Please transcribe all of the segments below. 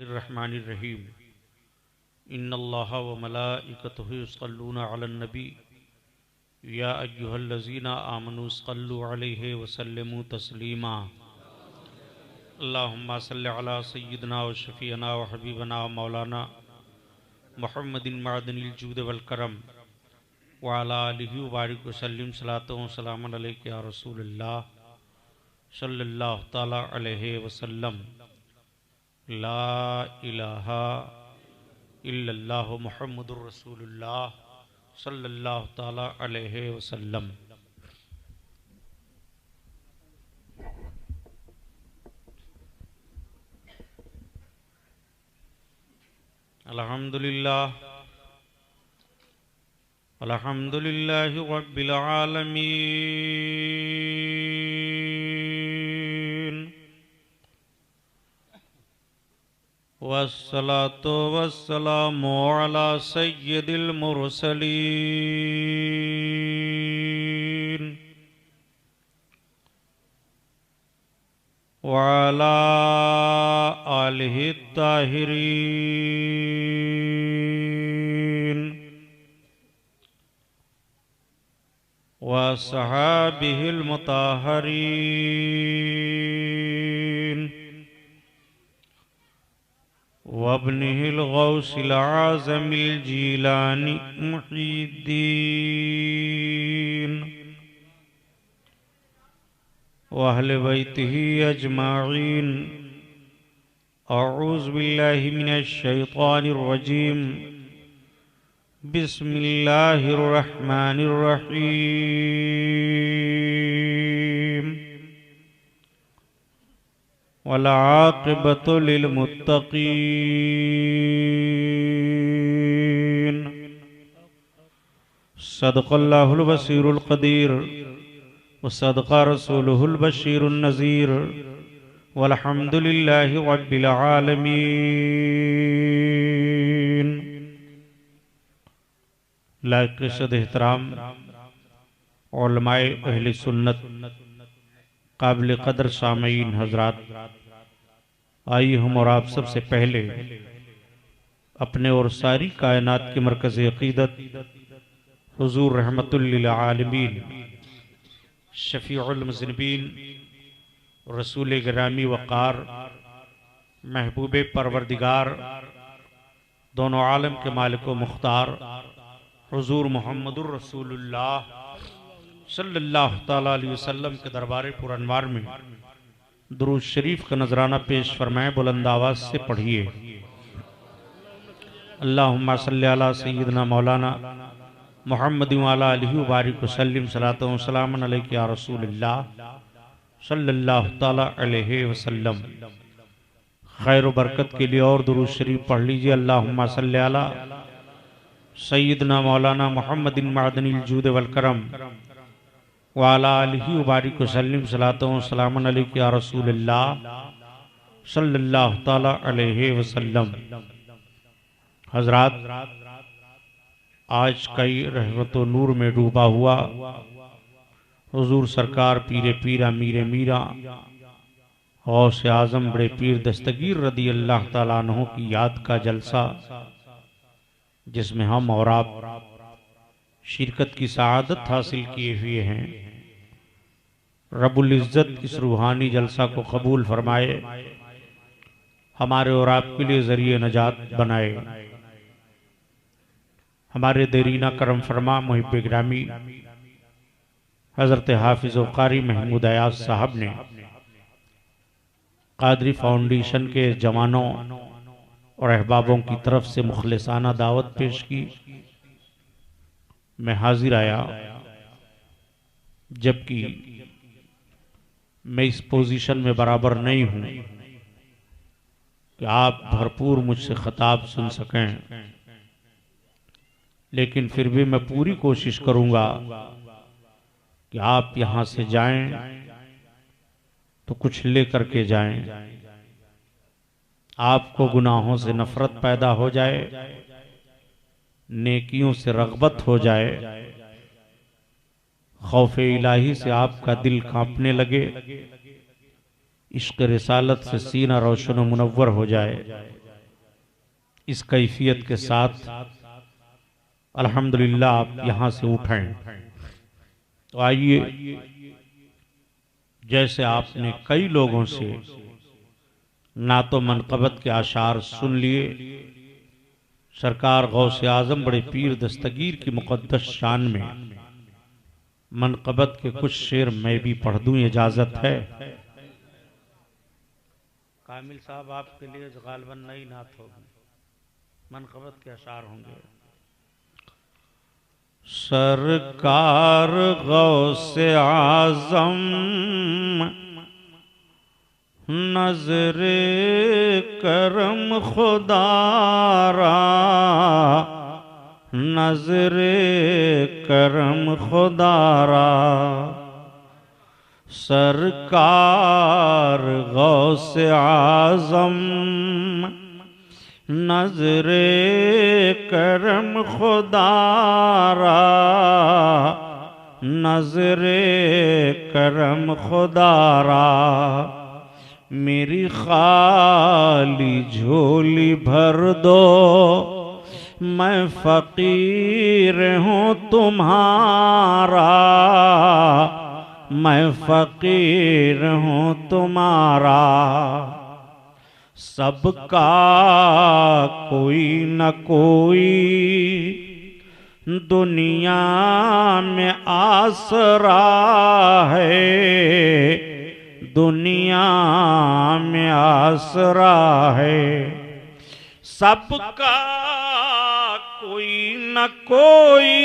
रहमानिर्रहीम। इन्नल्लाह व मलाइकतहु युसल्लूना अलन नबी या अय्युहल्लज़ीना आमनू सल्लु अलैहि व सल्लिमू तस्लीमा। अल्लाहुम्मा सल्लि अला सय्यिदिना व शफ़ीअना व हबीबना व मौलाना मुहम्मदिन मअदनिल जूद वल करम व अला आलिहि व बारिक व सल्लिम सलातो व सलामन अलैका या रसूलल्लाह सल्लल्लाहु तआला अलैहि वसल्लम। ला इलाहा इल्लल्लाहु मुहम्मदुर रसूलुल्लाह सल्लल्लाहु तआला अलैहि वसल्लम। अल्हम्दुलिल्लाह अल्हम्दुलिल्लाहि रब्बिल आलमीन वस्सलातु वस्सलामु अला सय्यिदिल मुरसलीन व अला आलिहि ताहिरीन व सहाबिहिल मुताहरीन वब्निहिल गौसिल आज़मिल जीलानी मुहीद्दीन व अहले बैतिही अजमाईन। अऊज़ु बिल्लाहि मिनश शैतानिर रजीम। बिस्मिल्लाहिर रहमानिर रहीम। वल आक़िबतु लिल मुत्तक़ीन। सदक़ल्लाहुल बसीरुल क़दीर व सदक़ा रसूलुहुल बशीरुन नज़ीर वल्हम्दुलिल्लाहि रब्बिल आलमीन। लायक़ इज़्ज़त एहतराम उलमाए अहले सुन्नत काबिल क़द्र सामीन हज़रात, आइए हम और आप सबसे पहले अपने और सारी कायनात के मरकज़ अक़ीदत हुज़ूर रहमतुल लिल आलमीन शफ़ीउल मुज़निबीन रसूल गिरामी वक़ार महबूब परवरदिगार दोनों आलम के मालिक व मुख्तार हुज़ूर मुहम्मदुर रसूलुल्लाह सल्लल्लाहु तआला अलैहि वसल्लम के दरबार पुरअनवार में दुरूद शरीफ का नजराना पेश फरमाएं। बुलंद आवाज से पढ़िए। अल्लाहुम्मा सल्लि अला सय्यिदिना मौलाना मुहम्मद व अला आलिहि व बारिक व सल्लिम सलातो व सलामन अलैका या रसूलल्लाह सल्लल्लाहु तआला अलैहि वसल्लम। खैर व बरकत के लिए और दुरूद शरीफ पढ़ लीजिए। अल्लाहुम्मा सल्लि अला सय्यिदिना मौलाना मुहम्मदिन मअदनिल जूद वल करम व अला आलिहि व बारिक व सल्लिम सलातो व सलामन अलैका या रसूलल्लाह सल्लल्लाहु तआला अलैहि वसल्लम। हज़रात, आज कई रहमत व नूर में डूबा हुआ हुजूर सरकार पीरे पीरा मीरे मीरा गौसे आज़म बड़े पीर दस्तगीर रदी अल्लाह ताला अन्हु की याद का जलसा, जिसमें हम और आप शिरकत की सआदत हासिल किए हुए हैं। रब्बुल इज़्ज़त इस रूहानी जलसा को कबूल फरमाए, हमारे और आपके लिए ज़रिए नजात बनाए। हमारे देरीना करम फरमा मुहिब गिरामी हज़रत हाफिज़ व क़ारी महमूद अयाज़ साहब ने क़ादरी फाउंडेशन के जवानों और अहबाबों की तरफ से मुखलिसाना दावत पेश की। मैं हाजिर आया, जबकि मैं इस पोजीशन में बराबर नहीं हूं कि आप भरपूर मुझसे खिताब सुन सकें, लेकिन फिर भी मैं पूरी कोशिश करूंगा कि आप यहां से जाएं तो कुछ लेकर के जाएं, आपको गुनाहों से नफरत पैदा हो जाए, नेकियों से रग़बत हो जाए, खौफ इलाही से आपका दिल कांपने लगे, इश्क रिसालत से सीना रोशन व मुनव्वर हो जाए। इस कैफियत के साथ अल्हम्दुलिल्लाह आप यहाँ से उठें। तो आइए, जैसे आपने कई लोगों से नातो मनक़बत के आशार सुन लिए, सरकार गौसे आज़म बड़े पीर दस्तगीर की मुक़द्दस शान में मनक़बत के कुछ शेर मैं भी पढ़ दूं, इजाज़त है? कामिल साहब आपके लिए गालिबन नई नात होगी, मनक़बत के अशार होंगे। सरकार गौसे आज़म नज़रे करम खुदारा, नज़रे करम खुदारा। सरकार गौसे आज़म नज़रे करम खुदारा, नज़रे करम खुदारा। मेरी खाली झोली भर दो, मैं फ़कीर हूँ तुम्हारा, मैं फ़कीर हूँ तुम्हारा। सबका कोई न कोई दुनिया में आसरा है, दुनिया में आसरा है। सबका कोई न कोई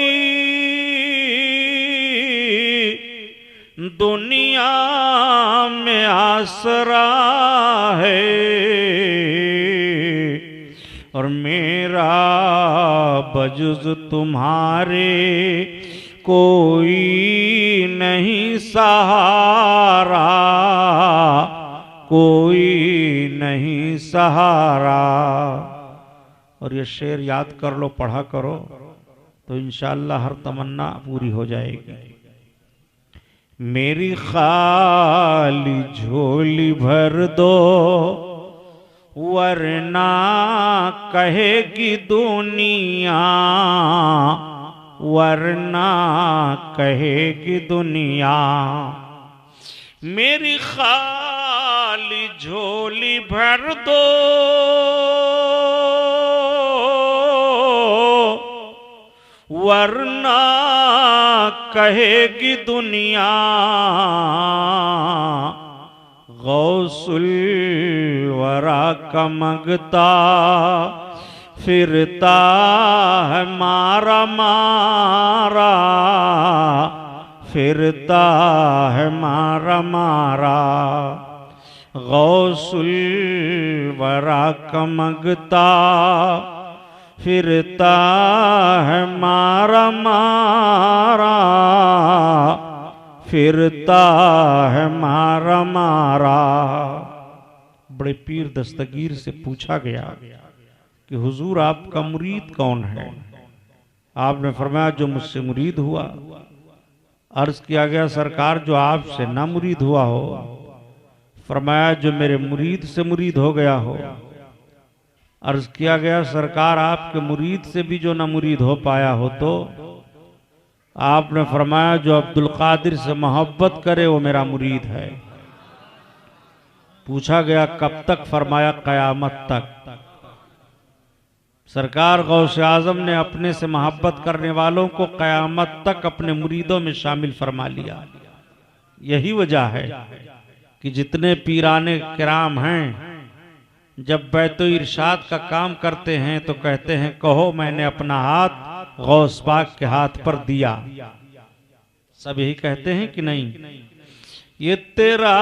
दुनिया में आसरा है, और मेरा बजुज़ तुम्हारे कोई नहीं सहारा, कोई नहीं सहारा। और ये शेर याद कर लो, पढ़ा करो, तो इंशाअल्लाह हर तमन्ना पूरी हो जाएगी। मेरी खाली झोली भर दो, वरना कहेगी दुनिया, वरना कहेगी दुनिया। मेरी खाली झोली भर दो, वरना कहेगी दुनिया। गौसुल वरा का मंगता फिरता है मारा मारा, फिरता है मारा मारा। गौसुल वरा का मंगता फिरता है मारा मारा, फिरता है मारा मारा। बड़े पीर दस्तगीर से पूछा गया कि हुजूर आपका मुरीद कौन है? आपने फरमाया जो मुझसे मुरीद हुआ। अर्ज किया गया सरकार जो आपसे ना मुरीद हुआ हो? फरमाया जो मेरे मुरीद से मुरीद हो गया हो। अर्ज किया गया सरकार आपके मुरीद से भी जो ना मुरीद हो पाया हो तो? आपने फरमाया जो अब्दुल कादिर से मोहब्बत करे वो मेरा मुरीद है। पूछा गया कब तक? फरमाया कयामत तक। सरकार गौसे आजम ने अपने से मोहब्बत करने वालों को कयामत तक अपने मुरीदों में शामिल फरमा लिया। यही वजह है कि जितने पीराने किराम हैं जब बैतो इरशाद का काम करते हैं तो कहते हैं कहो मैंने अपना हाथ गौस पाक के हाथ पर दिया। सब यही कहते हैं कि नहीं? ये तेरा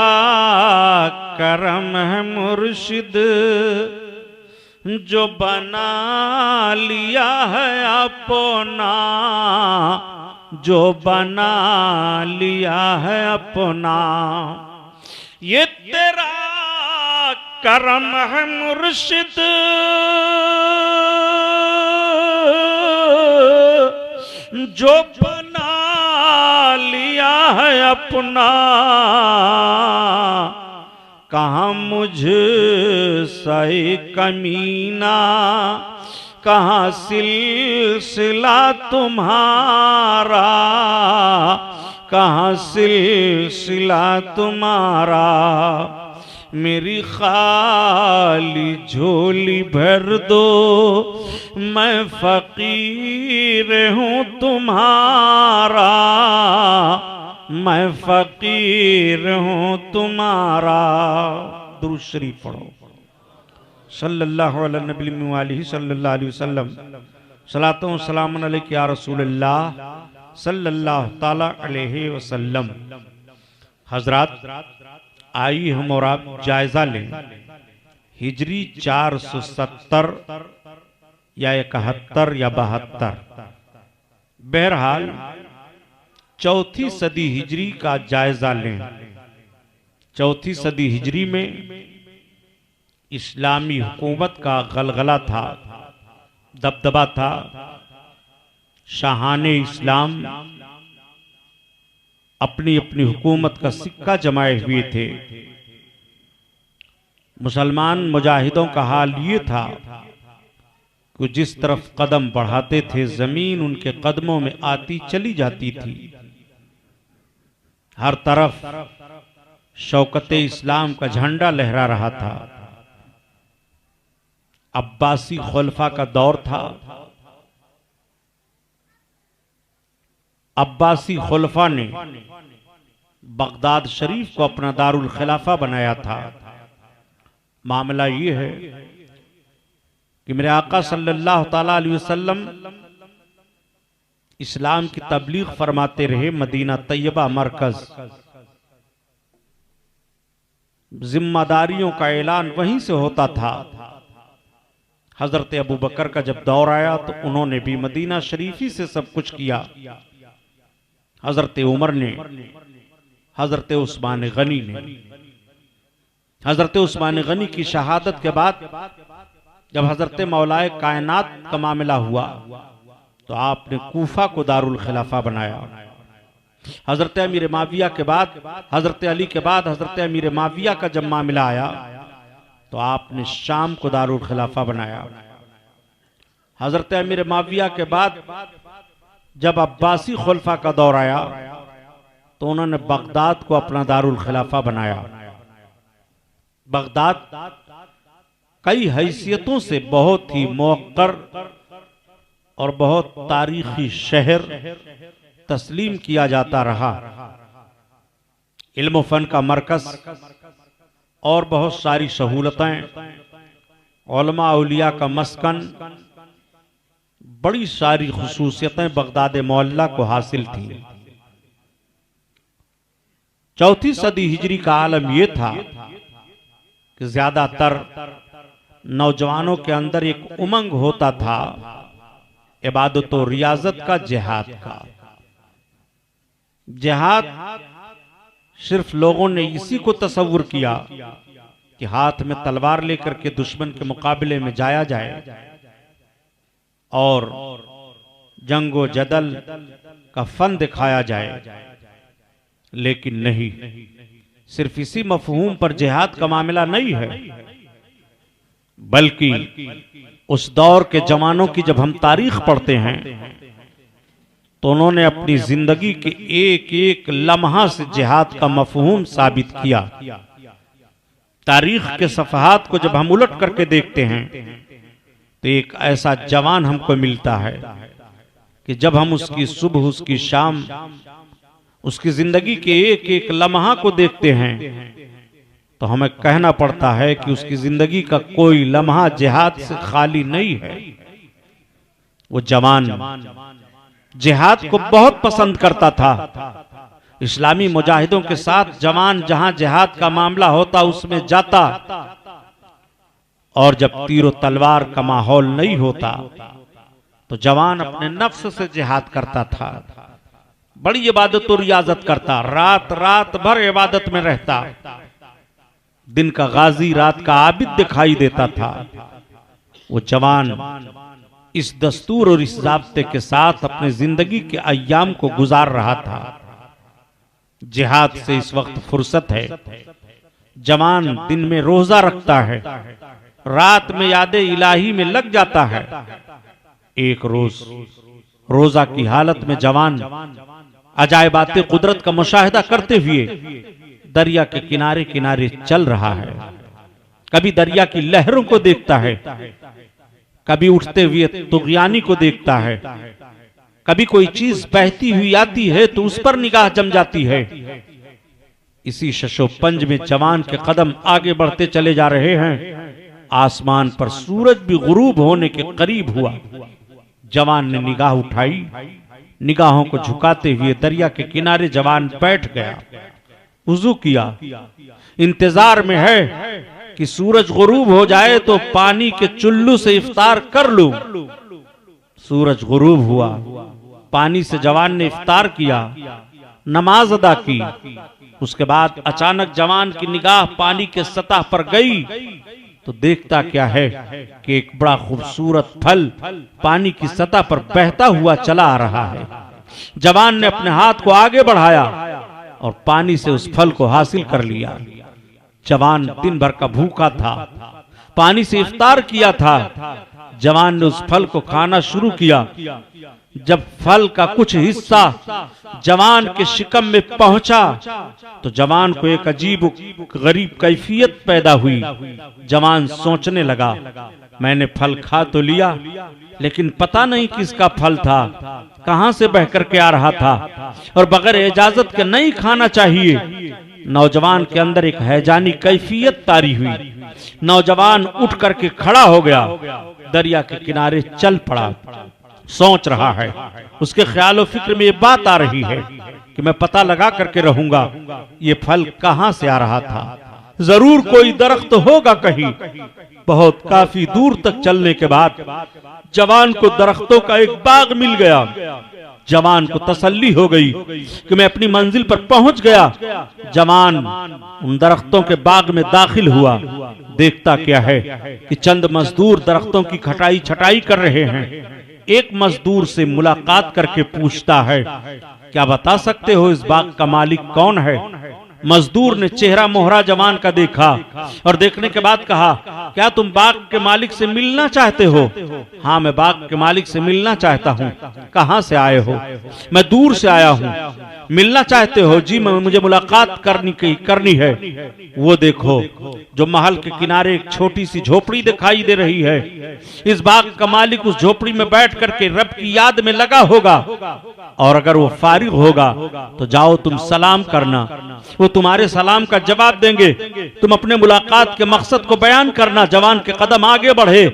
करम है मुर्शिद जो बना लिया है अपना, जो बना लिया है अपना। ये तेरा करम है मुर्शिद जो बना लिया है अपना। कहाँ मुझ सही कमीना, कहाँ सिलसिला तुम्हारा, कहाँ सिलसिला तुम्हारा। मेरी खाली झोली भर दो, मैं फकीर हूँ तुम्हारा, मैं फकीर हूँ तुम्हारा। दुरूद शरीफ पढ़ो। सल्लल्लाहु अलैहि वसल्लम। सलातो व सलाम अलैका या रसूलल्लाह सल्लल्लाहु ताला अलैहि वसल्लम। हजरात, आइए हम और आप जायजा लें हिजरी 470 या 71 या 72, बहरहाल चौथी सदी हिजरी का जायजा लें। चौथी सदी हिजरी में इस्लामी हुकूमत का गलगला था, दबदबा था। शाहाने इस्लाम अपनी अपनी हुकूमत का सिक्का जमाए हुए थे। मुसलमान मुजाहिदों का हाल ये था कि जिस तरफ कदम बढ़ाते थे जमीन उनके कदमों में आती चली जाती थी। हर तरफ शौकते इस्लाम का झंडा लहरा रहा था। अब्बासी खुलफा का दौर था। अब्बासी खुलफा ने बगदाद शरीफ को अपना दारुल खिलाफा बनाया था। मामला ये है कि मेरे आका सल्लल्लाहु ताला अलैहि वसल्लम इस्लाम की तबलीग फरमाते रहे। मदीना तैयबा मरकज, जिम्मेदारियों का ऐलान वहीं से होता था। हजरत अबू बकर का जब दौर आया तो उन्होंने भी मदीना शरीफी से सब कुछ किया। हजरत उमर ने, हजरत उस्मान गनी ने, हजरत उस्मान गनी की शहादत के बाद जब हजरत मौलाए कायनात का मामला हुआ तो आपने कूफा को दारुल खिलाफा बनाया। हजरत अमीर माविया के बाद, हजरत अली के बाद हजरत अमीर माविया का जब मामला आया तो आपने शाम को दारुल खिलाफा बनाया। हजरत अमीर माविया के बाद जब अब्बासी खुलफा का दौर आया तो उन्होंने बगदाद को अपना दारुल खिलाफा बनाया। बगदाद कई हैसियतों से बहुत ही मुअक्कर और बहुत तारीखी शहर तस्लीम किया जाता रहा। इल्म फन का मरकज और बहुत सारी सहूलतें, उलमा औलिया का मस्कन, बड़ी सारी खुसूसियतें बगदाद मोहल्ला को हासिल थी। चौथी सदी हिजरी का आलम यह था कि ज्यादातर नौजवानों के अंदर एक उमंग होता था इबादत और रियाजत का, जिहाद का। जिहाद सिर्फ लोगों ने इसी को तसव्वुर किया कि हाथ में तलवार लेकर के दुश्मन के मुकाबले में जाया जाए और जंगो जदल का फन दिखाया जाए, लेकिन नहीं, सिर्फ इसी मफहूम पर जिहाद का मामला नहीं है, बल्कि उस दौर के जवानों की जब हम तारीख पढ़ते हैं तो उन्होंने अपनी जिंदगी के एक एक लम्हा से जिहाद का मफहूम साबित किया। तारीख के सफहात को जब हम उलट करके देखते हैं तो एक ऐसा जवान हमको मिलता है कि जब हम उसकी सुबह, उसकी शाम, उसकी जिंदगी के एक एक लम्हा को देखते हैं तो हमें कहना पड़ता है कि उसकी जिंदगी का कोई लम्हा जिहाद से खाली नहीं है। वो जवान जिहाद को बहुत पसंद करता था। इस्लामी मुजाहिदों के साथ जवान जहां जिहाद का मामला होता उसमें जाता, और जब तीर तलवार का माहौल नहीं होता तो जवान अपने नफ्स से जिहाद करता था। बड़ी इबादत और रियाजत करता, रात रात भर इबादत में रहता। दिन का गाजी रात का आबिद दिखाई देता था। वो जवान इस दस्तूर और इस ज़ाब्ते के साथ अपने जिंदगी के अय्याम को गुजार रहा था। जिहाद से इस वक्त फुर्सत है, जवान दिन में रोजा रखता है, रात में यादे इलाही में लग जाता है। एक रोज रोजा की हालत में जवान अजायबाते कुदरत का मुशाहिदा करते हुए दरिया के किनारे किनारे चल रहा है। कभी दरिया की लहरों को देखता है, कभी उठते हुए तुगयानी को देखता है, कभी कोई चीज बहती हुई आती है तो उस पर निगाह जम जाती है। इसी शशोपंज में जवान के कदम आगे बढ़ते चले जा रहे हैं। आसमान पर सूरज भी गुरूब होने के करीब हुआ। जवान ने निगाह उठाई, निगाहों को झुकाते हुए दरिया के किनारे जवान बैठ गया, वुजू किया, इंतजार में है कि सूरज गुरूब हो जाए तो पानी के चुल्लू से इफ्तार कर लूं। सूरज गुरूब हुआ, पानी से जवान ने इफ्तार किया, नमाज अदा की। उसके बाद अचानक जवान की निगाह पानी के सतह पर गई तो देखता क्या है कि एक बड़ा खूबसूरत फल पानी की सतह पर बहता हुआ चला आ रहा है। जवान ने अपने हाथ को आगे बढ़ाया और पानी से उस फल को हासिल कर लिया। जवान दिन भर का भूखा था, पानी से इफ्तार किया था। जवान ने उस फल को खाना शुरू किया। जब फल का कुछ हिस्सा जवान के शिकम में पहुंचा तो जवान को एक अजीब गरीब कैफियत पैदा हुई। जवान सोचने लगा, मैंने फल खा तो लिया लेकिन पता नहीं किसका फल था, कहां से बह करके आ रहा था और बगैर इजाजत के नहीं खाना चाहिए। नौजवान के अंदर एक हैजानी कैफियत तारी हुई। नौजवान उठ करके खड़ा हो गया, दरिया के किनारे चल पड़ा। सोच रहा है, उसके ख्याल और फिक्र में ये बात आ रही है कि मैं पता लगा करके रहूंगा ये फल कहां से आ रहा था। जरूर कोई दरख्त होगा कहीं। बहुत काफी दूर तक चलने के बाद जवान को दरख्तों का एक बाग मिल गया। जवान को तसल्ली हो गई कि मैं अपनी मंजिल पर पहुंच गया। जवान उन दरख्तों के बाग में दाखिल हुआ। देखता क्या है कि चंद मजदूर दरख्तों की खटाई छटाई कर रहे हैं। एक मजदूर से मुलाकात करके पूछता है, क्या बता सकते हो इस बाग का मालिक कौन है? मजदूर ने चेहरा मोहरा जवान का देखा और देखने के बाद कहा, क्या तुम बाग के मालिक से मिलना चाहते हो? हाँ, मैं बाग के मालिक से मिलना चाहता हूँ। कहाँ से आए हो? मैं दूर से आया हूँ। मिलना चाहते हो? जी, मुझे मुलाकात करनी है। वो देखो, जो महल के किनारे एक छोटी सी झोपड़ी दिखाई दे रही है। इस बाग का मालिक उस झोपड़ी में बैठ करके रब की याद में लगा होगा और अगर वो फारिग होगा तो जाओ तुम सलाम करना, वो तुम्हारे सलाम का जवाब देंगे। तुम अपने मुलाकात के मकसद को बयान करना। जवान के कदम आगे बढ़े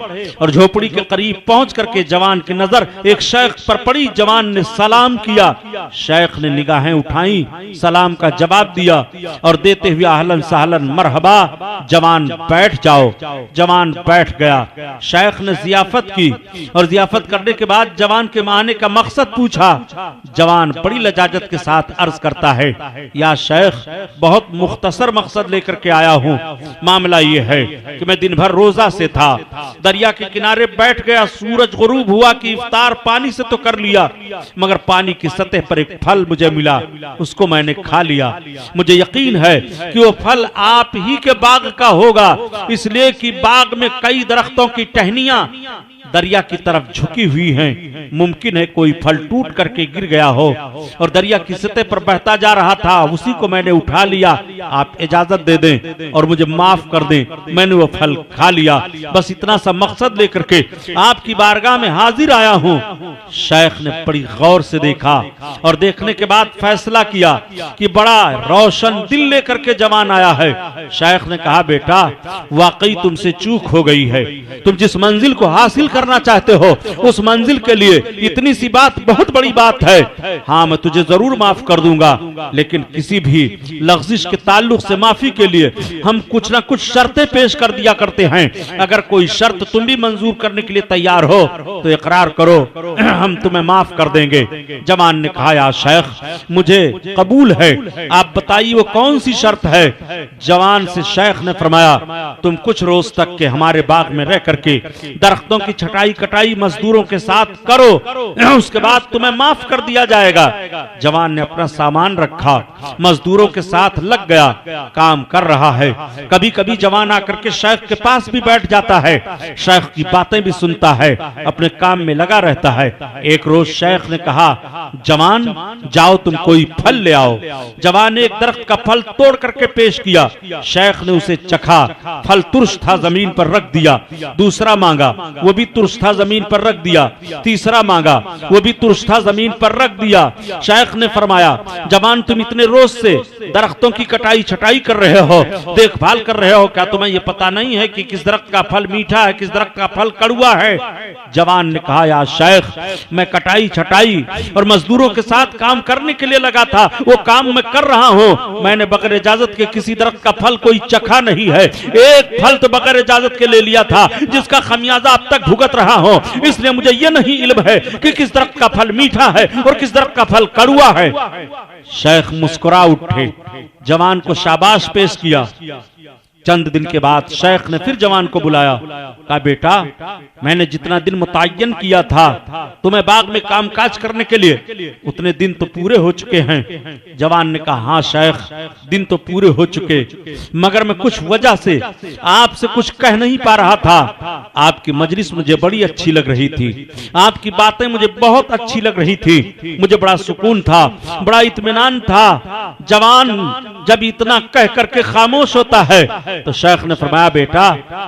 और झोपड़ी के करीब पहुंच करके जवान की नजर एक शेख पर पड़ी। जवान ने सलाम किया, शेख ने निगाहें उठाई, सलाम का जवाब दिया और देते हुए अहलन सहलन मरहबा, जवान बैठ जाओ। जवान बैठ गया। शेख ने जियाफत की और जियाफत करने के बाद जवान के आने का मकसद पूछा। जवान बड़ी लजाजत के साथ अर्ज करता है, या शेख, बहुत मुख्तसर मकसद लेकर के आया हूँ। मामला ये है कि मैं दिन भर रोजा से था, दरिया के किनारे बैठ गया। सूरज गुरूब हुआ कि इफ्तार पानी से तो कर लिया, मगर पानी की सतह पर एक फल मुझे मिला, उसको मैंने खा लिया। मुझे यकीन है कि वो फल आप ही के बाग का होगा, इसलिए कि बाग में कई दरख्तों की टहनियां दरिया की तरफ झुकी हुई हैं। मुमकिन है कोई फल टूट करके गिर गया हो और दरिया की सतह पर बहता जा रहा था, उसी को मैंने उठा लिया। आप इजाजत दे दें और मुझे माफ कर दें, मैंने वो फल खा लिया। बस इतना सा मकसद लेकर के आपकी बारगाह में हाजिर आया हूँ। शेख ने बड़ी गौर से देखा और देखने के बाद फैसला किया कि बड़ा रोशन दिल लेकर के जवान आया है। शेख ने कहा, बेटा, वाकई तुमसे चूक हो गई है। तुम जिस मंजिल को हासिल करना चाहते हो उस मंजिल के लिए इतनी सी बात बहुत बड़ी बात है। हाँ, मैं तुझे जरूर माफ कर दूंगा, लेकिन किसी भी लग़्ज़िश के ताल्लुक से माफी के लिए हम कुछ ना कुछ शर्तें पेश कर दिया करते हैं। अगर कोई शर्त तुम भी मंजूर करने के लिए तैयार हो तो इकरार करो, हम तुम्हें माफ कर देंगे। जवान ने कहा, या शेख, मुझे कबूल है, आप बताइए वो कौन सी शर्त है? जवान से शेख ने फरमाया, तुम कुछ रोज तक के हमारे बाग में रह करके दरख्तों की छटाई कटाई मजदूरों के साथ करो, उसके बाद तुम्हें माफ कर दिया जाएगा। जवान ने अपना सामान रखा, मजदूरों के साथ लग गया, काम कर रहा है। कभी कभी जवान आकर के शेख के पास भी बैठ जाता है, शेख की बातें भी सुनता है, अपने काम में लगा रहता है। एक रोज शेख ने कहा, जवान जाओ तुम कोई फल ले आओ। जवान ने एक दरख्त का फल तोड़ करके पेश किया, शेख ने उसे चखा, फल तुर्श था, जमीन पर रख दिया। दूसरा मांगा, वो भी तुर्श था, जमीन पर रख दिया। तीसरा मांगा, वो भी तुर्श था, जमीन पर रख दिया। शेख ने फरमाया, जवान तुम इतने रोज से दरख्तों की कटाई छटाई कर रहे हो, देखभाल कर रहे हो, क्या तुम्हें यह पता नहीं है कि किस दरख्त का फल मीठा है, किस दरख्त का फल कड़वा है? जवान ने कहा, या शेख मैं कटाई छटाई और मजदूरों के साथ काम करने के लिए लगा था, वो काम मैं कर रहा हूं। मैंने बगैर इजाजत के किसी दरख्त का फल कोई चखा नहीं है। एक फल तो बगैर इजाजत के ले लिया था, जिसका खमियाजा अब तक भुगत रहा हूं। इसलिए मुझे यह नहीं इल्म है कि किस दरख्त का फल मीठा है और किस दरख्त का फल कड़वा है। शेख मुस्कुरा उठे, जवान को शाबाश पेश किया। चंद दिन के बाद शेख ने फिर जवान को बुलाया, कहा, बेटा मैंने जितना दिन मुतय्यन किया था तुम्हें बाग में कामकाज करने के लिए, उतने दिन तो पूरे हो चुके हैं। जवान ने कहा, हाँ शेख दिन तो पूरे हो चुके, मगर मैं कुछ वजह से आपसे कुछ कह नहीं पा रहा था। आपकी मजलिस मुझे बड़ी अच्छी लग रही थी, आपकी बातें मुझे बहुत अच्छी लग रही थी, मुझे बड़ा सुकून था, बड़ा इत्मीनान था। जवान जब इतना कह करके खामोश होता है तो शेख ने फरमाया, बेटा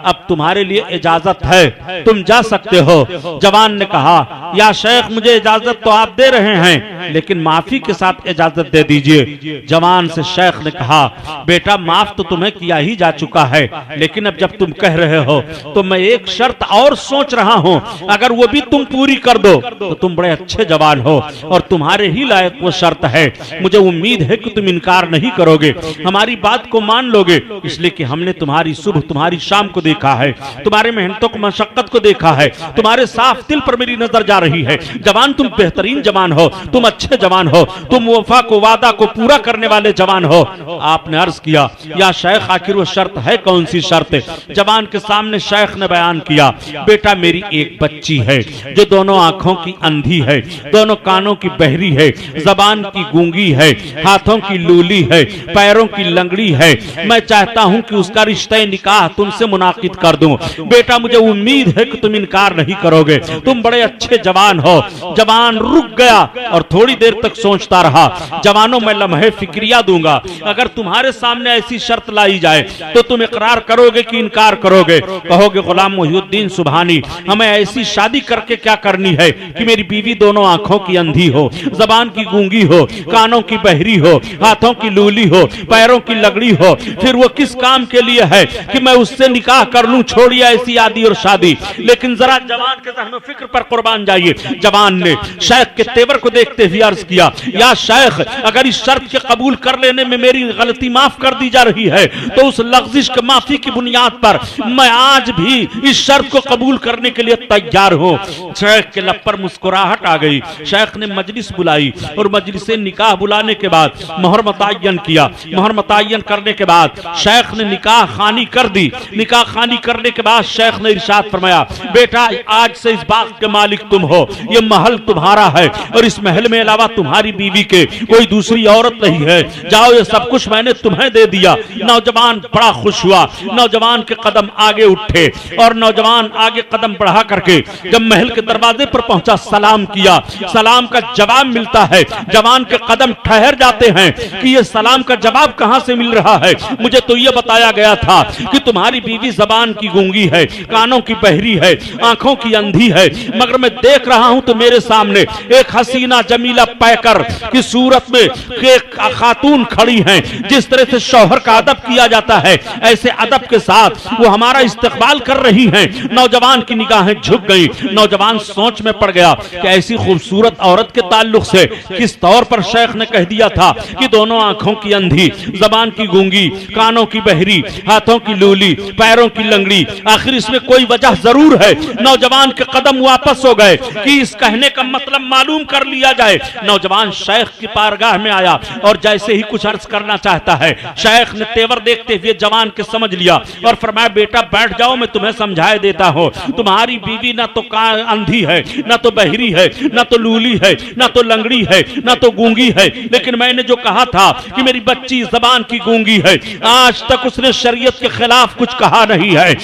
अब तुम्हारे लिए इजाजत है, तुम जा सकते हो। जवान ने कहा, या शेख मुझे इजाजत तो आप दे रहे हैं, लेकिन माफी के साथ इजाजत दे दीजिए। जवान से शेख ने कहा, बेटा माफ तो तुम्हें किया ही जा चुका है, लेकिन अब जब तुम कह रहे हो तो मैं एक शर्त और सोच रहा हूं, अगर वो भी तुम पूरी कर दो तो तुम बड़े अच्छे जवान हो और तुम्हारे ही लायक वो शर्त है। मुझे उम्मीद है कि तुम इनकार नहीं करोगे, हमारी बात को मान लोगे, इसलिए कि हमने तुम्हारी सुबह तुम्हारी शाम को देखा है, तुम्हारे मेहनतों को मशक्कत को देखा है, तुम्हारे साफ दिल पर मेरी नजर जा रही है। जवान तुम बेहतरीन जवान हो, तुम अच्छे जवान हो, तुम वफा को वादा को पूरा करने वाले जवान हो। आपने अर्ज किया, या शेख आखिर वो शर्त है कौन सी शर्त? जवान के सामने शेख ने बयान किया, बेटा मेरी एक बच्ची है जो दोनों आंखों की अंधी है, दोनों कानों की बहरी है, जबान की गूंगी है, हाथों की लूली है, पैरों की लंगड़ी है। मैं चाहता हूं कि उसका रिश्ते निकाह तुमसे मुनाकिद कर दूं। बेटा मुझे उम्मीद है कि तुम इनकार नहीं करोगे, तुम बड़े अच्छे जवान हो। जवान रुक गया और थोड़ी देर तक सोचता रहा। जवानों मैं लम्हे फिक्रिया दूंगा, अगर तुम्हारे सामने ऐसी शर्त लाई जाए तो तुम इकरार करोगे कि इनकार करोगे? कहोगे, गुलाम मोहिउद्दीन सुभानी हमें ऐसी शादी करके क्या करनी है कि मेरी बीवी दोनों आंखों की अंधी हो, जबान की गूंगी हो, कानों की बहरी हो, हाथों की लूली हो, पैरों की लगड़ी हो, फिर वो किस काम के लिए है कि मैं उससे निकाह कर लूं? छोड़िए ऐसी आदि और शादी। लेकिन जरा जवान के ज़हन फिक्र पर कुर्बान जाइए। जवान ने शेख के तेवर को देखते हुए अर्ज किया, या शेख अगर इस शर्त के कबूल कर लेने में मेरी गलती माफ कर दी जा रही है तो उस लफ्जिश के माफी की बुनियाद पर मैं आज भी इस शर्त को कबूल करने के लिए तैयार हूं। शेख के लब पर मुस्कुराहट आ गई। शेख ने मजलिस बुलाई और मजलिस निकाह बुलाने के बाद मोहर मुतय्यन किया। मोहर मुतय्यन करने के बाद शेख ने निकाह खानी कर दी। निकाह खानी करने के बाद शेख ने इरशाद फरमाया, बेटा आज से इस बाग के मालिक तुम हो, ये महल तुम्हारा है और इस महल में अलावा तुम्हारी बीवी के कोई दूसरी औरत नहीं है। जाओ ये सब कुछ मैंने तुम्हें दे दिया। नौजवान बड़ा खुश हुआ। नौजवान के कदम आगे उठे और नौजवान आगे कदम बढ़ा करके जब महल के दरवाजे पर पहुंचा, सलाम किया। सलाम का जवाब मिलता है। जवान के कदम ठहर जाते हैं कि ये सलाम का जवाब कहां से मिल रहा है? मुझे तो ये बताया गया था कि तुम्हारी बीवी जबान की गूंगी है, कानों की बहरी है, आंखों की अंधी है, मगर मैं देख रहा हूं तो मेरे सामने एक हसीना जमीला पैकर की सूरत में एक खातून खड़ी हैं। जिस तरह से शौहर का अदब किया जाता है ऐसे अदब के साथ वो हमारा इस्तकबाल कर रही हैं। नौजवान की निगाहें झुक गई। नौजवान सोच में पड़ गया कि ऐसी खूबसूरत औरत के ताल्लुक से किस तौर पर शेख ने कह दिया था कि दोनों आंखों की अंधी, जबान की गूंगी, कानों की बहरी, हाथों की लूली, पैरों की लंगड़ी। आखिर इसमें कोई वजह जरूर है। नौजवान के कदम वापस हो गए कि इस कहने का मतलब मालूम कर लिया जाए नौजवान शेख की पारगाह में आया और जैसे ही कुछ अर्ज करना चाहता है, शेख ने तेवर देखते हुए जवान के समझ लिया और फरमाया, बेटा बैठ जाओ, मैं तुम्हें समझाए देता हूँ। तुम्हारी बीवी ना तो अंधी है, ना तो बहरी है, ना तो लूली है, ना तो लंगड़ी है, ना तो गूंगी है, लेकिन मैंने जो कहा था कि मेरी बच्ची जबान की गूंगी है, आज तक उसने शरीयत के खिलाफ कुछ कहा नहीं है।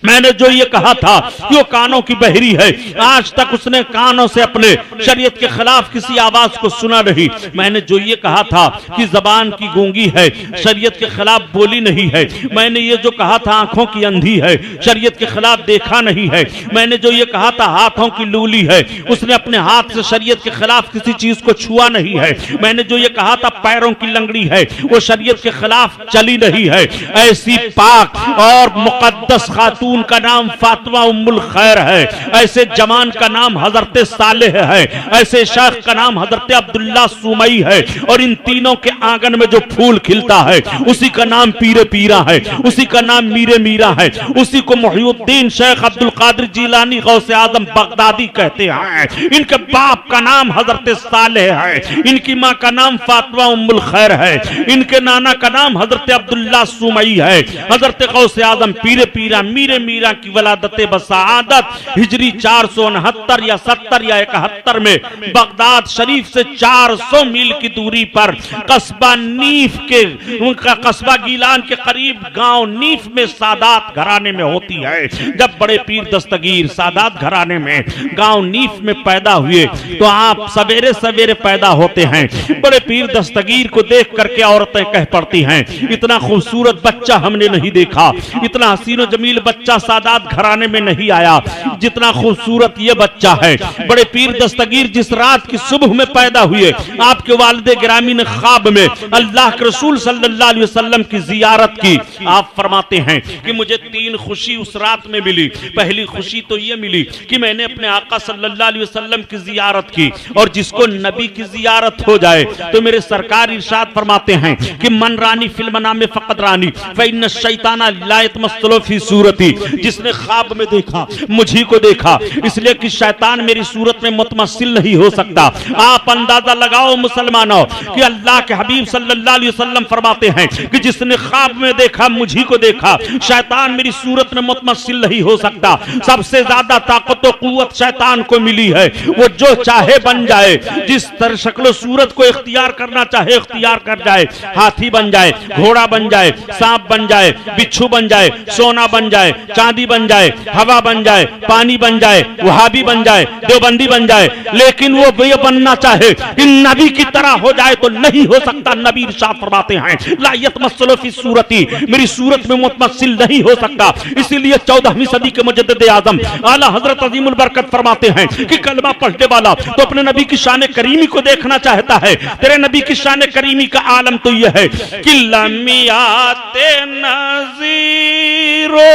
मैंने जो ये कहा था कि वो कानों की बहरी है, आज तक उसने कानों से अपने शरीयत के खिलाफ किसी आवाज को सुना नहीं। मैंने जो ये कहा था कि जबान की गूंगी है, शरीयत के खिलाफ बोली नहीं है। मैंने ये जो कहा था आंखों की अंधी है, शरीयत के खिलाफ देखा नहीं है। मैंने जो ये कहा था हाथों की लूली है, उसने अपने हाथ से शरीयत के खिलाफ किसी चीज को छुआ नहीं है। मैंने जो ये कहा था पैरों की लंगड़ी है, वो शरीयत के खिलाफ चली नहीं है। ऐसी पाक और मुकद्दस खातून का नाम फातिमा उम्मुल खैर है, ऐसे जवान का नाम हजरत सालेह है, ऐसे शेख का नाम हजरत अब्दुल्ला सुमई है, और इन तीनों के आंगन में जो फूल खिलता है उसी का नाम पीरे पीरा है, उसी का नाम मीरे मीरा है, उसी को मुहिउद्दीन शेख अब्दुल कादिर जिलानी गौसे आजम बगदादी कहते हैं। इनके बाप का नाम हजरत सालेह है, इनकी माँ का नाम फातिमा उम्मुल खैर है, इनके नाना का नाम हजरत अब्दुल्ला सुमई है। हजरत गौसे आजम पीरे पीरा मीरे मीरा की वलादत बसादत हिजरी 469 या 70 या 71 में बगदाद शरीफ से 400 मील की दूरी पर कस्बा नीफ के उनका कस्बा गीलान के करीब गांव नीफ में सादात घराने में होती है। जब बड़े पीर दस्तगीर सादात घराने में गांव नीफ में पैदा हुए तो आप सवेरे सवेरे पैदा होते हैं। बड़े पीर दस्तगीर को देख करके औरतें कह पड़ती हैं, इतना खूबसूरत बच्चा हमने नहीं देखा, इतना हसीन और जमील बच्चा सादात घराने में नहीं आया जितना खूबसूरत ये बच्चा है। बड़े पीर दस्तगीर जिस रात की सुबह में पैदा हुए, आपके वालिद गिरामी ने ख्वाब में अल्लाह के रसूल सल्लल्लाहु अलैहि वसल्लम की जियारत की। आप फरमाते हैं कि मुझे 3 खुशी उस रात में मिली। पहली खुशी तो ये मिली कि मैंने अपने आका सल्लल्लाहु अलैहि वसल्लम की जियारत की, और जिसको नबी की जियारत हो जाए तो मेरे सरकार इरशाद फरमाते हैं कि मन रानी फिल्मना में फकत रानी फ़इन्न शैताना ला यतमस्सलु फी सूरती, जिसने ख्वाब में देखा मुझी को देखा, इसलिए कि शैतान मेरी सूरत में मुतमस्सिल नहीं हो सकता। आप अंदाजा लगाओ मुसलमानों कि अल्लाह के हबीब सल्लल्लाहु अलैहि वसल्लम फरमाते हैं कि जिसने ख्वाब में देखा मुझी को देखा, शैतान मेरी सूरत में मुतमस्सिल नहीं हो सकता। सबसे ज्यादा ताकत और कुव्वत शैतान को मिली है, वो जो चाहे बन जाए, जिस तरह शक्ल सूरत को इख्तियार करना चाहे इख्तियार कर जाए। हाथी बन जाए, घोड़ा बन जाए, सांप बन जाए, बिच्छू बन जाए, सोना बन जाए, चांदी बन जाए, हवा बन जाए, पानी बन जाए, वहाबी बन जाए, देवबंदी बन जाए, लेकिन वो ये बनना चाहे इन नबी की तरह हो जाए तो नहीं हो सकता। नबी इरशाद फरमाते हैं ला यतमस्सलु फी सूरती, मेरी सूरत में मुतमस्सिल नहीं हो सकता। इसीलिए 14वीं सदी के मुजद्दिद आजम आला हजरत अजीमुल बरकत फरमाते हैं कि कलमा पढ़ने वाला तो अपने नबी की शान करीमी को देखना चाहता है। तेरे नबी की शान करीमी का आलम तो यह है कि लमियाते नज़ीरो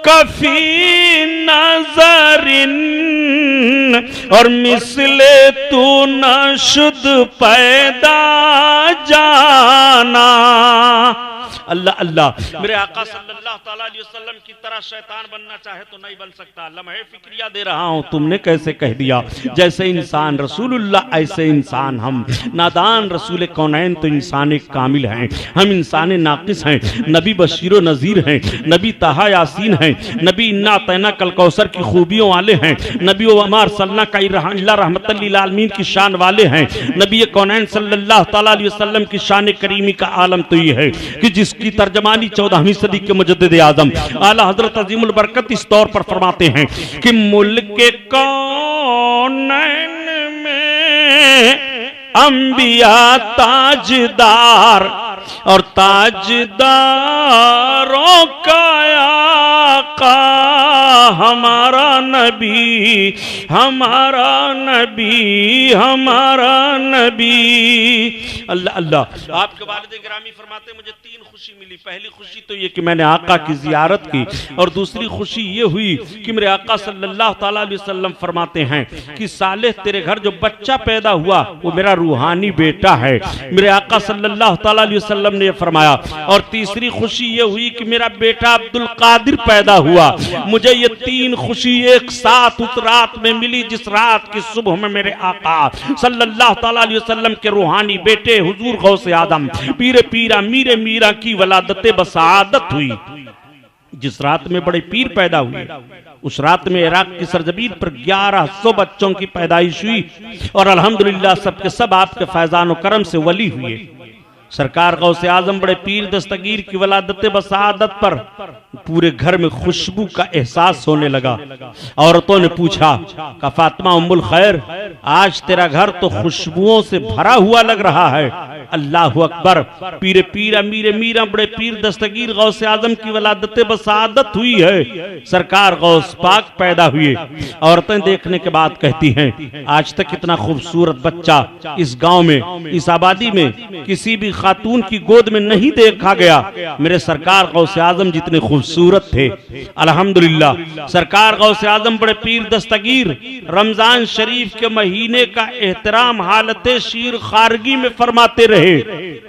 कफी नजरिन और मिसले तू नशुद पैदा जाना। अल्लाह अल्लाह, मेरे आका सल्लल्लाहु अलैहि वसल्लम की तरह शैतान बनना चाहे तो नहीं बन सकता। लम्हे फिक्रिया दे रहा हूं, तुमने कैसे कह दिया जैसे इंसान रसूलुल्लाह ऐसे इंसान हम। नादान रसूल कौनैन तो इंसान कामिल हैं, हम इंसान नाकिस हैं। नबी बशीर नज़ीर हैं, नबी ताहा यासीन हैं, नबी इन्ना तैना कल कौसर की खूबियों वाले हैं, नबी अमार सल्ला का रहमतुल लिल आलमीन की शान वाले हैं। नबी कौनैन सल्लल्लाहु अलैहि वसल्लम की शान करीमी का आलम तो ये है कि जिसकी तर्जमानी 14वीं सदी के मुजद्दिद आजम आला हजरत अजीमुल बरकत इस तौर पर फरमाते हैं कि मुल्क कौनैन में अंबिया ताजदार और ताजदारों का आका हमारा नबी, हमारा नबी, हमारा नबी। अल्लाह अल्लाह, आपके वालिद गिरामी फरमाते मुझे 3 खुशी मिली। पहली खुशी तो ये कि मैंने आका की जियारत की, और दूसरी खुशी ये हुई कि मेरे आका सल्लल्लाहु अलैहि वसल्लम फरमाते हैं कि सालेह तेरे घर जो बच्चा पैदा हुआ वो मेरा रूहानी बेटा है। मेरे आका सल्लल्लाहु अलैहि वसल्लम वसल्लम ने फरमाया। और तीसरी खुशी ये हुई कि मेरा बेटा अब्दुल कादिर पैदा हुआ। मुझे ये तीन खुशी एक साथ उस रात में मिली जिस रात की सुबह में मेरे आका सल्लल्लाहु अलैहि वसल्लम के रूहानी बेटे हुजूर गौसे आदम पीरे पीरा मीरे मीरा की वलादत बसादत हुई। जिस रात में बड़े पीर पैदा हुए उस रात में इराक की सरजमीन पर 1100 बच्चों की पैदाइश हुई और अल्हम्दुलिल्लाह सबके सब आपके फैजान और करम से वली हुए। सरकार गौसे आजम बड़े पीर दस्तगीर की वलादत बसादत पर पूरे घर में खुशबू का एहसास होने लगा। औरतों ने पूछा का फातिमा उम्मुल खैर, आज तेरा घर तो खुशबुओं से भरा हुआ लग रहा है। अल्लाह अकबर, पीरे पीर अमीर मीरा बड़े पीर दस्तगीर गौसे आजम की वलादत बसादत हुई है। सरकार गौस पाक पैदा हुए। औरतें देखने के बाद कहती हैं, आज तक इतना खूबसूरत बच्चा इस गांव में, इस आबादी में किसी भी खातून की गोद में नहीं देखा गया। मेरे सरकार गौसे आजम जितने खूबसूरत थे। अल्हम्दुलिल्लाह सरकार गौसे आजम बड़े पीर दस्तगीर रमजान शरीफ के महीने का एहतराम हालत शीर खारगी में फरमाते रहे।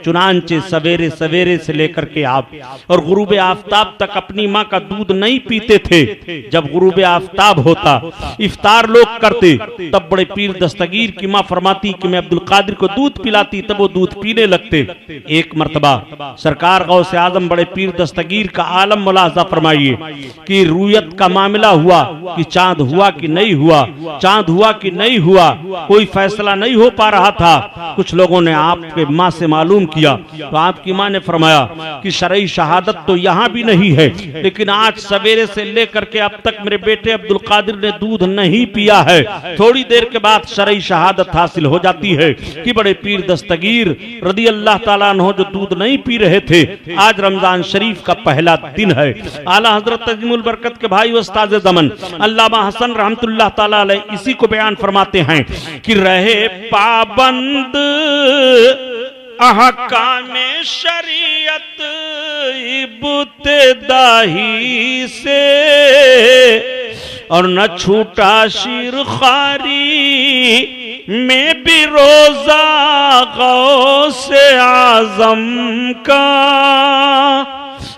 चुनांचे सवेरे सवेरे से लेकर के आप और गुरूब आफ्ताब तक अपनी माँ का दूध नहीं पीते थे। जब गुरूब आफ्ताब होता, इफ्तार लोग करते, तब बड़े पीर दस्तगीर की माँ फरमाती कि मैं अब्दुल कादिर को दूध पिलाती, तब वो दूध पीने लगते। एक मर्तबा सरकार गौसे आजम बड़े पीर दस्तगीर का आलम मुलाहजा फरमाइए कि रुयत का मामला हुआ कि चांद हुआ कि नहीं हुआ, चांद हुआ कि नहीं हुआ, कोई फैसला नहीं हो पा रहा था। कुछ लोगों ने आपके माँ से मालूम किया तो आपकी माँ ने फरमाया कि शरई शहादत तो यहाँ भी नहीं है, लेकिन आज सवेरे से लेकर के अब तक मेरे बेटे अब्दुल कादिर ने दूध नहीं पिया है। थोड़ी देर के बाद शरई शहादत हासिल हो जाती है कि बड़े पीर दस्तगीर रदी अल्लाह ताला अन्हु जो दूध नहीं पी रहे थे, आज रमजान शरीफ का पहला दिन है। आला हजरत तजीमुल बरकत के भाई उस्ताद ज़मन अल्लामा हसन रहमतुल्लाह ताला अलैह इसी को बयान फरमाते हैं कि रहे पाबंद अहकामे शरीयत इब्तिदाही से और न छूटा शीर खारी में भी रोजा गौसे आजम का।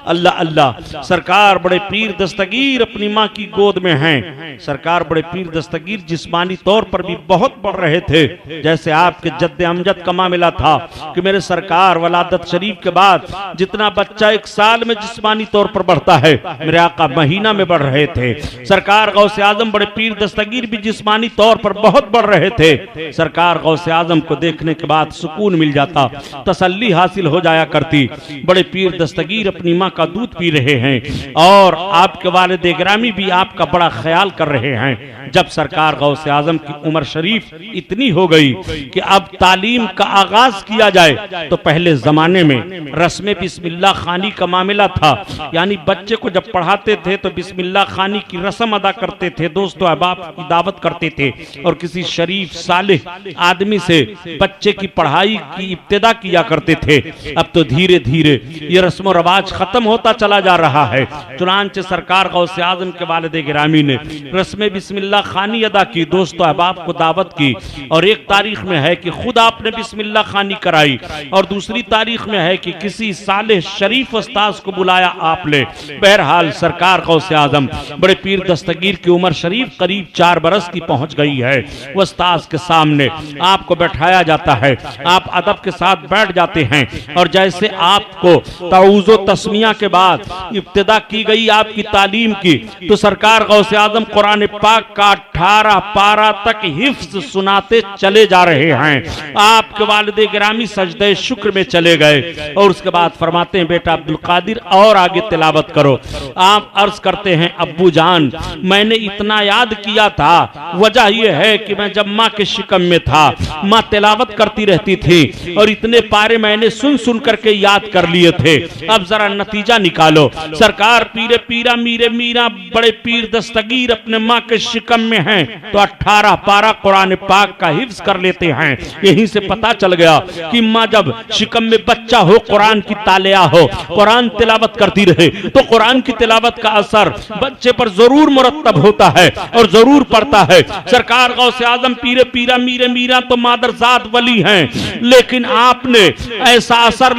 अल्लाह अल्लाह, सरकार बड़े पीर दस्तगीर अपनी माँ की गोद में हैं। सरकार बड़े पीर दस्तगीर जिस्मानी तौर पर भी बहुत बढ़ रहे थे। जैसे आपके जद्दे अमजद का मामला था कि मेरे सरकार वलादत शरीफ के बाद जितना बच्चा एक साल में जिस्मानी तौर पर बढ़ता है, मेरे आका महीना में बढ़ रहे थे। सरकार गौसे आजम बड़े पीर दस्तगीर भी जिस्मानी तौर पर बहुत बढ़ रहे थे। सरकार गौसे आजम को देखने के बाद सुकून मिल जाता, तसल्ली हासिल हो जाया करती। बड़े पीर दस्तगीर अपनी माँ का दूध पी रहे हैं और आपके वालिद गिरामी भी आपका बड़ा ख्याल कर रहे हैं। जब सरकार गौसे आजम की उम्र शरीफ इतनी हो गई कि अब तालीम का आगाज किया जाए, तो पहले जमाने में रस्म बिस्मिल्लाह खानी का मामला था। यानी बच्चे को जब पढ़ाते थे तो बिस्मिल्लाह खानी की रस्म अदा करते थे, दोस्तों अहबाब की दावत करते थे और किसी शरीफ सालेह आदमी से बच्चे की पढ़ाई की इब्तिदा किया करते थे। अब तो धीरे धीरे ये रस्म रवाज खत्म होता चला जा रहा है। चुनांचे सरकार गौसे आजम के वालिद गिरामी ने रस्म बिस्मिल्लाह खानी अदा की, दोस्तों अहबाब को दावत की। और एक तारीख में है कि खुद आपने बिस्मिल्लाह खानी कराई और दूसरी तारीख में है कि किसी सालेह शरीफ उस्ताद को बुलाया आपने। बहरहाल सरकार गौसे आजम बड़े पीर दस्तगीर की उम्र शरीफ करीब 4 बरस की पहुंच गई है। उस्ताद के सामने आपको बैठाया जाता है, आप अदब के साथ बैठ जाते हैं और जैसे आपको ताऊज़ो तस्मिया के बाद इब्तिदा की गई आपकी तालीम की, तो सरकार गौसे आजम कुरान पाक का 18 पारा तक हिफ्ज सुनाते चले जा रहे हैं। आपके वालिद गिरामी सजदे शुक्र में चले गए और उसके बाद फरमाते हैं, बेटा अब्दुल कादिर और आगे तिलावत करो। आप अर्ज करते हैं, अब्बू जान मैंने इतना याद किया था, वजह यह है कि मैं जब माँ के शिकम में था, माँ तिलावत करती रहती थी और इतने पारे मैंने सुन सुन करके याद कर लिए थे। अब जरा नतीजा नतीजा निकालो। सरकार पीरे पीरा मीरे मीरा बड़े पीर दस्तगीर अपने माँ के शिकम में हैं तो 18 पारा कुरान पाक का हिफ्ज कर लेते हैं। यहीं से पता चल गया कि माँ जब शिकम में बच्चा हो, कुरान की तालिया हो, कुरान तिलावत करती रहे तो कुरान की तिलावत का असर बच्चे पर जरूर मुरत्तब होता है और जरूर पड़ता है। सरकार गौसे आजम पीरे पीरा मीरे मीरा तो मादरजात वली हैं, लेकिन आपने ऐसा असर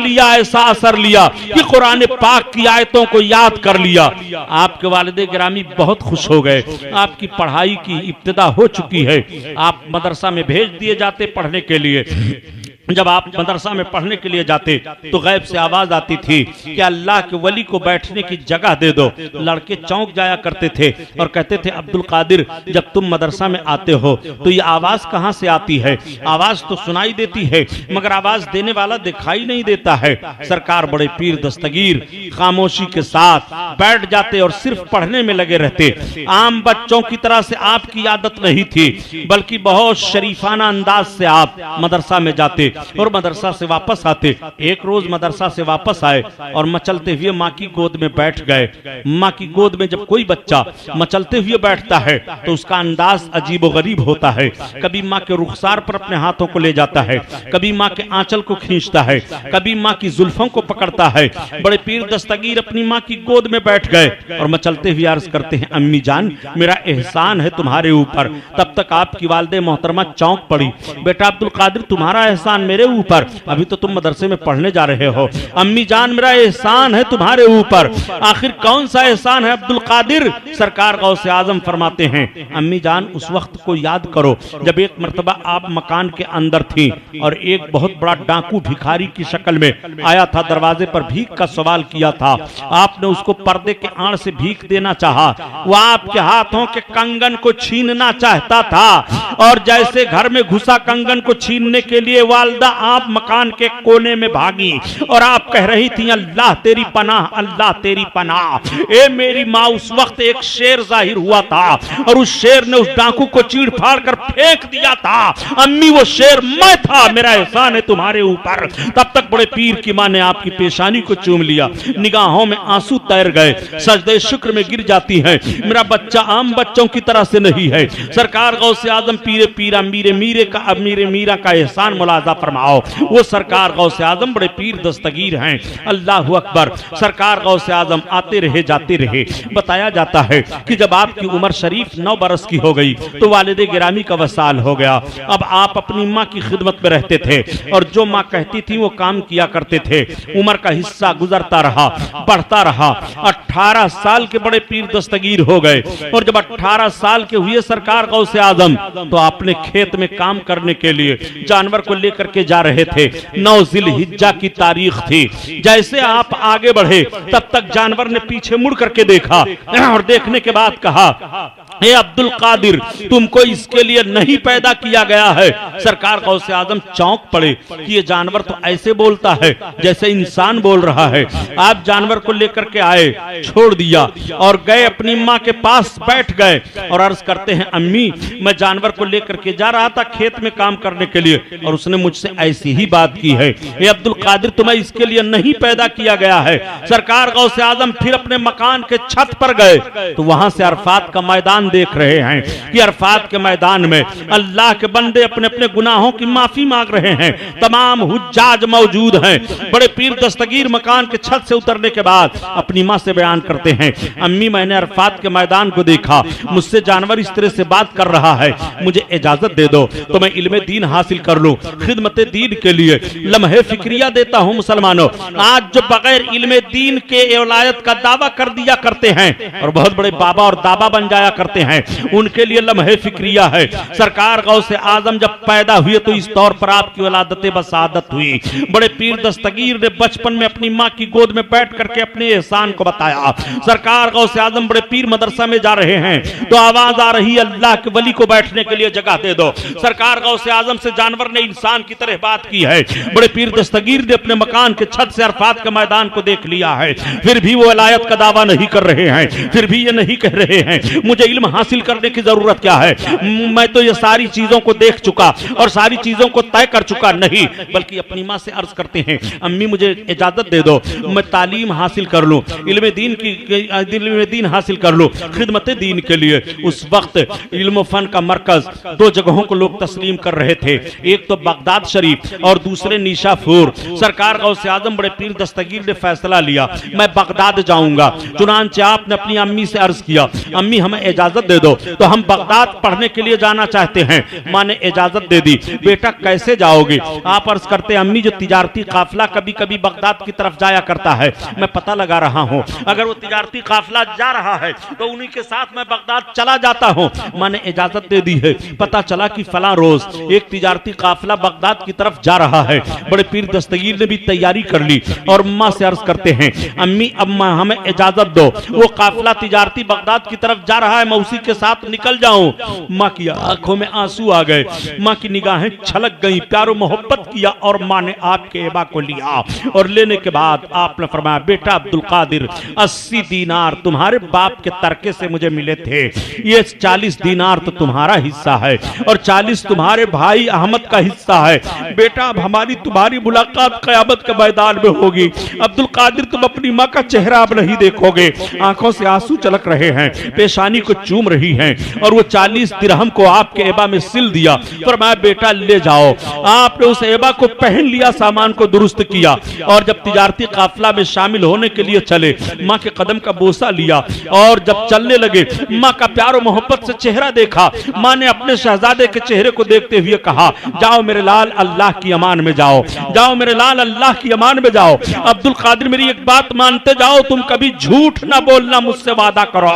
लिया कि कुरान पाक की आयतों को याद कर लिया। आपके वालिद गिरामी बहुत खुश हो गए। आपकी पढ़ाई की इब्तिदा हो चुकी है, आप मदरसा में भेज दिए जाते पढ़ने के लिए। जब आप मदरसा में पढ़ने के लिए जाते तो गैब से आवाज आती थी कि अल्लाह के वली को बैठने की जगह दे दो। लड़के चौंक जाया करते थे और कहते थे अब्दुल कादिर जब तुम मदरसा में आते हो तो ये आवाज कहां से आती है? आवाज तो सुनाई देती है मगर आवाज देने वाला दिखाई नहीं देता है। सरकार बड़े पीर दस्तगीर खामोशी के साथ बैठ जाते और सिर्फ पढ़ने में लगे रहते। आम बच्चों की तरह से आपकी आदत नहीं थी, बल्कि बहुत शरीफाना अंदाज से आप मदरसा में जाते और मदरसा से वापस आते। एक रोज मदरसा से वापस आए और मचलते हुए माँ की गोद में बैठ गए। माँ की गोद में जब कोई बच्चा मचलते हुए बैठता है तो उसका अंदाज अजीब गरीब होता है। कभी माँ के रुखसार पर अपने हाथों को ले जाता है, कभी माँ के आंचल को खींचता है, कभी माँ की जुल्फों को पकड़ता है। बड़े पीर दस्तगीर अपनी माँ की गोद में बैठ गए और मचलते हुए अर्ज करते हैं अम्मी जान मेरा एहसान है तुम्हारे ऊपर। तब तक आपकी वालिदे मोहतरमा चौंक पड़ी। बेटा अब्दुल कादिर तुम्हारा एहसान मेरे ऊपर, अभी तो तुम मदरसे में पढ़ने जा रहे हो। अम्मी जान मेरा एहसान है तुम्हारे ऊपर। आखिर कौन सा एहसान है अब्दुल कादिर? सरकार गौसे आजम फरमाते हैं अम्मी जान उस वक्त को याद करो जब एक मर्तबा आप मकान के अंदर थी और एक बहुत बड़ा डाकू भिखारी की शक्ल में आया था, दरवाजे पर भीख का सवाल किया था। आपने उसको पर्दे के आड़ से भीख देना चाहा, वो आपके हाथों के कंगन को छीनना चाहता था और जैसे घर में घुसा कंगन को छीनने के लिए वालिदा आप मकान के कोने में भागी और आप कह रही थी अल्लाह तेरी पनाह, अल्लाह तेरी पनाह। ए मेरी माँ उस वक्त एक शेर जाहिर हुआ था और उस शेर ने उस डाकू को चीड़ फाड़ कर फेंक दिया था। अम्मी वो शेर मैं था, मेरा एहसान है तुम्हारे ऊपर। तब तक बड़े पीर की माँ ने आपकी पेशानी को चूम लिया, निगाहों में आंसू तैर गए, सजदे शुक्र में गिर जाती है। मेरा बच्चा आम बच्चों की तरह से नहीं है। सरकार गौसे आजम पीरे पीरा मीरे मीरे का अब मीरे मीरा का एहसान मुलाजा फरमाओ। वो सरकार गौसे आजम बड़े पीर दस्तगीर हैं। अल्लाह अकबर। सरकार गौसे आजम आते रहे जाते रहे। बताया जाता है कि जब आपकी उम्र शरीफ 9 बरस की हो गई तो वालिदे गिरामी का वसाल हो गया। अब आप अपनी माँ की खिदमत में रहते थे और जो माँ कहती थी वो काम किया करते थे। उम्र का हिस्सा गुजरता रहा, बढ़ता रहा। 18 साल के बड़े पीर दस्तगीर हो गए और जब 18 साल के हुए सरकार गौसे आजम तो आपने खेत में काम करने के लिए जानवर को लेकर के जा रहे थे। 9 जिलहिज्जा की तारीख थी। जैसे आप आगे बढ़े तब तक जानवर ने पीछे मुड़ करके देखा और देखने के बाद कहा ए अब्दुल कादिर तुमको इसके लिए नहीं पैदा किया गया है। सरकार गौसे आजम चौंक पड़े कि ये जानवर तो ऐसे बोलता है जैसे इंसान बोल रहा है। आप जानवर को लेकर के आए, छोड़ दिया और गए अपनी माँ के पास बैठ गए और अर्ज करते हैं अम्मी मैं जानवर को लेकर के जा रहा था खेत में काम करने के लिए और उसने मुझसे ऐसी ही बात की है। ए अब्दुल कादिर तुम्हें इसके लिए नहीं पैदा किया गया है। सरकार गौसे आजम फिर अपने मकान के छत पर गए तो वहां से अरफात का मैदान देख रहे हैं कि अरफात के मैदान में अल्लाह के बंदे अपने अपने गुनाहों की माफी मांग रहे हैं। तमाम हुज्जाज मौजूद हैं। बड़े पीर दस्तगीर मकान के छत से उतरने के बाद अपनी माँ से बयान करते हैं अम्मी मैंने अरफात के मैदान को देखा, मुझसे जानवर इस तरह से बात कर रहा है, मुझे इजाजत दे दो तो मैं इल्मे दीन हासिल कर लूं। खिदमत दीन के लिए लम्हे फिक्रिया देता हूं मुसलमानों। आज जो बगैर इल्मे दीन के औलायत का दावा कर दिया करते हैं और बहुत बड़े बाबा और दादा बन जाया करते हैं उनके लिए लम्हे फिक्रिया है। सरकार गौसे आजम जब पैदा हुए तो इस तौर पर आपकी वलादत बसादत हुई। बड़े पीर दस्तगीर ने बचपन में अपनी माँ की गोद में बैठ करके अपने एहसान को बताया। सरकार गौसे आजम बड़े पीर मदरसा में जा रहे हैं तो आवाज आ रही अल्लाह के वली को बैठने के लिए जगह दे दो। सरकार गौसे आजम से जानवर ने इंसान की तरह बात की है। बड़े पीर दस्तगीर ने अपने मकान के छत से अरफात के मैदान को देख लिया है, फिर भी वो वलायत का दावा नहीं कर रहे हैं, फिर भी ये नहीं कह रहे हैं मुझे इल्म हासिल करने की जरूरत क्या है, मैं तो ये सारी चीजों को देख चुका और सारी चीजों को तय कर चुका। नहीं, बल्कि अपनी माँ से अर्ज करते हैं, अम्मी मुझे इजाजत दे दो, मैं तालीम हासिल कर लूं, इल्म दीन हासिल कर लूं, खिदमत दीन के लिए। उस वक्त इल्म फन का मरकज दो जगहों को लोग तस्लीम कर रहे थे, एक तो बगदाद शरीफ और दूसरे निशापुर। सरकार गौसे आजम बड़े पीर दस्तगीर ने फैसला लिया, मैं बगदाद जाऊंगा। चुनांचे आपने अपनी अम्मी से अर्ज किया, अम्मी हमें इजाजत दे दो, तो हम बगदाद पढ़ने के लिए जाना चाहते हैं। माँ ने इजाजत दे दी। बेटा कैसे जाओगे? आप अर्ज करते, अम्मी जो तिजारती काफिला कभी कभी बगदाद की तरफ जाया करता है, मैं पता लगा रहा हूँ, अगर वो तिजारती काफिला जा रहा है तो उन्हीं के साथ मैं बगदाद चला जाता हूँ। माँ ने इजाजत दे दी है। पता चला कि फला रोज एक तिजारती काफिला बगदाद की तरफ जा रहा है। बड़े पीर दस्तगीर ने भी तैयारी कर ली और माँ से अर्ज करते हैं, अम्मी अब हमें इजाजत दो, वो काफिला तिजारती बगदाद की तरफ जा रहा है, मैं उसी के साथ निकल जाऊं। माँ की आंखों में आंसू आ गए, माँ की निगाहें छलक गई, प्यारो मोहब्बत किया और माँ ने आपके एबा को लिया और लेने के बाद आपने फरमाया, बेटा अब्दुल कादिर 80 दीनार तुम्हारे बाप के तरके से मुझे मिले थे, ये 40 दीनार तो तुम्हारा हिस्सा है और 40 तुम्हारे भाई अहमद का हिस्सा है। बेटा अब हमारी तुम्हारी मुलाकात क़यामत के मैदान में होगी। अब्दुल कादिर तुम अपनी माँ का चेहरा अब नहीं देखोगे। आंखों से आंसू चलक रहे हैं, पेशानी को चूम रही हैं और वो 40 दिरहम को आपके एबा में सिल दिया। फरमाया, बेटा ले जाओ। आपने उस एबा को पहन लिया, सामान को दुरुस्त किया और जब तिजारती काफिला में शामिल होने के लिए चले, माँ के कदम का बोसा लिया और जब चलने लगे, माँ का प्यार और मोहब्बत से चेहरा देखा। माँ ने अपने शहजादे के चेहरे को देखते हुए कहा, जाओ मेरे लाल, अल्लाह की अमान में जाओ, जाओ मेरे लाल, अल्लाह की अमान में जाओ। अब्दुल कादिर मेरी एक बात मानते जाओ, तुम कभी झूठ ना बोलना, मुझसे वादा करो।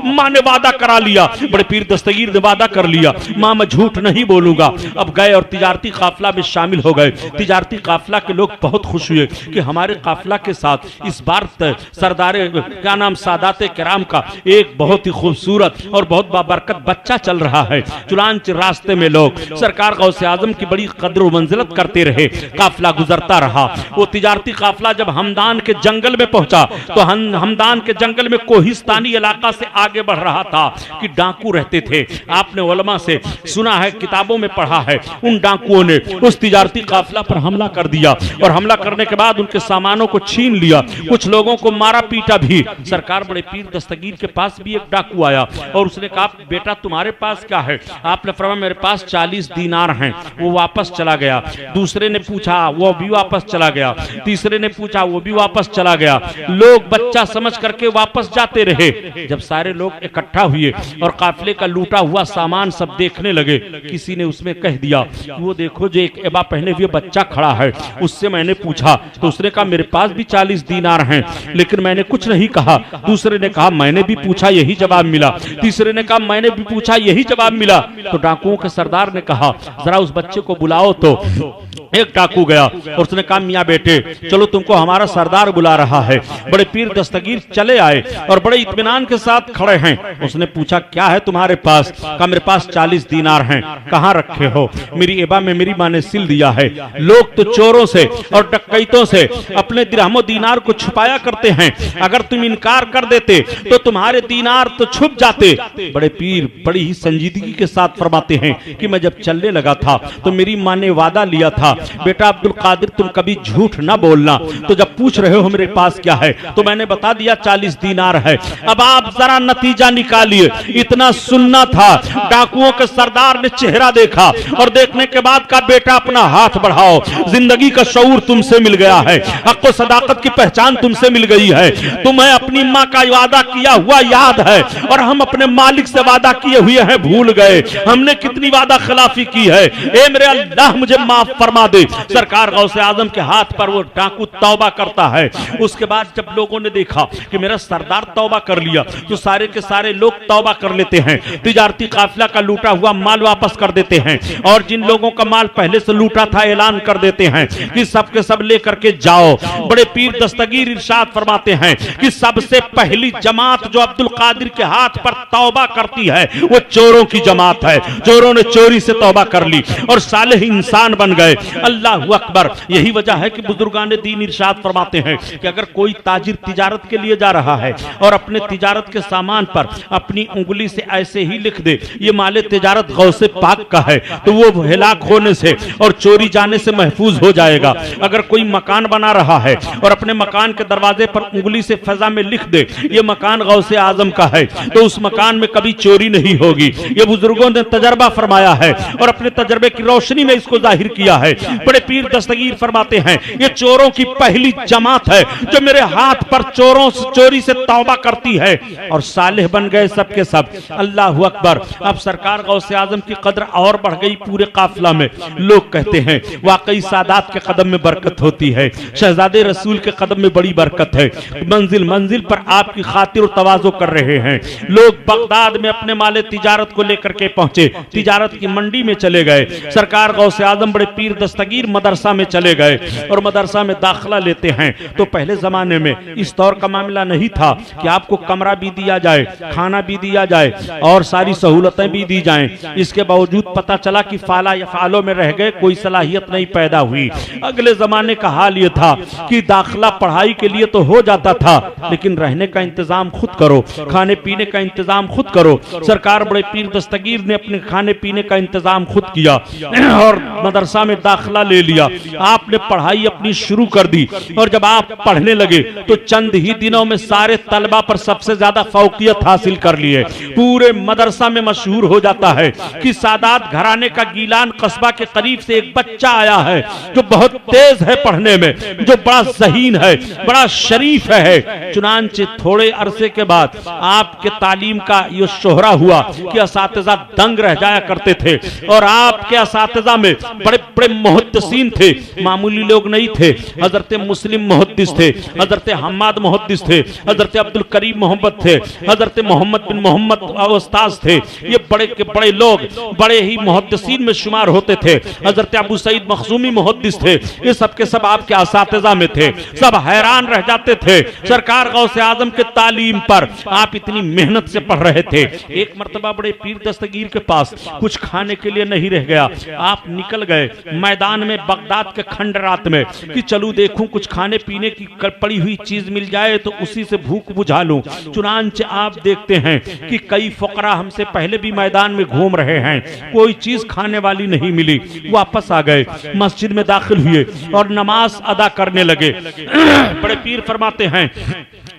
माँ ने वादा करा लिया, बड़े पीर दस्तगीर ने वादा कर लिया, माँ मैं झूठ नहीं बोलूंगा। अब गए और तिजारती काफिला में शामिल हो गए। तिजारती काफिला के लोग बहुत खुश हुए कि हमारे काफिला के साथ इस बार सरदार क्या नाम सादाते किराम का एक बहुत ही खूबसूरत और बहुत बाबरकत बच्चा चल रहा है। चुनांचे रास्ते में लोग सरकार गौसे आजम की बड़ी कद्र मंजिलत करते रहे। काफिला गुजरता रहा। वो तिजारती काफिला जब हमदान के जंगल में पहुंचा तो हमदान के जंगल में कोहिस्तानी इलाका से आगे बढ़ रहा था कि डाकू रहते थे। आपने उलमा से सुना है, किताबों में पढ़ा है, उन डाकुओं ने उस तिजारती काफिला पर हमला कर दिया और हमला करने के बाद उनके सामानों को छीन लिया, कुछ लोगों को मारा पीटा भी। सरकार बड़े पीर दस्तगीर के पास भी एक डाकू आया और उसने कहा, बेटा तुम्हारे पास क्या है? आपने फरमाया, मेरे पास 40 दीनार हैं। वो वापस चला गया। दूसरे ने पूछा, वो भी वापस चला गया। तीसरे ने पूछा, वो भी वापस चला गया। लोग बच्चा समझ करके वापस जाते रहे। जब सारे लोग इकट्ठा हुए और काफिले का लूटा हुआ सामान सब देखने लगे, किसी ने उसमें कह दिया, वो देखो जो एक एबा पहने हुए बच्चा खड़ा है। उससे मैंने पूछा तो उसने कहा, मेरे पास भी 40 दीनार हैं, लेकिन मैंने कुछ नहीं कहा। दूसरे ने कहा, मैंने भी पूछा, यही जवाब मिला। तीसरे ने कहा, मैंने भी पूछा, यही जवाब मिला। तो डाकुओं के सरदार ने कहा, जरा उस बच्चे को बुलाओ। तो एक डाकू गया और उसने कहा, मियाँ बेटे चलो, तुमको हमारा सरदार बुला रहा है। बड़े पीर दस्तगीर चले आए और बड़े इत्मीनान के साथ खड़े हैं। उसने पूछा, क्या है तुम्हारे पास? कहा, मेरे पास 40 दीनार हैं। कहाँ रखे हो? मेरी एबा में मेरी माँ ने सिल दिया है। लोग तो चोरों से और डकैतों से अपने दिरहमो दीनार को छुपाया करते हैं, अगर तुम इनकार कर देते तो तुम्हारे दीनार तो छुप जाते। बड़े पीर बड़ी ही संजीदगी के साथ फरमाते हैं कि मैं जब चलने लगा था तो मेरी माँ ने वादा लिया था, बेटा अब्दुल कादिर तुम कभी झूठ ना बोलना। तो जब पूछ रहे हो मेरे पास क्या है, तो मैंने बता दिया 40 दीनार है। अब आप जरा नतीजा निकालिए। इतना सुनना था। डाकुओं के सरदार ने चेहरा देखा और देखने के बाद कहा, बेटा अपना हाथ बढ़ाओ, जिंदगी का शऊर तुमसे मिल गया है, हक व सदाकत की पहचान तुमसे मिल गई है। तुम्हें अपनी माँ का वादा किया हुआ याद है और हम अपने मालिक से वादा किए हुए हैं भूल गए। हमने कितनी वादा खिलाफी की है। ए मेरे अल्लाह मुझे माफ फरमा दे। सरकार गौसे आजम के हाथ पर वो डाकू तौबा करता है। उसके बाद जब लोगों ने देखा कि मेरा सरदार तौबा कर लिया तो सारे के सारे लोग तौबा कर लेते हैं। तिजारती काफिला का लूटा हुआ माल वापस कर देते हैं और जिन लोगों का माल पहले से लूटा था ऐलान कर देते हैं कि सबके सब लेकर के जाओ। बड़े पीर दस्तगीर इरशाद फरमाते हैं कि सबसे पहली जमात जो अब्दुल कादिर के हाथ पर तौबा करती है वो चोरों की जमात है। चोरों ने चोरी से तौबा कर ली और सालेह इंसान बन गए। अल्लाह अकबर। यही वजह है कि बुजुर्गान दीन इरशाद फरमाते हैं कि अगर कोई ताजिर तिजारत के लिए जा रहा है और अपने तिजारत के सामान पर अपने अपनी उंगली से ऐसे ही लिख दे ये माले तिजारत गौसे पाक का है, तो वो हिलाक होने से और चोरी जाने से महफूज हो जाएगा। अगर कोई मकान बना रहा है और अपने मकान के दरवाजे पर उंगली से फजा में लिख दे ये मकान गौसे आजम का है, तो उस मकान में कभी चोरी नहीं होगी। ये बुजुर्गों ने तजर्बा फरमाया है और अपने तजर्बे की रोशनी में इसको जाहिर किया है। बड़े पीर दस्तगीर फरमाते हैं ये चोरों की पहली जमात है जो मेरे हाथ पर चोरों से चोरी से तौबा करती है और सालिह बन गए सबके सब। अल्लाह अकबर। अब सरकार गौसे आजम की कदर और बढ़ गई पूरे काफिला में। लोग कहते हैं वाकई सादात के कदम में बरकत होती है, शहजादे रसूल के कदम में बड़ी बरकत है। मंजिल मंजिल पर आपकी खातिर और तवाज़ो कर रहे हैं। लोग बगदाद में अपने माले तिजारत को लेकर के पहुंचे, तिजारत की मंडी में चले गए। सरकार गौसे आजम बड़े पीर दस्तगीर मदरसा में चले गए और मदरसा में दाखिला लेते हैं। तो पहले जमाने में इस दौर का मामला नहीं था कि आपको कमरा भी दिया जाए, खाना भी दिया जाए और सारी सहूलतें भी दी जाएं। इसके बावजूद पता चला कि फाला या फालों में रह गए, कोई सलाहियत नहीं पैदा हुई। अगले जमाने का हाल यह था कि दाखिला पढ़ाई के लिए तो हो जाता था, लेकिन रहने का इंतजाम खुद करो, खाने पीने का इंतजाम खुद करो। सरकार बड़े पीर दस्तगीर ने अपने खाने पीने का इंतजाम खुद किया और मदरसा में दाखिला ले लिया। आपने पढ़ाई अपनी शुरू कर दी और जब आप पढ़ने लगे तो चंद ही दिनों में सारे तलबा पर सबसे ज्यादा फौकियत हासिल कर लिए। पूरे मदरसा में मशहूर हो जाता है कि सादात घराने का गीलान कस्बा के करीब से एक बच्चा आया है जो बहुत तेज है पढ़ने में, जो बड़ा ज़हीन है, बड़ा शरीफ है। चुनांचे थोड़े अरसे के बाद आपके तालीम का ये शोहरा हुआ कि असातिज़ा दंग रह जाया करते थे और आपके असातिज़ा में बड़े बड़े मुहद्दिसीन थे, मामूली लोग नहीं थे। हजरत मुस्लिम मुहद्दिस थे, हजरत हम्माद मुहद्दिस थे, हजरत अब्दुल करीम मोहम्मद थे, हजरत मोहम्मद बिन मोहम्मद उस्ताद थे। ये बड़े के बड़े लोग बड़े ही मुहद्दिसीन में शुमार होते थे। हजरत अबू सईद मखजूमी मुहद्दिस थे। ये सब के सब आपके असातिज़ा में थे। सब हैरान रह जाते थे सरकार गौसे आजम के तालीम पर। आप इतनी मेहनत से पढ़ रहे थे। एक मर्तबा बड़े पीर दस्तगीर के पास कुछ खाने के लिए नहीं रह गया। आप निकल गए मैदान में बगदाद के खंडरात में कि चलूं देखूं कुछ खाने पीने की पड़ी हुई चीज मिल जाए तो उसी से भूख बुझा लूं। चुनांचे आप देखते हैं कि कई फकरा हमसे पहले भी मैदान में घूम रहे हैं, कोई चीज खाने वाली नहीं मिली। वापस आ गए, मस्जिद में दाखिल हुए और नमाज अदा करने लगे। बड़े पीर फरमाते हैं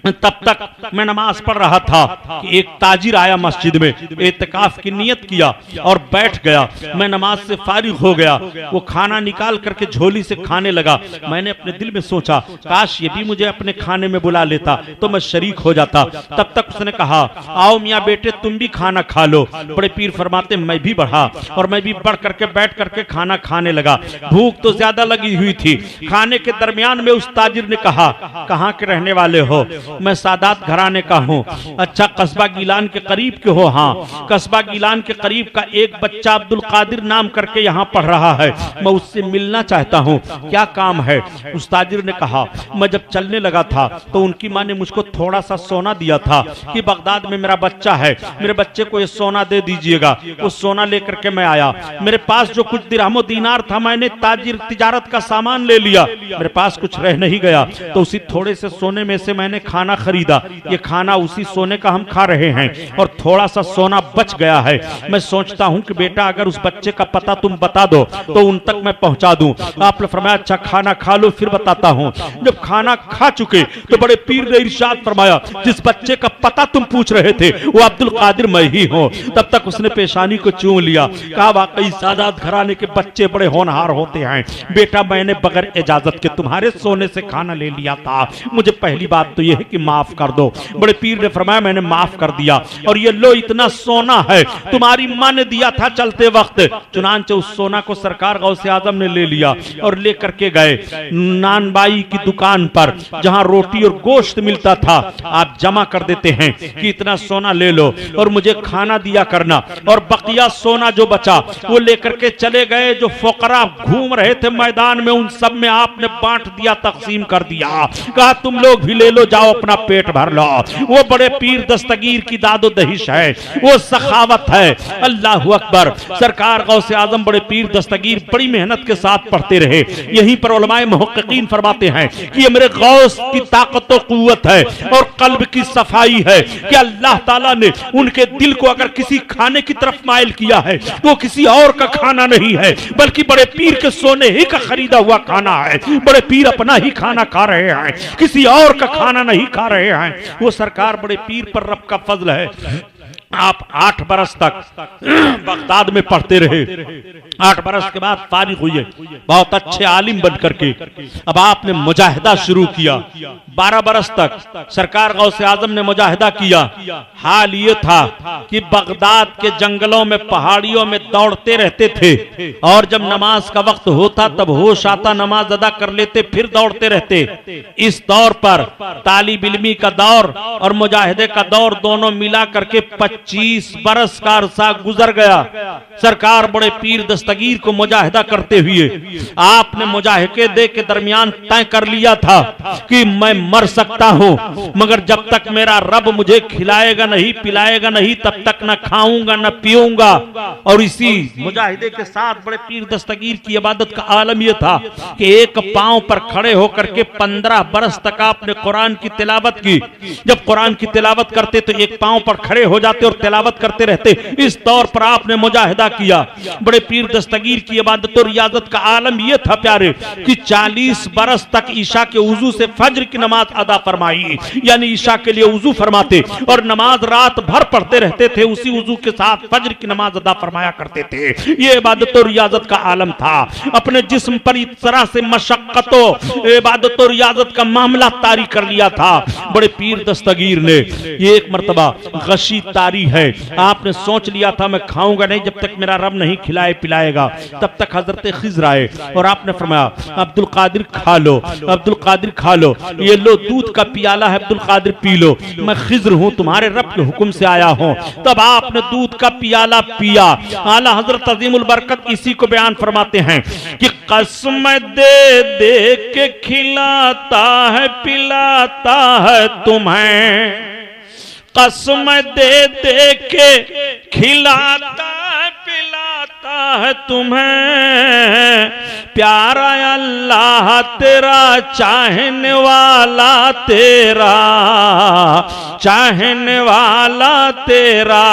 तब तक मैं नमाज पढ़ रहा था कि एक ताजिर आया मस्जिद में, एतकाफ की नियत किया और बैठ गया। मैं नमाज से फारिग हो गया। वो खाना निकाल करके झोली से खाने लगा। मैंने अपने दिल में सोचा काश ये भी मुझे अपने खाने में बुला लेता तो मैं शरीक हो जाता। तब तक उसने कहा आओ मियाँ बेटे तुम भी खाना खा लो। बड़े पीर फरमाते मैं भी बढ़ा और मैं भी बढ़ करके बैठ करके खाना खाने लगा। भूख तो ज्यादा लगी हुई थी। खाने के दरमियान में उस ताजिर ने कहा कहाँ के रहने वाले हो? मैं सादात घराने का हूँ। अच्छा कस्बा गीलान के करीब के हो? हाँ। कस्बा गीलान के करीब का एक बच्चा अब्दुल कादिर नाम करके यहाँ पढ़ रहा है, मैं उससे मिलना चाहता हूँ, क्या काम है? उस ताजिर ने कहा मैं जब चलने लगा था तो उनकी माँ ने मुझको थोड़ा सा सोना दिया था कि बगदाद में मेरा बच्चा है, मेरे बच्चे को ये सोना दे दीजिएगा। वो सोना लेकर के मैं आया। मेरे पास जो कुछ दिरहमो दीनार था मैंने ताजिर तिजारत का सामान ले लिया। मेरे पास कुछ रह नहीं गया तो उसी थोड़े से सोने में से मैंने खाना खरीदा। ये खाना उसी सोने का हम खा रहे हैं और थोड़ा सा सोना बच गया है। मैं सोचता हूं कि बेटा अगर उस बच्चे का पता तुम बता दो तो उन तक मैं पहुंचा दूं। आपने फरमाया अच्छा खाना खा लो फिर बताता हूं। जब खाना खा चुके तो बड़े पीर ने इरशाद फरमाया जिस बच्चे का पता तुम पूछ रहे थे वो अब्दुल कादिर मैं ही हूं। तब तक उसने पेशानी को चूम लिया। कहा वाकई सादात घराने के बच्चे बड़े होनहार होते हैं। बेटा मैंने बगैर इजाजत के तुम्हारे सोने से खाना ले लिया था, मुझे पहली बात तो यह है कि माफ कर दो। बड़े पीर ने फरमाया मैंने माफ कर दिया और ये लो इतना सोना है तुम्हारी मां ने दिया था चलते वक्त। चुनांचे उस सोना को सरकार गौसे आजम ने ले लिया और लेकर के गए नानबाई की दुकान पर जहां रोटी और गोश्त मिलता था। आप जमा कर देते हैं कि इतना सोना ले लो और मुझे खाना दिया करना, और बकिया सोना जो बचा वो लेकर के चले गए। जो फकरा घूम रहे थे मैदान में उन सब में आपने बांट दिया, तकसीम कर दिया। कहा तुम लोग भी ले लो, जाओ अपना पेट भर लो। वो बड़े पीर दस्तगीर की दादो दहिश है, वो सखावत है। अल्लाह अकबर। सरकार गौसे आजम बड़े पीर दस्तगीर बड़ी मेहनत के साथ पढ़ते रहे। यहीं पर उलमाए मुहक्किकीन फरमाते हैं कि ये मेरे गौस की ताकत और कुव्वत है और कल्ब की सफाई है कि अल्लाह ताला ने उनके दिल को अगर किसी खाने की तरफ माइल किया है तो किसी और का खाना नहीं है, बल्कि बड़े पीर के सोने ही का खरीदा हुआ खाना है। बड़े पीर अपना ही खाना खा रहे हैं, किसी और का खाना नहीं खा रहे हैं। वो सरकार बड़े पीर पर रब का फजल है। आप 8 बरस तक बगदाद में पढ़ते रहे। 8 बरस के बाद फारिग हुए, बहुत अच्छे आलिम बन करके अब आपने मुजाहिदा शुरू किया। 12 बरस तक सरकार गौसे आजम ने मुजाहिदा किया। हाल ये था कि बगदाद के जंगलों में, पहाड़ियों में दौड़ते रहते थे और जब नमाज का वक्त होता तब होश आता, नमाज अदा कर लेते, फिर दौड़ते रहते। इस दौर पर तालिब इल्मी का दौर और मुजाहिदे का दौर दोनों मिला करके 25 बरस का अरसा गुजर गया। सरकार बड़े पीर दस्तगीर को मुजाहिदा करते हुए आपने मुजाहिदे दे के दरमियान तय कर लिया था कि मैं मर सकता हूं, मगर जब तक मेरा रब मुझे खिलाएगा नहीं, पिलाएगा नहीं, तब तक न खाऊंगा न पीऊंगा। और इसी मुजाहिदे के साथ बड़े पीर दस्तगीर की इबादत का आलम यह था कि एक पांव पर खड़े होकर के 15 बरस तक आपने कुरान की तिलावत की। जब कुरान की तिलावत करते तो एक पांव पर खड़े हो जाते और तिलावत करते रहते। इस तौर पर आपने मुजाहिदा किया। बड़े पीर दस्तगीर की इबादत और रियाजत का आलम यह था प्यारे कि 40 बरस तक ईशा के वुजू से फज्र की नमाज अदा फरमाई, यानी ईशा के लिए वुजू फरमाते और नमाज रात भर पढ़ते रहते थे। उसी वुजू के साथ फज्र की नमाज अदा फरमाया करते थे। यह इबादत और रियाजत का आलम था। अपने जिस्म पर इस तरह से मशक्कतों इबादत और रियाजत का मामला तारी कर लिया था बड़े पीर दस्तगीर ने। ये एक मर्तबा गशी तारी है। आपने सोच लिया था मैं खाऊंगा नहीं जब तक मेरा रब नहीं खिलाए पिलाएगा। तब तक हजरत खिज़र आए और आपने फरमाया अब्दुल कादिर खा लो, अब्दुल कादिर खा लो, ये लो दूध का पियाला है, अब्दुल कादिर पी लो, मैं खिज़र हूं, तुम्हारे रब के हुक्म से आया हूं। तब आपने दूध का पियाला पिया। आला हजरत अजीमुल बरकत इसी को बयान फरमाते हैं कि कसम दे दे के खिलाता है पिलाता है तुम्हें, कसम दे दे के खिलाता है पिलाता है तुम्हें, प्यारा अल्लाह तेरा चाहने वाला तेरा, चाहने वाला तेरा।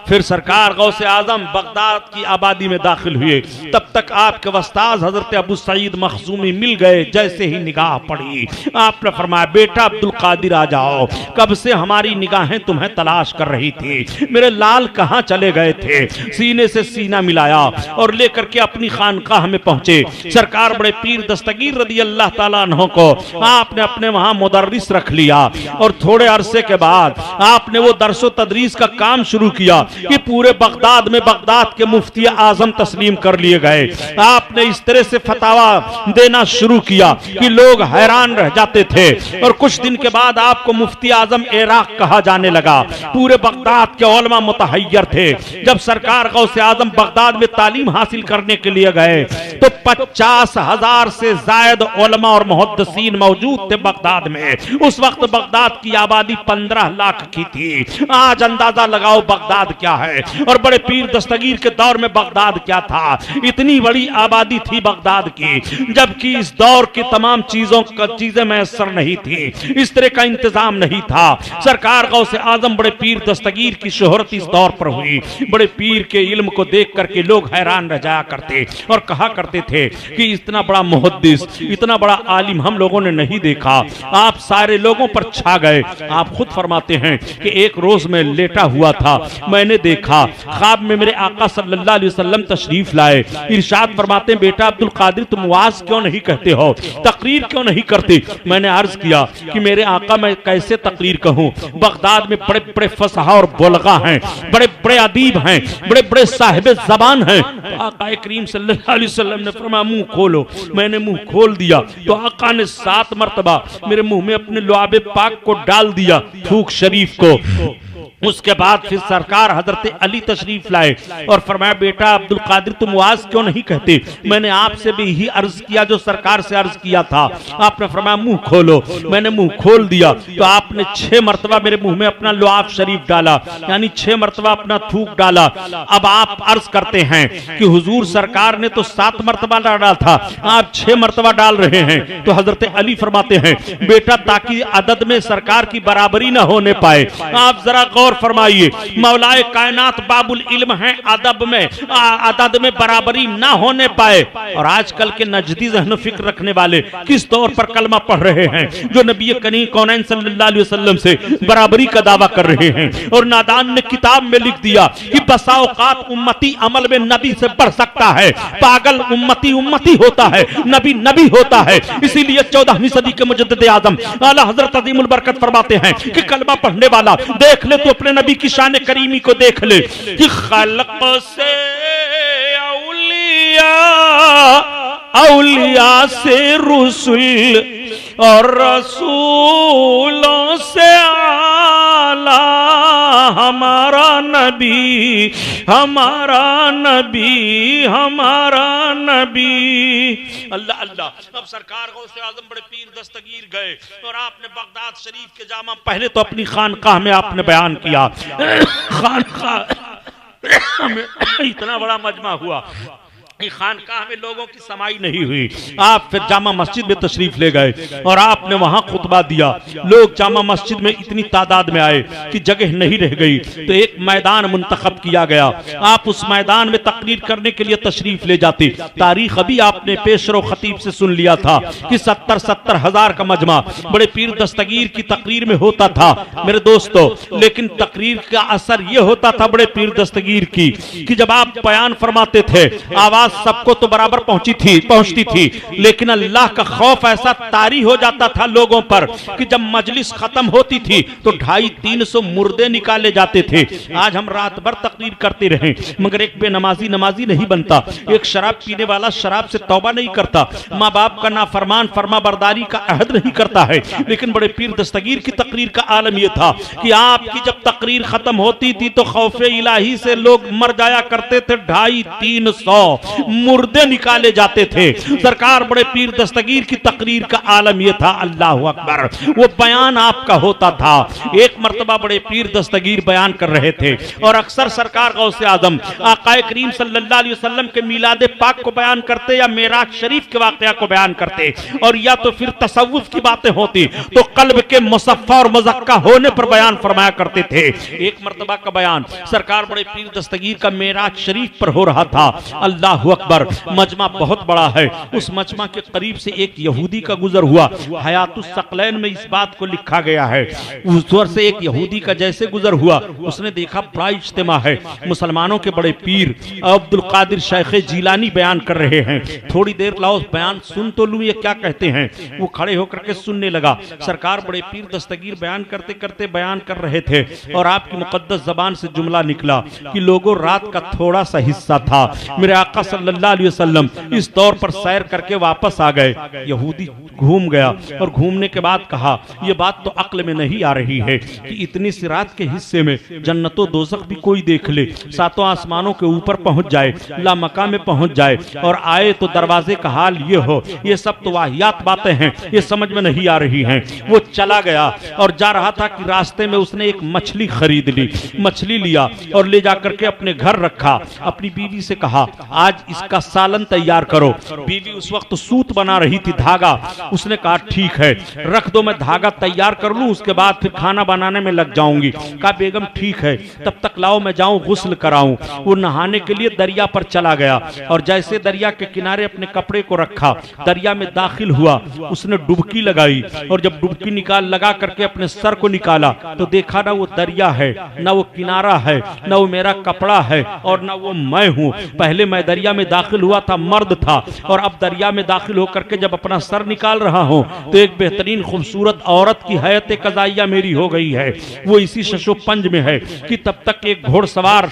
फिर सरकार गौसे आजम बगदाद की आबादी में दाखिल हुए। तब तक आपके वस्ताद हजरत अबू सईद मखजूमी मिल गए। जैसे ही निगाह पड़ी आपने फरमाया बेटा अब्दुल कादिर आ जाओ, कब से हमारी निगाहें तुम्हें तलाश कर रही थी, मेरे लाल कहां चले गए थे। सीने से सीना मिलाया और लेकर के अपनी खानकाह में पहुंचे। सरकार बड़े पीर दस्तगीर रदी अल्लाह ताला अन्हो को आपने अपने वहां मुदर्रिस रख लिया और थोड़े अरसे के बाद आपने वो दरसो तदरीस का काम शुरू किया कि पूरे बगदाद में बगदाद के मुफ्ती आजम तस्लीम कर लिए गए। आपने इस तरह से फतावा देना शुरू किया कि लोग हैरान रह जाते थे और कुछ दिन के बाद आपको मुफ्ती आजम इराक कहा जाने लगा। पूरे बगदाद के उलमा मुतहय्यर थे। जब सरकार गौसे आजम बगदाद में तालीम हासिल करने के लिए गए तो 50,000 से ज्यादा उलमा और मुहद्दिसीन मौजूद थे बगदाद में। उस वक्त बगदाद की आबादी 15 लाख की थी। आज अंदाजा लगाओ बगदाद क्या है और बड़े पीर दस्तगीर के दौर में बगदाद क्या था। इतनी बड़ी आबादी थी बगदाद की, जबकि इस दौर की तमाम चीजें मैसर नहीं थी, इस तरह का इंतजाम नहीं था। सरकार गौसे आजम बड़े पीर दस्तगीर की शोहरत इस दौर पर हुई। बड़े पीर के इल्म को देख करके लोग हैरान रह जाया करते और कहा करते थे कि इतना बड़ा मुहद्दिस, इतना बड़ा आलिम हम लोगों ने नहीं देखा। आप सारे लोगों पर छा गए। आप खुद फरमाते हैं कि एक रोज में लेटा हुआ था, मैंने देखा ख्वाब में मेरे आका सल्लल्लाहु अलैहि वसल्लम तशरीफ लाए। इरशाद फरमाते हैं बेटा अब्दुल कादिर तुम वाज क्यों नहीं कहते हो, तकरीर क्यों नहीं करते। मैंने अर्ज किया कि मेरे आका मैं कैसे तकरीर कहूं, बगदाद में बड़े बड़े फसहा और बुलगा हैं, बड़े बड़े अदीब हैं, बड़े बड़े साहिब जबान हैं। तो आका करीम सल्लल्लाहु अलैहि वसल्लम ने फरमाया मुंह खोलो। मैंने मुंह खोल दिया तो आका ने 7 मरतबा मेरे मुंह में अपने लुआबे पाक को डाल दिया, थूक शरीफ को। उसके बाद फिर सरकार हजरत अली तशरीफ लाए और फरमाया बेटा अब्दुल कादिर तुम वाज क्यों नहीं कहते? मैंने आपसे भी यही अर्ज किया जो सरकार से अर्ज किया था। आपने फरमाया मुंह खोलो। मैंने मुंह खोल दिया तो आपने 6 मरतबा मेरे मुंह में अपना लुआब शरीफ डाला, यानी 6 मरतबा अपना थूक डाला। अब आप अर्ज करते हैं कि हुजूर सरकार ने तो 7 मरतबा डाला था, आप 6 मरतबा डाल रहे हैं। तो हजरत अली फरमाते हैं बेटा ताकि अदद में सरकार की बराबरी ना होने पाए, आप जरा गौर फरमाइए। मौलाए कायनात बाबुल इल्म है, अदब में अदद में बराबरी ना होने पाए। और आजकल के नजदी ज़हन फिक्र रखने वाले किस तौर पर कलमा पढ़ रहे हैं जो नबी करीम कौनैन सल्लल्लाहु अलैहि वसल्लम से बराबरी का दावा कर रहे हैं। और नादान ने किताब में लिख दिया कि बसा औकात उम्मती अमल में नबी से बढ़ सकता है, पागल उम्मती उम्मती होता है, नबी नबी होता है। इसीलिए 14वीं सदी के मुजद्दिद आजम आला हजरत अज़ीमुल बरकत फरमाते हैं कि कलमा पढ़ने वाला देख ले तो अपने नबी की शान करीमी को देख ले कि खल्क से औलिया से रसूल और रसूलों से आला हमारा नबी, हमारा नबी, हमारा नबी। अल्लाह अल्लाह। अब सरकार गौसे आजम बड़े पीर दस्तगीर गए और आपने बगदाद शरीफ के जामा पहले तो अपनी खानकाह में आपने बयान किया। खानकाह में इतना बड़ा मजमा हुआ, खानकाह में लोगों की समाई नहीं हुई। आप फिर जामा मस्जिद में तशरीफ ले गए और आपने वहां खुतबा दिया। लोग जामा मस्जिद में इतनी तादाद में आए कि जगह नहीं रह गई, तो एक मैदान मुंतखब किया गया। आप उस मैदान में तकरीर करने के लिए तशरीफ ले जाते। तारीख अभी आपने पेशरो खतीब से सुन लिया था कि 70-70 हजार का मजमा बड़े पीर दस्तगीर की तकरीर में होता था मेरे दोस्तों। लेकिन तकरीर का असर यह होता था बड़े पीर दस्तगीर की कि जब आप बयान फरमाते थे आवाज सबको तो बराबर पहुंचती थी, लेकिन अल्लाह का खौफ ऐसा तारी हो जाता था लोगों पर कि जब मजलिस खत्म होती थी तो 250-300 मुर्दे निकाले जाते थे। आज हम रात भर तकरीर करते रहे मगर एक बेनमाजी नमाजी नहीं बनता, एक शराब पीने वाला शराब से तौबा नहीं करता, माँ बाप का नाफरमान फरमा बरदारी का अहद नहीं करता है। लेकिन बड़े पीर दस्तगीर की तकरीर का आलम यह था कि आपकी जब तकरीर खत्म होती थी तो खौफे इलाही से लोग मर जाया करते थे, 250-300 मुर्दे निकाले जाते थे। सरकार बड़े पीर दस्तगीर की तकरीर का आलम यह था अल्लाह अकबर, वो बयान आपका होता था। एक मर्तबा बड़े पीर दस्तगीर बयान कर रहे थे और अक्सर सरकार गौसे आजम आकाए करीम सल्लल्लाहु अलैहि वसल्लम के मिलाद पाक को बयान करते या मेराज शरीफ के वाकया को बयान करते, और या तो फिर तसव्वुफ की बातें होती तो कल्ब के मुसफ्फा और मुज़क्का होने पर बयान फरमाया करते थे। एक मर्तबा का बयान सरकार बड़े पीर दस्तगीर का मेराज शरीफ पर हो रहा था। अल्लाह अकबर। मजमा बहुत बड़ा है। उस मजमा के करीब से एक यहूदी का गुजर हुआ। हयातुस सकलैन में इस बात को लिखा गया है। उस दौर से एक यहूदी का जैसे गुजर हुआ, उसने देखा बड़ा इज्तिमा है, मुसलमानों के बड़े पीर अब्दुल कादिर शेख जीलानी बयान कर रहे हैं, थोड़ी देर लाओ बयान सुन तो लूं ये क्या कहते हैं। वो खड़े होकर के सुनने लगा। सरकार बड़े पीर दस्तगीर बयान करते करते बयान कर रहे थे और आपकी मुकद्दस जबान से जुमला निकला कि लोगों रात का थोड़ा सा हिस्सा था, मेरे आका सल्लल्लाहु अलैहि वसल्लम इस दौर पर सैर करके वापस आ गए। यहूदी घूम गया और घूमने के बाद कहा यह बात तो अक्ल में नहीं आ रही है कि इतनी सी रात के हिस्से में जन्नतो दोज़ख भी कोई देख ले, 7 आसमानों के ऊपर पहुंच जाए, लामका में पहुंच जाए और आए तो दरवाजे का हाल ये हो। ये सब तो वाहियात बातें हैं, ये समझ में नहीं आ रही हैं। वो चला गया और जा रहा था कि रास्ते में उसने एक मछली खरीद ली, मछली लिया और ले जाकर के अपने घर रखा। अपनी बीवी से कहा आज इसका सालन तैयार करो। बीवी उस वक्त सूत बना रही थी, धागा। उसने कहा ठीक है रख दो, मैं धागा तैयार कर लूं, उसके बाद फिर खाना बनाने में लग जाऊंगी। कहा बेगम ठीक है, तब तक लाओ मैं जाऊं गुस्ल कराऊं। वो नहाने के लिए दरिया पर चला गया और जैसे दरिया के किनारे अपने कपड़े को रखा, दरिया में दाखिल हुआ, उसने डुबकी लगाई और जब डुबकी लगा करके अपने सर को निकाला तो देखा ना वो दरिया है, ना वो किनारा है, ना वो मेरा कपड़ा है और ना वो मैं हूं। पहले मैं दरिया में दाखिल हुआ था मर्द था, और अब दरिया में दाखिल होकर के जब अपना सर निकाल रहा हूं तो एक बेहतरीन खूबसूरत औरत की हयात कज़ाइया मेरी हो गई है। वो इसी शशोपंज में है कि तब तक एक घोड़सवार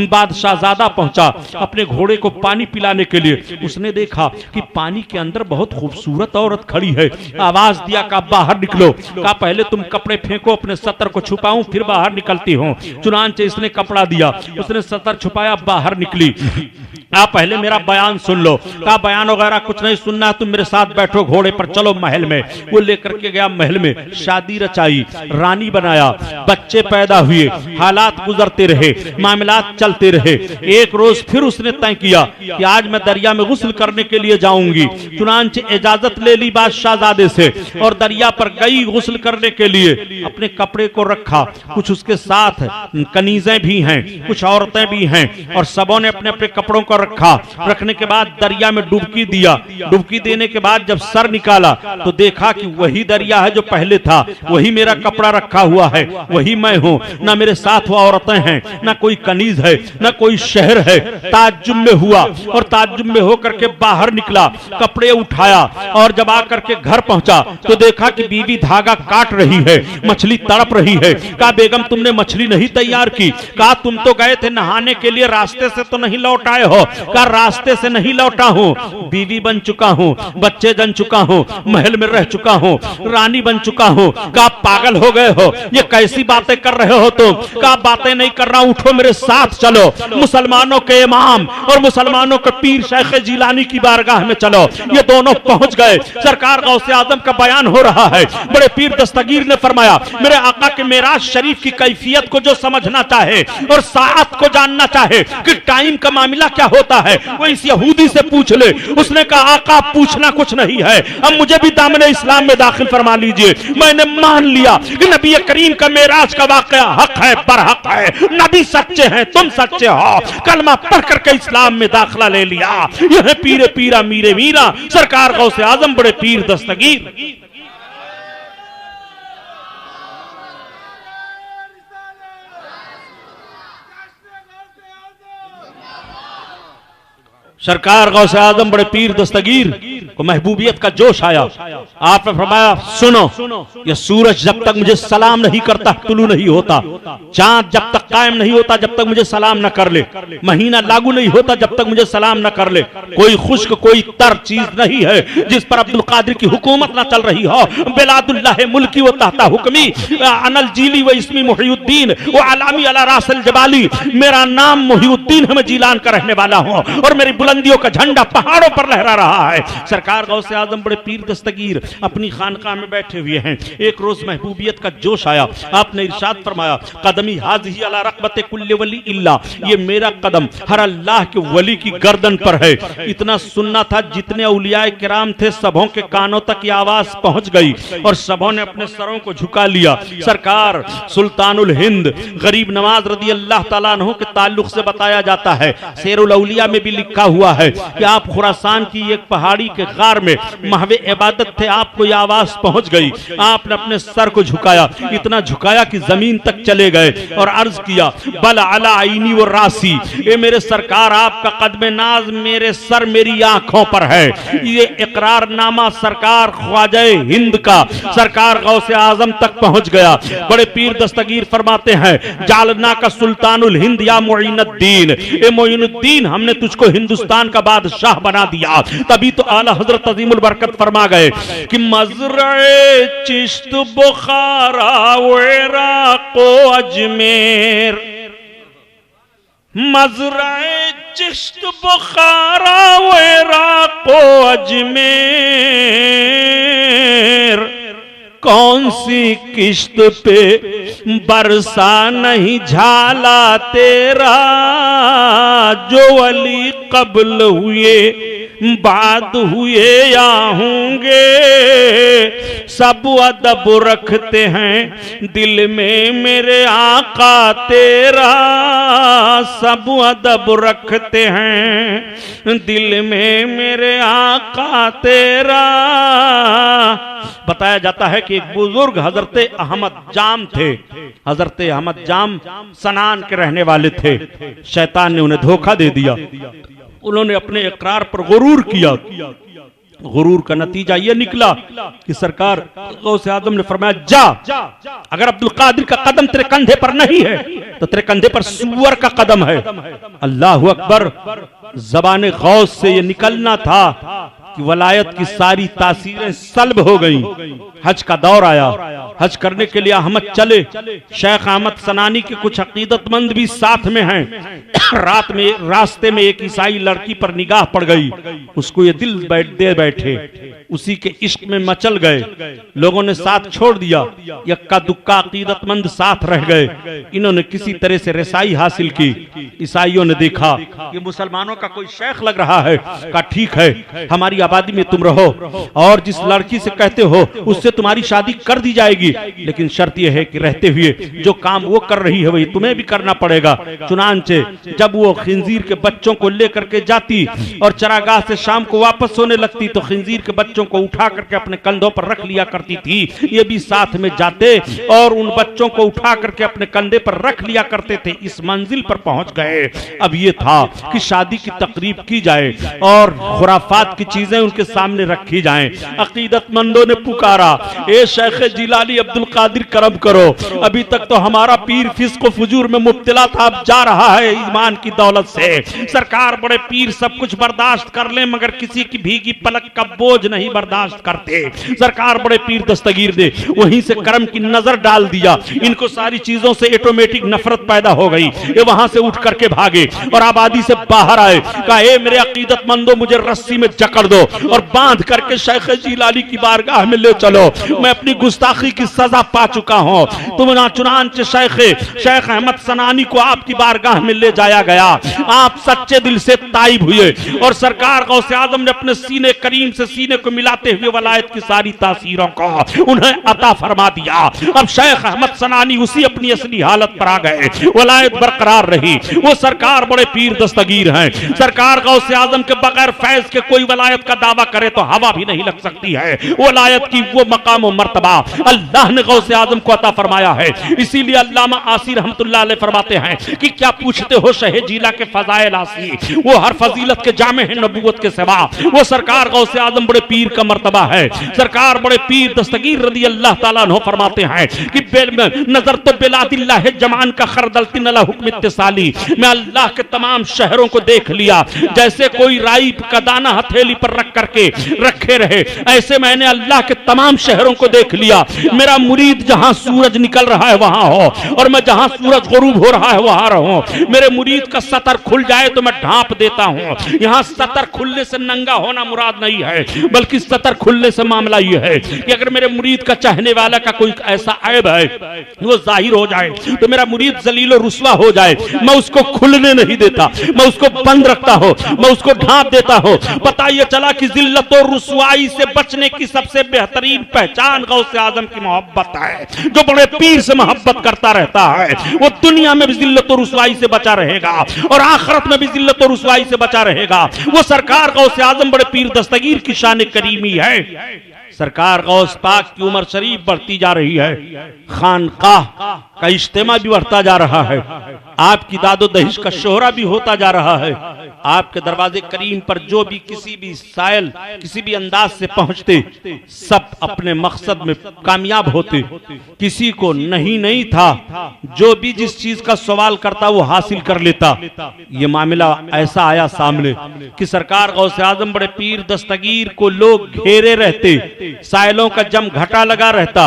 बादशाहजादा पहुंचा अपने घोड़े को पानी पिलाने के लिए। उसने देखा कि पानी के अंदर बहुत खूबसूरत औरत खड़ी है। आवाज दिया का बाहर निकलो। का पहले तुम कपड़े फेंको, अपने सतर को छुपाऊं, फिर बाहर निकलती हूं। चुनांचे इसने कपड़ा दिया, उसने सतर छुपाया, बाहर निकली। आप पहले मेरा बयान सुन लो। का बयान वगैरह कुछ नहीं सुनना, तुम मेरे साथ बैठो घोड़े पर, चलो महल में। वो लेकर के गया महल में, शादी रचाई, रानी बनाया, बच्चे पैदा हुए, हालात गुजरते रहे, मामलात चलते रहे। एक रोज फिर उसने तय किया कि आज मैं दरिया में गुस्ल करने के लिए जाऊंगी। चुनांचे इजाजत ले ली बादशाहजादे से और दरिया पर गई गुस्ल करने के लिए। अपने कपड़े को रखा, कुछ उसके साथ कनीजें भी हैं, कुछ औरतें भी हैं, और सबों ने अपने अपने कपड़ों को रखा। रखने के बाद दरिया में डुबकी दिया। डुबकी देने के बाद जब सर निकाला तो देखा कि वही दरिया है जो पहले था, वही मेरा कपड़ा रखा हुआ है, वही मैं हूं। ना मेरे साथ वो औरतें हैं, ना कोई कनीज है, ना कोई शहर है। ताज्जुब में हुआ और ताज्जुब में होकर के बाहर निकला, कपड़े उठाया और जब आकर के घर पहुंचा तो देखा कि बीवी धागा काट रही है, मछली तड़प रही है। कहा बेगम तुमने मछली नहीं तैयार की? कहा तुम तो गए थे नहाने के लिए, रास्ते से तो नहीं लौट आए हो? का रास्ते से नहीं लौटा हूं, बीवी बन चुका हूं, बच्चे जन चुका हूं, महल में रह चुका हूं, रानी बन चुका हूं। का पागल हो गए हो? ये कैसी बातें कर रहे हो तुम? का बातें नहीं कर रहा, उठो मेरे साथ चलो, मुसलमानों के इमाम और मुसलमानों के पीर शेख जिलानी की बारगाह में चलो। ये दोनों पहुंच गए। सरकार गौसे आजम का बयान हो रहा है। बड़े पीर दस्तगीर ने फरमाया मेरे आका के मेराज शरीफ की कैफियत को जो समझना चाहे और साअत को जानना चाहे कि टाइम का मामला क्या होता है, वो इस यहूदी से पूछ ले। उसने कहा आका पूछना कुछ नहीं है, अब मुझे भी दामन इस्लाम में दाखिल फरमा लीजिए। मैंने मान लिया कि नबी करीम का मेराज का वाकया हक है, बरहक है, नबी सच्चे हैं, तुम सच्चे हो। कलमा पढ़ करके इस्लाम में दाखिला ले लिया। यह पीरे पीरा मीरे मीरा सरकार गौसे आजम बड़े पीर दस्तगीर। सरकार गौसे आजम बड़े पीर दस्तगीर को महबूबियत का जोश आया। आपने फरमाया सुनो, ये सूरज जब तक मुझे सलाम नहीं करता तुलू नहीं होता, चांद जब तक कायम नहीं होता जब तक मुझे सलाम न कर ले, महीना लागू नहीं होता जब तक मुझे सलाम न कर ले। कोई खुश्क कोई तर चीज नहीं है जिस पर अब्दुल कादिर की हुकूमत न चल रही हो। बिलादुल्लाह मुल्की व तहता हुक्मी, अनल जीली व इसमी मुहीउद्दीन व अलामी अला रासल जबाली। मेरा नाम मुहीउद्दीन है, मैं जीलान का रहने वाला हूं और मेरी बुलंदियों का झंडा पहाड़ों पर लहरा रहा है। सरकार गौसे आजम बड़े पीर दस्तगीर अपनी खानकाह में बैठे हुए हैं। एक रोज महबूबियत का जोश आया। आपने इरशाद फरमाया कदमी हाज़िही अला रक़बते कुल्ले वली इल्ला, ये मेरा कदम हर अल्लाह के वली की गर्दन पर है। इतना सुनना था जितने औलियाए किराम थे सबों के कानों तक ये आवाज पहुंच गई और सबों ने अपने सरों को झुका लिया। सरकार सुल्तानुल हिंद गरीब नवाज रदी अल्लाह तआला अन्हु के ताल्लुक से बताया जाता है, शेरुल औलिया में भी लिखा हुआ है कि आप खुरासान की एक पहाड़ी के गार में महवे इबादत थे, आपको यह आवाज पहुंच गई। आपने अपने सर को झुकाया, इतना झुकाया कि जमीन तक चले गए और अर्ज किया बल अला आईनी व रासी, ये मेरे सरकार आपका कदम नाज मेरे सर मेरी आंखों पर है। ये इकरारनामा सरकार ख्वाजा हिंद का सरकार गौसे आजम तक पहुंच गया। बड़े पीर दस्तगीर फरमाते हैं जालना का सुल्तानुल हिंद या मोइनुद्दीन, ए मोइनुद्दीन हमने तुझको हिंदुस्तान का बादशाह बना दिया। तभी तो आला हजरत अजीमुल बरकत फरमा गए कि मजरे चिश्त बुखारा वेरा को अजमेर, मजरे चिश्त बुखारा वेरा को अजमेर, कौन सी किश्त पे बरसा नहीं झाला तेरा, जो वली कब्ल हुए बाद हुए या होंगे, सब अदब रखते हैं दिल में मेरे आका तेरा, सब अदब रखते हैं दिल में मेरे आका तेरा। बताया जाता है कि एक बुजुर्ग हजरते अहमद जाम थे। हजरते अहमद जाम सनान के रहने वाले थे। शैतान ने उन्हें धोखा दे दिया। उन्होंने अपने इकरार पर गुरूर किया। गुरूर का नतीजा यह निकला कि सरकार गौसे आजम ने फरमाया, जा, अगर अब्दुल कादिर का कदम तेरे कंधे पर नहीं है तो तेरे कंधे पर सूअर का कदम है। अल्लाह अकबर। ज़बान गौस से यह निकलना था कि वलायत की सारी तासीरें सल्ब हो गईं। हज का दौर आया। हज करने के लिए अहमद चले। शेख अहमद सनानी के कुछ अकीदतमंद भी साथ में हैं। रात में रास्ते में एक ईसाई लड़की पर निगाह पड़ गई। उसको ये दिल दे बैठे, उसी के इश्क में मचल गए। लोगों ने साथ छोड़ दिया। यक्का दुक्का अकीदतमंद साथ रह गए। इन्होंने किसी तरह से रसाई हासिल की। ईसाइयों ने देखा ये मुसलमानों का कोई शेख लग रहा है। कहा ठीक है, हमारी आबादी में तुम रहो और जिस लड़की से कहते हो उससे तुम्हारी शादी कर दी जाएगी, लेकिन शर्त यह है कि रहते हुए जो काम वो कर रही है वही तुम्हें भी करना पड़ेगा। चुनांचे जब वो खिंजीर के बच्चों को लेकर के जाती और चरागाह से शाम को वापस सोने लगती तो खिंजीर के बच्चों को उठा करके अपने कंधों पर रख लिया करती थी। ये भी साथ में जाते और उन बच्चों को उठा करके अपने कंधे पर रख लिया करते थे। इस मंजिल पर पहुंच गए। अब ये था कि शादी की तकरीब की जाए और खुराफात की चीजें उनके सामने रखी जाएं। अकीदतमंदों ने पुकारा, ए शेख जिलानी अब्दुल कादिर करम करो, अभी तक तो हमारा पीर फिस्क व फुजूर में मुब्तला था, अब जा रहा है ईमान की दौलत से। सरकार बड़े पीर सब कुछ बर्दाश्त कर ले मगर किसी की भीगी पलक का बोझ नहीं बर्दाश्त करते। सरकार बड़े पीर दस्तगीर ने वहीं से करम की नजर डाल दिया। इनको सारी चीजों से ऑटोमेटिक नफरत पैदा हो गई। ये वहां से उठ करके भागे और आबादी से बाहर आए। कहा, ए मेरे अकीदतमंदों, मुझे रस्सी में जकड़ दो और बांध करके शेख जिलानी की बारगाह में ले चलो। मैं अपनी गुस्ताखी की सजा पा चुका हूं। तुम ना चुनांचे शेख अहमद सनानी को आपकी बारगाह में ले जाया गया। आप सच्चे दिल से ताइब हुए और सरकार गौसे आजम ने अपने सीने करीम से सीने को मिलाते हुए वलायत की सारी तासीरों को उन्हें अता फरमा दिया। अब शेख अहमद सनानी उसी अपनी असली हालत पर आ गए। वलायत बरकरार रही। वो सरकार बड़े पीर दस्तगीर हैं। सरकार गौसे आजम के बगैर फैज के कोई वलायत का दावा करे तो हवा भी नहीं लग सकती है। वलायत की वो मकाम और मर्तबा अल्लाह ने गौसे आजम को अता फरमाया है। इसीलिए अल्लामा आसी रहमतुल्लाह अलैह फरमाते हैं कि क्या पूछते हो शहे जिला के फजाइल आसी, वो हर फजीलत के जामे हैं नबूवत के सिवा। वो सरकार गौसे आजम बड़े पीर का मर्तबा है। सरकार बड़े पीर दस्तगीर रदी अल्लाह ताला अन्हु फरमाते हैं कि नजर तो बिलादिल्लाह जमान का खरदलतिन अला हुक्म इत्तिसाली, मैं अल्लाह के तमाम शहरों को देख लिया जैसे कोई राई का दाना हथेली पर रख करके रखे रहे, ऐसे मैंने अल्लाह के तमाम शहरों को देख लिया। मेरा मुरीद जहां सूरज निकल रहा है वहां हो और मैं जहां सूरज गुरूब हो रहा है वहां रहूं। मेरे मुरीद का सतर खुल जाए तो मैं ढांप देता हूं। यहां सतर खुलने से नंगा होना मुराद नहीं है, बल्कि सतर खुलने से मामला यह है कि अगर मेरे मुरीद का चाहने वाला का कोई ऐसा ऐब है वो जाहिर हो जाए तो मेरा मुरीद जलील और रुस्वा हो जाए, मैं उसको खुलने नहीं देता, मैं उसको बंद रखता हूं, मैं उसको ढांप देता हूं। पता यह चला कि जिल्लत और रुस्वाई से बचने की सबसे बेहतरीन पहचान गौसे आजम की मोहब्बत है। जो बड़े पीर से मोहब्बत करता रहता है वो दुनिया में भी जिल्लत और रुस्वाई से बचा रहेगा और आखिरत में भी जिल्लत और रुस्वाई से बचा रहेगा। वो सरकार गौसे आजम बड़े पीर दस्तगीर की शान करीमी है। सरकार गौस पाक की उम्र शरीफ बढ़ती जा रही है। खानकाह का इज्तिमा भी बढ़ता जा रहा है। आपकी दादो दहिश का शोहरा भी होता जा रहा है। आपके दरवाजे करीम पर जो भी किसी भी साइल किसी भी अंदाज से पहुंचते सब अपने मकसद में कामयाब होते। किसी को नहीं था, जो भी जिस चीज का सवाल करता वो हासिल कर लेता। ये मामला ऐसा आया सामने कि सरकार गौसे आजम बड़े पीर दस्तगीर को लोग घेरे रहते, साइलों का जम घटा लगा रहता,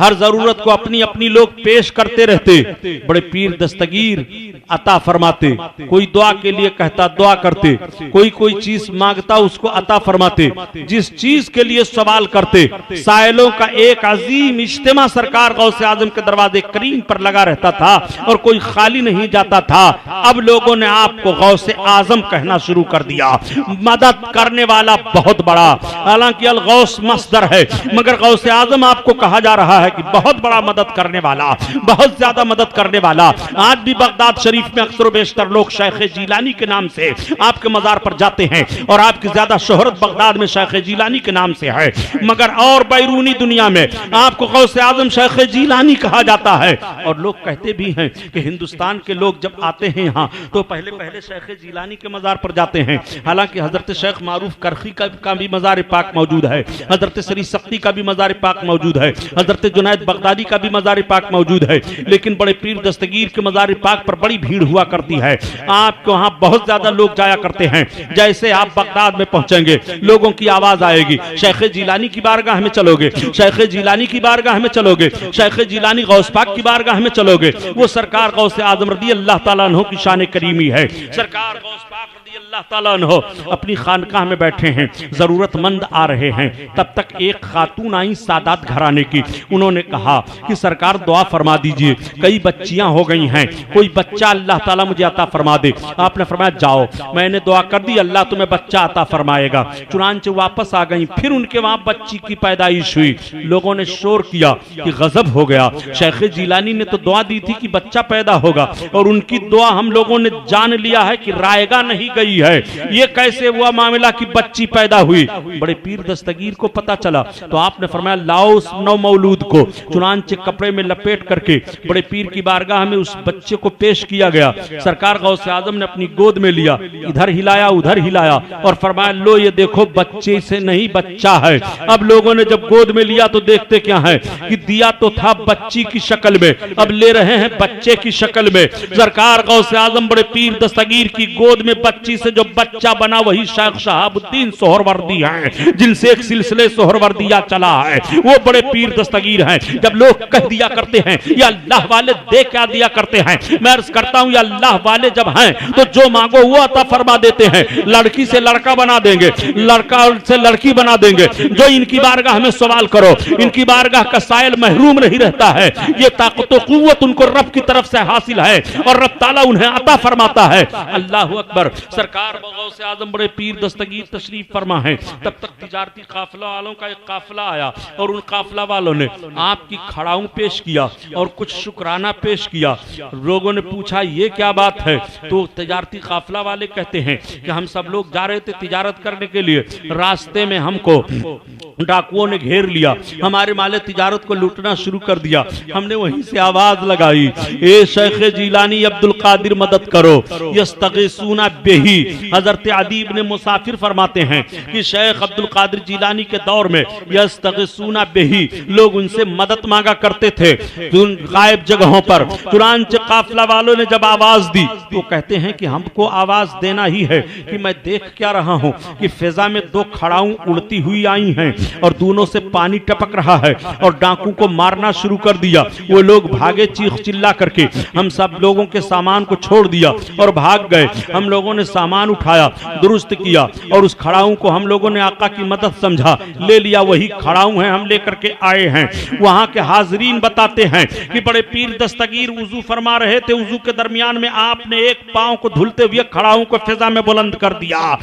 हर जरूरत को अपनी अपनी लोग पेश करते रहते। बड़े पीर दस्तगीर अता फरमाते। कोई दुआ के लिए कहता दुआ करते, कोई चीज मांगता उसको अता फरमाते। जिस चीज के लिए सवाल करते साइलों का एक अजीम इज्तिमा सरकार गौसे आजम के दरवाजे करीम पर लगा रहता था और कोई खाली नहीं जाता था। अब लोगों ने आपको गौसे आजम कहना शुरू कर दिया। मदद करने वाला बहुत बड़ा, हालांकि अल गौस अफदर है, मगर गौसे आजम आपको कहा जा रहा है कि बहुत बड़ा मदद करने वाला, बहुत ज्यादा मदद करने वाला। आज भी बगदाद शरीफ में अक्सर बेशतर लोग शेख जिलानी के नाम से आपके मजार पर जाते हैं और आपकी ज्यादा शोहरत बगदाद में शेख जिलानी के नाम से है, मगर और बैरूनी दुनिया में आपको गौसे आजम शेख जिलानी कहा जाता है। और लोग कहते भी हैं कि हिंदुस्तान के लोग जब आते हैं यहाँ तो पहले पहले शेख जिलानी के मजार पर जाते हैं। हालांकि हजरत शेख मारूफ करखी का भी मजार पाक मौजूद है, हजरत सरी सख्ती का भी मजार पाक मौजूद है, हजरत जुनैद बगदादी का भी मजार पाक मौजूद है, लेकिन बड़े पीर दस्तगीर के मजार पाक पर बड़ी भीड़ हुआ करती है। आपको वहां बहुत ज्यादा लोग जाया करते हैं। जैसे आप बगदाद में पहुंचेंगे लोगों की आवाज आएगी, शेख जिलानी की बारगाह में चलोगे, शेख जिलानी की बारगाह में चलोगे, शेख जिलानी गौस पाक की बारगाह में चलोगे। वो सरकार गौसे आजम रज़ी अल्लाह ताला अन्हु की शान करीमी है। सरकार गौस पाक रज़ी अल्लाह ताला अन्हु अपनी खानकाह में बैठे हैं, जरूरतमंद आ रहे हैं। तब तक एक खातून आई सादात घराने की, उन्होंने कहा कि सरकार दुआ फरमा दीजिए, कई बच्चियां हो गई हैं, कोई बच्चा अल्लाह ताला मुझे अता फरमा दे। आपने फरमाया जाओ, मैंने दुआ कर दी, अल्लाह तुम्हें बच्चा अता फरमाएगा। चुनांचे वापस आ गई, फिर उनके वहां बच्ची की पैदाइश हुई। लोगों ने शोर किया कि गजब हो गया, शेख जिलानी ने तो दुआ दी थी कि बच्चा पैदा होगा और उनकी दुआ हम लोगों ने जान लिया है कि रायगा नहीं गई है। ये कैसे हुआ मामला कि बच्ची पैदा हुई? बड़े पीर दस्तगीर को पता चला तो आपने फरमाया लाओ उस नौ मौलूद को। चुनांचे कपड़े में लपेट करके बड़े पीर की बारगाह में उस बच्चे को पेश किया गया। सरकार गौसे आजम ने अपनी गोद में लिया, इधर हिलाया उधर हिलाया और फरमाया लो ये देखो बच्चे से नहीं बच्चा है। अब लोगों ने जब गोद में लिया तो देखते क्या है कि दिया तो था बच्ची की शक्ल में, अब ले रहे हैं बच्चे की शक्ल में। सरकार गौसे आजम बड़े पीर दस्तगीर की गोद में बच्ची से जो बच्चा बना वही शेख शहाबुद्दीन सोहरवर्दी है, जिनसे एक सिलसिले सोहरवर्दिया चला है। वो बड़े पीर दस्तगीर हैं। जब लोग कह दिया करते हैं या अल्लाह वाले दे क्या दिया करते हैं, मैं अर्ज करता हूं या अल्लाह वाले जब हैं तो जो मांगो वो अता फरमा देते हैं। लड़की से लड़का बना देंगे, लड़का से लड़की बना देंगे। जो इनकी बारगाह में सवाल करो, इनकी बारगाह का सायल महरूम नहीं रहता है। ये ताकत व कुव्वत उनको रब की तरफ से हासिल है और रब ताला उन्हें अता फरमाता है। अल्लाह अकबर। सरकार गौसे आजम बड़े पीर दस्तगीर तशरीफ फरमा है। तब तक तिजारती काफिला वालों का एक काफिला आया और उन काफिला वालों ने आपकी खड़ाऊ पेश किया और कुछ शुक्राना पेश किया। लोगों ने पूछा ये क्या बात है? तो तिजारती काफिला वाले कहते हैं कि हम सब लोग जा रहे थे तिजारत करने के लिए, रास्ते में हमको डाकुओं ने घेर लिया, हमारे माले तिजारत को लूटना शुरू कर दिया। हमने वहीं से आवाज लगाई ए शेख जिलानी अब्दुल कादिर मदद करो, यस्तगीसूना बिही। हजरत अदी इब्ने मुसाफिर फरमाते हैं कि शेख अब्दुल कादिर जिलानी के दौर में यस्तगीसूना बिही लोग उनसे मदद मांगा करते थे उन गायब जगहों पर। चुनांचे काफिला वालों ने जब आवाज दी तो कहते हैं कि हमको आवाज देना ही है कि मैं देख क्या रहा हूं कि फिजा में दो खड़ाऊ उड़ती हुई आई हैं और दोनों से पानी टपक रहा है और डाकू को मारना शुरू कर दिया। वो लोग भागे चीख चिल्ला करके, हम सब लोगों के सामान को छोड़ दिया और भाग गए। हम लोगों ने सामान उठाया, दुरुस्त किया और उस खड़ाऊ को हम लोगों ने आका की मदद समझा, ले लिया। वही खड़ाऊ है हम लेकर के आए हैं। वहां के हाजरीन बताते हैं कि बड़े पीर दस्तगीर वुजू फरमा रहे थे, वुजू के दरमियान में आपने एक पांव को धुलते हुए खड़ाऊ को फिजा में बुलंद कर दिया,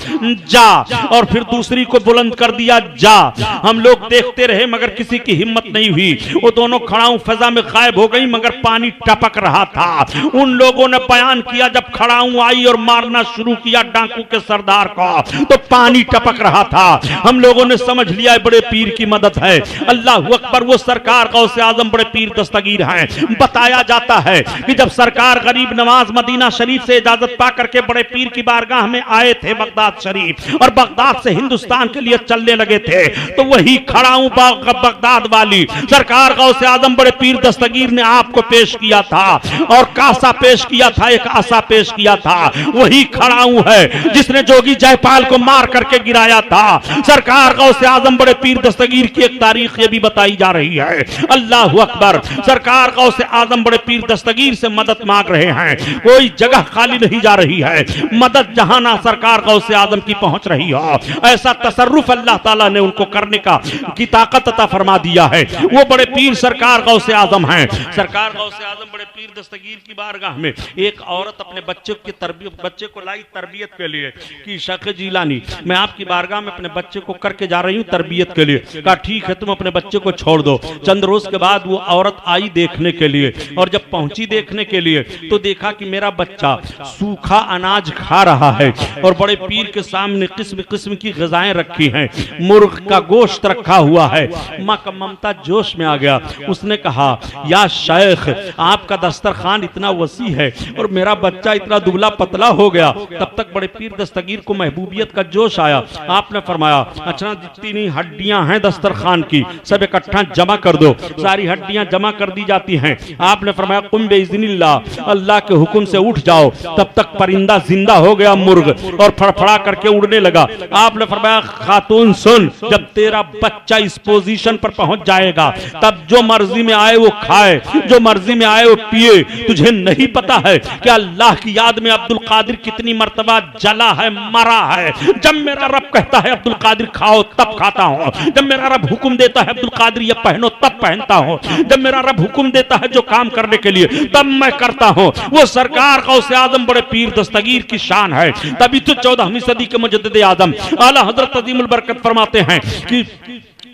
जा, और फिर दूसरी को बुलंद कर दिया, जा। हम लोग देखते रहे मगर किसी की हिम्मत नहीं हुई। वो दोनों खड़ाऊ फिजा में गायब हो गई मगर पानी टपक रहा था। उन लोगों ने बयान किया जब खड़ाऊ आई और मारना शुरू किया डाकू के सरदार को तो पानी टपक रहा था। हम लोगों ने समझ लिया बड़े पीर की मदद है। अल्लाह अकबर। वो सरकार गौसे आजम बड़े पीर दस्तगीर हैं। बताया जाता है कि जब सरकार गरीब नवाज मदीना शरीफ से इजाजत पा करके बड़े पीर की बारगाह में आए थे बगदाद शरीफ और बगदाद से हिंदुस्तान के लिए चलने लगे थे तो वही खड़ाऊ बगदाद वाली सरकार गौसे आजम बड़े पीर दस्तगीर ने आपको पेश किया था और कासा पेश किया था, एक आसा पेश किया था। वही खड़ाऊ है जिसने जोगी जयपाल को मार करके गिराया था। सरकार गौसे आजम बड़े पीर दस्तगीर की एक तारीख ये भी बताई जा रही है। अल्लाह अकबर। सरकार गौसे आजम बड़े पीर दस्तगीर से मदद मांग रहे हैं, कोई जगह खाली नहीं जा रही है। मदद जहां ना सरकार गौसे आजम की पहुंच रही हो, ऐसा तसर्रुफ अल्लाह ताला ने उनको करने करने का की ताकत अता फरमा दिया है। वो बड़े पीर सरकार गौसे आजम हैं। सरकार गौसे आजम बड़े पीर दस्तगीर की बारगाह में एक औरत अपने बच्चे को लाई तरबियत के लिए कि शेख जिलानी मैं आपकी बारगाह में अपने बच्चे को करके जा रही हूँ तरबियत के लिए। कहा ठीक है तुम अपने बच्चे को छोड़ दो। चंद रोज के बाद वो औरत आई देखने के लिए और जब पहुंची देखने के लिए तो देखा कि मेरा बच्चा सूखा अनाज खा रहा है और बड़े पीर के सामने किस्म किस्म की ग़िज़ाएं रखी हैं, मुर्ग का गोश्त रखा हुआ है। माँ का ममता जोश में आ गया। उसने कहा या शेख आपका दस्तरखान इतना वसी है और मेरा बच्चा इतना दुबला पतला हो गया। तब तक बड़े पीर दस्तगीर को महबूबियत का जोश आया। आपने फरमाया अच्छा जितनी हड्डियां हैं दस्तरखान की सब इकट्ठा जमा कर दो। सारी हड्डियां जमा कर दी जाती हैं। आपने फरमाया कुम बेइज़्निल्लाह अल्लाह के हुक्म से उठ जाओ। तब तक परिंदा जिंदा हो गया मुर्ग और फड़फड़ा करके उड़ने लगा। आपने फरमाया खातून सुन जब तेरा बच्चा इस पोजीशन पर पहुंच जाएगा तब जो मर्जी में आए वो खाए, जो मर्जी में आए वो पिए। तुझे नहीं पता है कि अल्लाह की याद में अब्दुल कादिर कितनी मर्तबा जला है, मरा है। जब मेरा रब कहता है अब्दुल कादिर खाओ तब खाता हूं, जब मेरा रब हुक्म देता है अब्दुल कादिर ये पहनो तब पहनता हूं, जब मेरा रब हुक्म देता है जो काम करने के लिए तब मैं करता हूं। वो सरकार गौसे आजम बड़े पीर दस्तगीर की शान है। तभी तो 14वीं सदी के मुजद्दिद आजम आला हजरत अजीमुल बरकत फरमाते हैं कि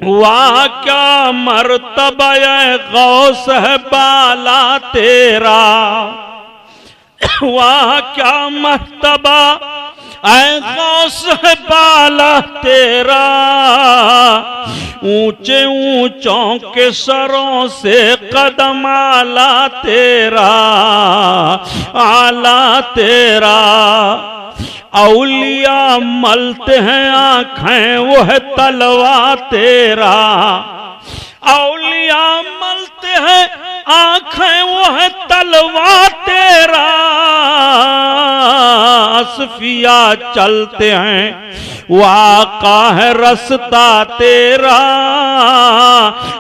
वाह क्या मर्तबा गौस है बाला तेरा, वाह क्या मर्तबा ऐ गौस है बाला तेरा, ऊंचे ऊंचों के सरों से कदम आला तेरा, आला तेरा। औलिया मलते हैं आंखें वो है तलवा तेरा, औलिया मलते हैं आंखें वो है तलवा तेरा, असफिया चलते हैं वाका है रस्ता तेरा,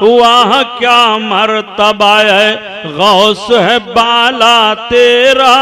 वहाँ क्या मर्तबा है गौस है बाला तेरा।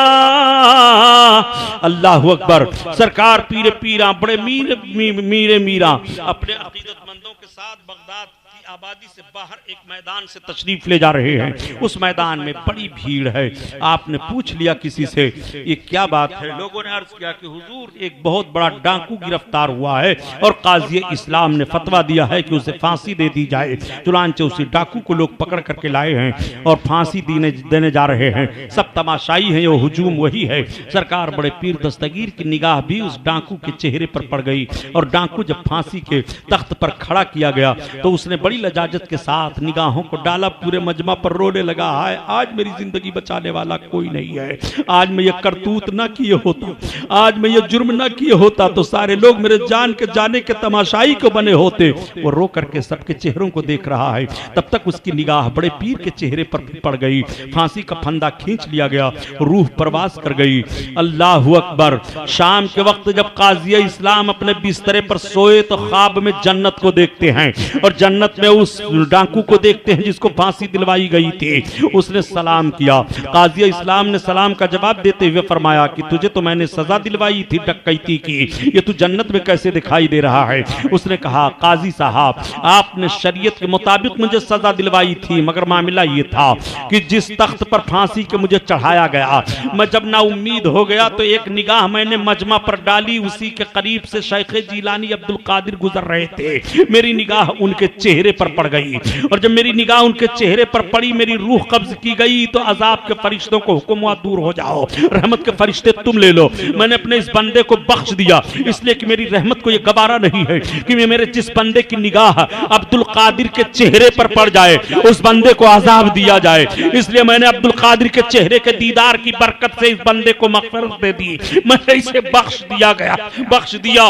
अल्लाह अकबर। सरकार पीरे पीरा बड़े मीरे मीरा अपने अकीदतमंदों के साथ बगदाद की आबादी से बाहर एक मैदान से तशरीफ ले जा रहे हैं। उस मैदान में बड़ी भीड़ है। आपने पूछ लिया किसी से ये क्या बात है। लोगों ने अर्ज किया कि हुजूर एक बहुत बड़ा डाकू गिरफ्तार हुआ है और काजी इस्लाम ने फतवा दिया है कि उसे फांसी दे दी जाए। चुनांचे उसी डाकू को लोग पकड़ करके लाए हैं और फांसी देने जा रहे हैं। सब तमाशाई है, वो हुजूम वही है। सरकार बड़े पीर दस्तगीर की निगाह भी उस डाकू के चेहरे पर पड़ गई और डाकू जब फांसी के तख्त पर खड़ा किया गया तो उसने बड़ी लजाजत के साथ निगाहों को डाला, पूरे मजमा पर रोने लगा। हाय आज मेरी जिंदगी बचाने वाला कोई नहीं है। आज मैं ये करतूत ना किए होता, आज मैं ये जुर्म ना किए होता तो सारे लोग मेरे जान के जाने के तमाशाई को बने होते। वो रो करके सबके चेहरों को देख रहा है। तब तक उसकी निगाह बड़े पीर के चेहरे पर पड़ गई। फांसी का फंदा खींच लिया गया, रूह परवास कर गई। अल्लाह अकबर। शाम के वक्त जब काजी इस्लाम अपने बिस्तरे पर सोए तो ख्वाब में जन्नत को देखते हैं और जन्नत में उस डाकू को देखते हैं जिसको फांसी दिलवाई गई थी। उसने सलाम किया। काजी इस्लाम ने सलाम का जवाब देते हुए फरमाया कि तुझे तो मैंने सजा दिलवाई थी डकैती की, ये तू जन्नत में कैसे दिखाई दे रहा है। उसने कहा काजी साहब आपने शरीयत के मुताबिक मुझे सजा दिलवाई थी, मगर मामला ये था कि जिस तख्त पर फांसी के मुझे चढ़ाया गया मैं जब ना उम्मीद हो गया तो एक निगाह मैंने मजमा पर डाली। उसी के करीब से शेख जिलानी अब्दुल कादिर गुजर रहे थे। मेरी निगाह उनके चेहरे पर पड़ गई और जब मेरी निगाह उनके चेहरे पर पड़ी मेरी रूह कब्ज की गई तो अजाब के फरिश्तों को हुक्म हुआ दूर हो जाओ, रहमत के फरिश्ते तुम ले लो। मैंने अपने इस बंदे को बख्श दिया इसलिए कि मेरी रहमत को यह गवारा नहीं है कि मेरे जिस बंदे की निगाह अब्दुल कादिर के चेहरे पर पड़ जाए उस बंदे को अजाब दिया जाए। इसलिए मैंने अब्दुल कादिर के चेहरे के दीदार की बरकत से इस बंदे को मग़फ़िरत दे दी, मैंने इसे बख्श दिया गया, बख्श दिया।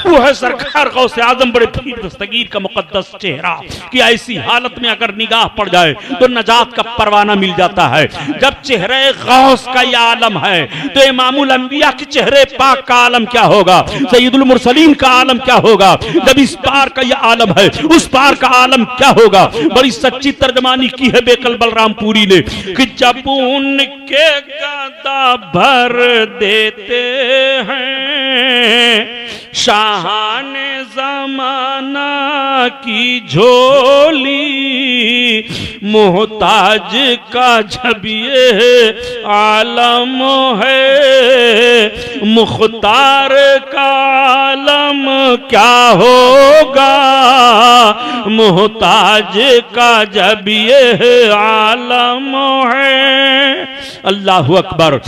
वो है सरकार गौसे आजम बड़े पीर दस्तगीर का मुकद्दस चेहरा कि ऐसी हालत में अगर निगाह पड़ जाए तो नजात का परवाना मिल जाता है। जब चेहरे गौस का यह आलम है तो इमामुल अंबिया के चेहरे पाक का आलम क्या होगा, सैयदुल मुरसलीन का आलम क्या होगा। जब इस पार का यह आलम है उस पार का आलम क्या होगा। बड़ी सच्ची तर्जमानी की है बेकल बलरामपुरी ने कि जब उनके गदा भर देते हैं शाहाने ज़माना की झोली, मोहताज का जब ये आलम है, मुख्तार का आलम क्या होगा, मोहताज का जब ये आलम है। अल्लाहु अकबर।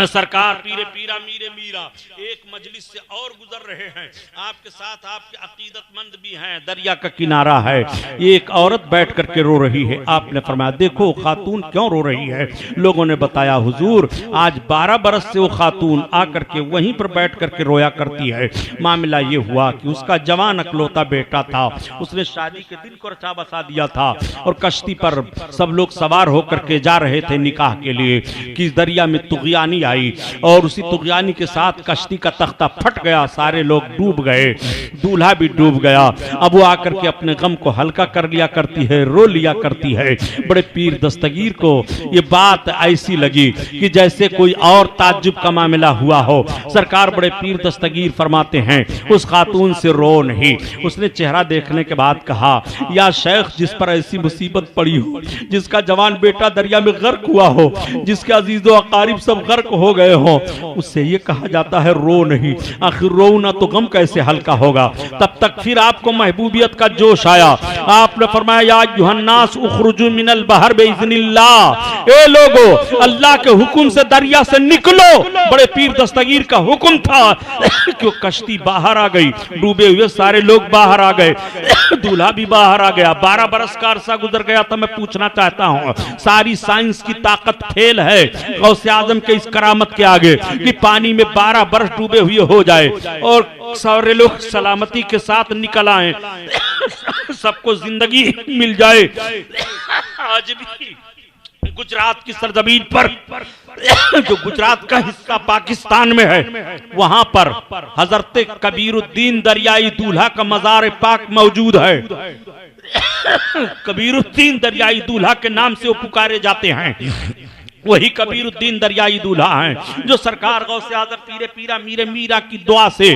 सरकार पीरे पीरा मीरे मीरा एक मजलिस से और गुजर रहे हैं, आपके साथ आपके अकीदतमंद भी हैं, दरिया का किनारा है, एक औरत बैठ करके रो रही है। आपने फरमाया देखो खातून क्यों रो रही है। लोगों ने बताया हुजूर आज 12 बरस से वो खातून आकर के वहीं पर बैठ करके रोया करती है। मामला ये हुआ कि उसका जवान अकलौता बेटा था, उसने शादी के दिन को रचा बसा दिया था और कश्ती पर सब लोग सवार होकर के जा रहे थे निकाह के लिए कि दरिया में तुगयानी आई और उसी तुगयानी के साथ कश्ती का तख्ता फट गया, सारे लोग डूब गए, दूल्हा भी डूब गया। अब वो आकर के अपने गम को हल्का कर लिया करती है, रो लिया करती है। बड़े पीर दस्तगीर को ये बात ऐसी लगी कि जैसे कोई और ताज्जुब का मामला हुआ हो। सरकार बड़े पीर दस्तगीर फरमाते हैं उस खातून से रो नहीं। उसने चेहरा देखने के बाद कहा या शेख जिस पर ऐसी मुसीबत पड़ी हो, जिसका जवान बेटा दरिया में गर्क हुआ हो, जिसके अजीजो अकारिब सब गर्क हो गए हो, उससे ये कहा जाता है रो नहीं। आखिर रो ना तो गम कैसे हल्का होगा। तब तक फिर आपको महबूबियत का जोश आया। आपने फरमाया या अय्युहन्नास उखरुजू मिनल बहर बिइज़्निल्लाह, ए लोगो अल्लाह के हुक्म से दरिया से निकलो। बड़े पीर दस्तगीर का हुक्म था कि कश्ती बाहर आ गई, डूबे हुए सारे लोग बाहर आ गए, दूल्हा भी बाहर आ गया। 12 बरस का अरसा गुजर गया था। मैं पूछना चाहता हूँ सारी साइंस की ताकत फेल है गौसे आजम के इस करामत के आगे कि पानी में 12 बरस डूबे हुए हो जाए और सारे लोग सलामती के साथ निकल आए, सबको जिंदगी मिल जाए। आज भी गुजरात की सरजमीन पर जो गुजरात का हिस्सा पाकिस्तान में है, वहां पर हजरत कबीरुद्दीन दरियाई दूल्हा का मजार पाक मौजूद है। कबीरुद्दीन दरियाई दूल्हा के नाम से वो पुकारे जाते हैं। वही कबीरुद्दीन दरियाई दूल्हा हैं जो सरकार गौसे आज़म पीरे पीरा मीरे मीरा की दुआ से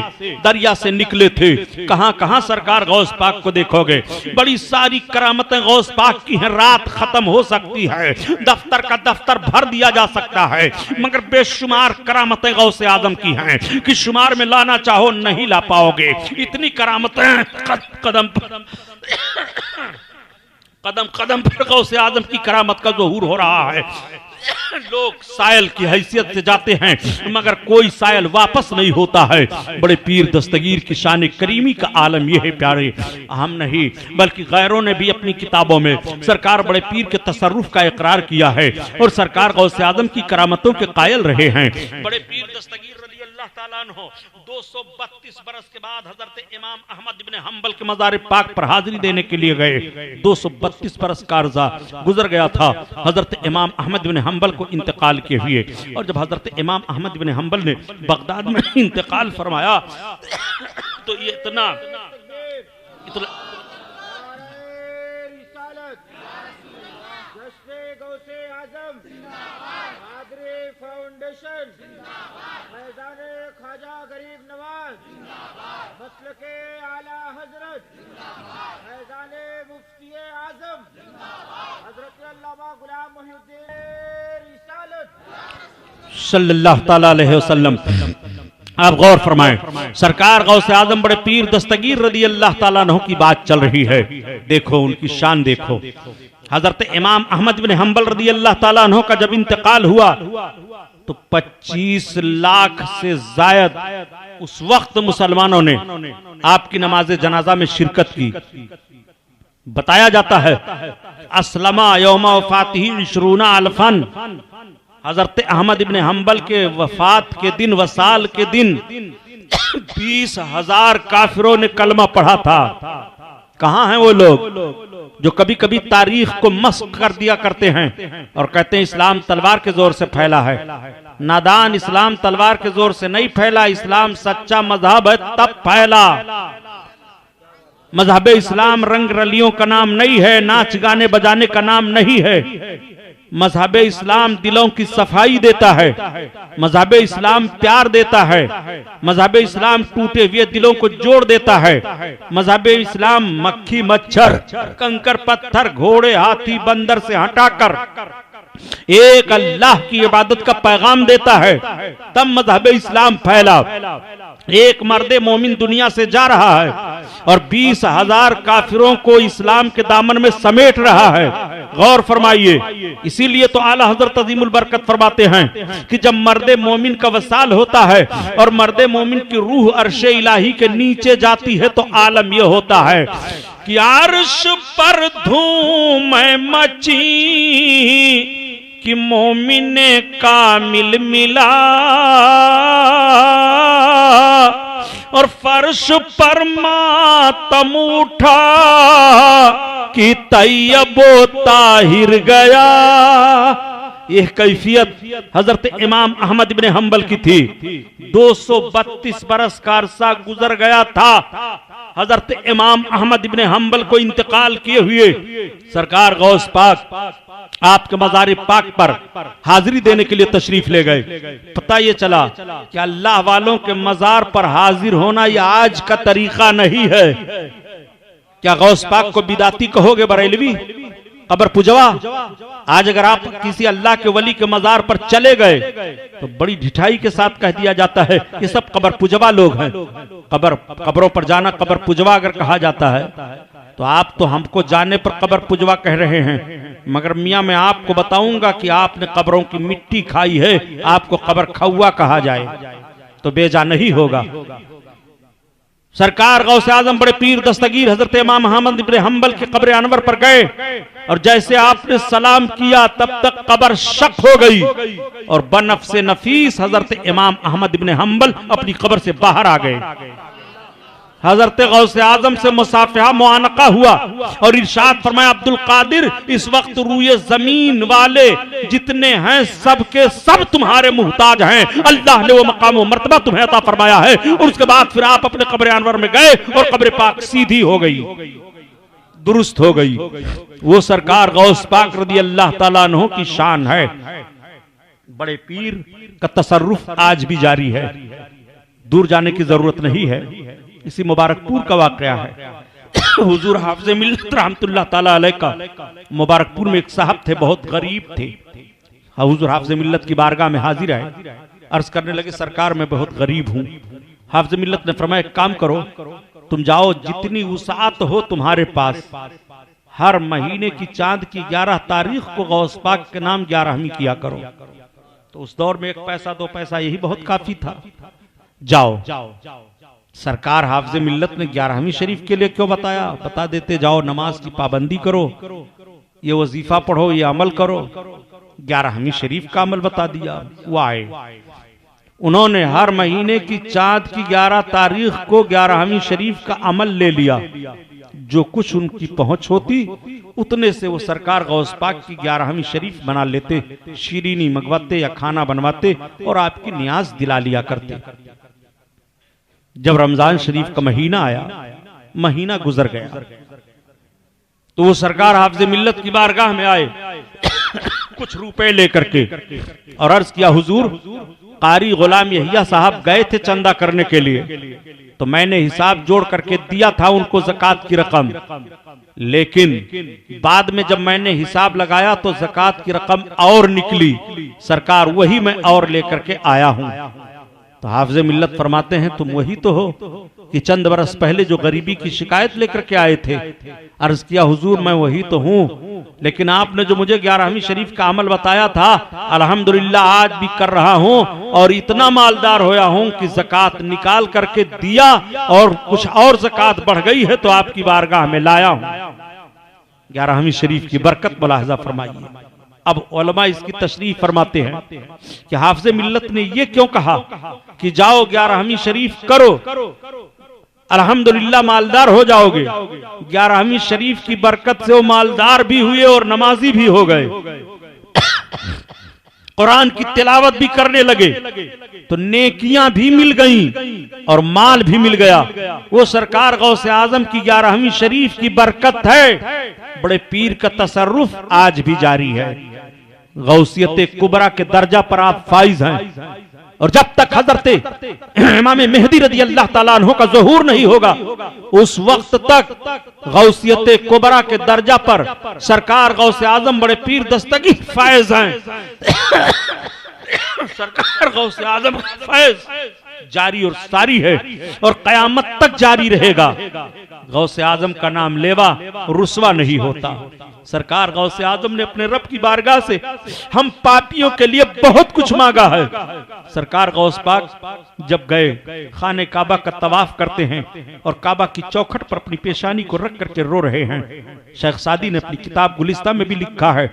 दरिया से निकले थे। कहां कहां सरकार गौस पाक को देखोगे, बड़ी सारी करामतें गौस पाक की हैं। रात खत्म हो सकती है, दफ्तर का दफ्तर भर दिया जा सकता है, मगर बेशुमार करामतें गौसे आज़म की हैं कि शुमार में लाना चाहो नहीं ला पाओगे। इतनी करामतें कदम कदम कदम पर गौसे आज़म की करामत का ज़हूर हो रहा है। लोग सायल की हैसियत से जाते हैं मगर कोई सायल वापस नहीं होता है। बड़े पीर दस्तगीर की शान करीमी का आलम यह है प्यारे, हम नहीं बल्कि गैरों ने भी अपनी किताबों में सरकार बड़े पीर के तसर्रुफ का इकरार किया है और सरकार गौसे आज़म की करामतों के कायल रहे हैं। बड़े पीर दस्तगीर रज़ी अल्लाह ताला अन्हु 232 बरस के बाद हजरत इमाम अहमद इब्न हंबल के मज़ार पाक पर हाजिरी देने के लिए गए। 232 बरस का अर्जा गुजर गया था हजरत इमाम अहमद इब्न हंबल को इंतकाल के हुए। और जब हजरत इमाम अहमद इब्न हंबल ने बगदाद में इंतकाल फरमाया तो ये इतना फाउंडेशन मैदाने ख्वाजा गरीब नवाज मसलके आला हजरत मैदाने मुफ्ती आजम हजरत अल्लामा गुलाम मोहिउद्दीन रिसालत सल्लल्लाहु तआला अलैहि वसल्लम। आप गौर फरमाएं, सरकार गौसे आजम बड़े पीर दस्तगीर रज़ी अल्लाह ताला अन्हु की बात चल रही है। देखो उनकी शान देखो। हजरत इमाम अहमद बिन हंबल रज़ी अल्लाह ताला अन्हु का जब इंतकाल हुआ तो 25 लाख से जायद उस वक्त मुसलमानों ने आपकी नमाज जनाजा में शिरकत की। बताया जाता है असलमा यौमा वफातिही 20 अल्फन, हजरत अहमद इब्न हंबल के वफात के दिन वसाल के दिन 20,000 काफिरों ने कलमा पढ़ा था। कहां हैं वो लोग जो कभी कभी तारीख को मस्क कर दिया करते हैं और कहते हैं इस्लाम तलवार के जोर से फैला है। नादान, इस्लाम तलवार के जोर से नहीं फैला, इस्लाम सच्चा मजहब है तब फैला। मजहब इस्लाम रंग रलियों का नाम नहीं है, नाच गाने बजाने का नाम नहीं है। मजहब इस्लाम दिलों की सफाई देता है, मजहब इस्लाम प्यार देता है, मजहब इस्लाम टूटे हुए दिलों को जोड़ देता है, मजहब इस्लाम मक्खी मच्छर कंकर पत्थर घोड़े हाथी बंदर से हटाकर एक अल्लाह की इबादत का पैगाम देता है। तब मजहब इस्लाम फैला। एक मर्दे मोमिन दुनिया से जा रहा है और 20,000 काफिरों को इस्लाम के दामन में समेट रहा है। गौर फरमाइए, इसीलिए तो आला हजरत अजीमुल बरकत फरमाते हैं कि जब मर्दे मोमिन का वसाल होता है और मर्दे मोमिन की रूह अर्शे इलाही के नीचे जाती है तो आलम यह होता है कि अर्श पर धूम मची कि मोमिने कामिल मिला और फर्श पर मातम उठा कि तैयबो ताहिर गया। यह कैफियत हजरत इमाम अहमद इब्ने हंबल की थी। 232 बरस का अरसा गुजर गया था हजरत इमाम अहमद इब्ने हंबल को इंतकाल किए हुए। सरकार गौस पाक आपके मज़ार पाक पर हाजिरी देने के लिए तशरीफ ले गए। पता ये चला कि अल्लाह वालों के मज़ार पर हाजिर होना यह आज का तरीका नहीं है। क्या गौस पाक को बिदाती कहोगे बरेलवी, कब्र पुजवा? आज अगर आप किसी अल्लाह के वली के मज़ार पर चले गए तो बड़ी ढिठाई के साथ कह दिया जाता है ये सब कब्र पुजवा लोग हैं। कब्रों पर जाना कब्र पुजवा अगर कहा जाता है तो आप तो हमको जाने पर कब्र पुजवा कह रहे हैं, मगर मियां मैं आपको बताऊंगा कि आपने कब्रों की मिट्टी खाई है, आपको कब्र खौआ कहा जाए तो बेजा नहीं होगा। सरकार गौसे आजम बड़े पीर दस्तगीर हजरत इमाम अहमद इब्ने हंबल के कब्र अनवर पर गए और जैसे आपने सलाम किया तब तक कब्र शक हो गई और बनफ्से नफीस हजरत इमाम अहमद इब्ने हंबल अपनी कब्र से बाहर आ गए। हजरत गौसे आजम से मुसाफिहा मुआनका हुआ और इरशाद फरमाया अब्दुल कादिर इस वक्त रूए जमीन वाले जितने हैं सब के सब तुम्हारे मुहताज हैं, अल्लाह ने वो मकाम व मर्तबा तुम्हें अता फरमाया है। और उसके बाद फिर आप अपने कब्र अनवर में गए और कब्र पाक सीधी हो गई, दुरुस्त हो गई। वो सरकार गौस पाक रदी अल्लाह ताला अन्हु की शान है। बड़े पीर का तसर्रुफ आज भी जारी है, दूर जाने की जरूरत नहीं है। इसी मुबारकपुर का वाकया है। हुजूर हाफिज़ मिल्लत रहमतुल्लाह ताला अलैह का मुबारकपुर में एक साहब थे, बहुत गरीब थे। हुजूर हाफिज़ मिल्लत की बारगाह में हाजिर आए, अर्ज करने लगे सरकार मैं बहुत गरीब हूँ। हाफिज़ मिल्लत ने फरमाया एक काम करो, तुम जाओ जितनी वसाअत हो तुम्हारे पास हर महीने की चांद की 11 तारीख को गौस पाक के नाम 11वीं किया करो। तो उस दौर में 1 पैसा 2 पैसा यही बहुत काफी था। जाओ। सरकार हाफिज़ मिल्लत ने 11वीं शरीफ के लिए क्यों बताया? बता देते जाओ नमाज की पाबंदी करो, ये वजीफा पढ़ो, ये अमल करो। 11वीं शरीफ का अमल बता दिया। वो आए, उन्होंने हर महीने की चांद की 11 तारीख को 11वीं शरीफ का अमल ले लिया। जो कुछ उनकी पहुंच होती उतने से वो सरकार गौस पाक की 11वीं शरीफ बना लेते, शीरीनी मंगवाते या खाना बनवाते और आपकी नियाज दिला लिया करते। जब रमजान शरीफ का महीना आया, महीना गुजर गया तो वो सरकार हाफिज़ मिल्लत की बारगाह में आए कुछ रुपए लेकर के और अर्ज किया हुजूर कारी गुलाम यहिया साहब गए थे चंदा करने के लिए, तो मैंने हिसाब जोड़ करके दिया था उनको ज़कात की रकम, लेकिन बाद में जब मैंने हिसाब लगाया तो ज़कात की रकम और निकली। सरकार वही मैं और लेकर के आया हूं। तो हाफिज़ मिल्लत फरमाते हैं तुम वही तो हो कि चंद बरस पहले जो गरीबी की शिकायत लेकर के आए थे। अर्ज किया हुजूर मैं वही तो हूँ, लेकिन आपने जो मुझे 11वीं शरीफ का अमल बताया था अल्हम्दुलिल्लाह आज भी कर रहा हूँ और इतना मालदार होया हूँ कि ज़कात निकाल करके दिया और कुछ और ज़कात बढ़ गई है तो आपकी बारगाह में लाया हूँ। 11वीं शरीफ की बरकत मुलाहजा फरमाइए। अब उलमा इसकी तशरीह फरमाते हैं कि हाफिज़ मिल्लत ने ये क्यों कहा कि जाओ 11वीं शरीफ करो, अल्हम्दुलिल्लाह मालदार हो जाओगे। 11वीं शरीफ की बरकत से वो मालदार भी हुए और नमाजी भी हो गए, कुरान की तिलावत भी करने लगे तो नेकियां भी मिल गईं और माल भी मिल गया। वो सरकार गौसे आजम की 11वीं शरीफ की बरकत है। बड़े पीर का तसर्रुफ आज भी जारी है। गौसियत कुबरा के दर्जा पर आप फाइज हैं, और जब तक हजरत इमाम मेहदी रज़ी अल्लाह ताला अन्हु का ज़हूर नहीं होगा उस वक्त तक गौसियत कुबरा के दर्जा पर सरकार गौसे आजम बड़े पीर दस्तगीर फायज हैं। सरकार गौसे आजम का फैज जारी और सारी है और कयामत तक जारी रहेगा। गौसे आजम का नाम लेवा रुस्वा नहीं होता। सरकार गौसे आजम ने अपने रब की बारगाह से हम पापियों के लिए बहुत कुछ मांगा है। सरकार गौस पाक जब गए खाने काबा का तवाफ करते हैं और काबा की चौखट पर अपनी पेशानी को रख करके रो रहे हैं। शेख सादी ने अपनी किताब गुलिस्ता में भी लिखा है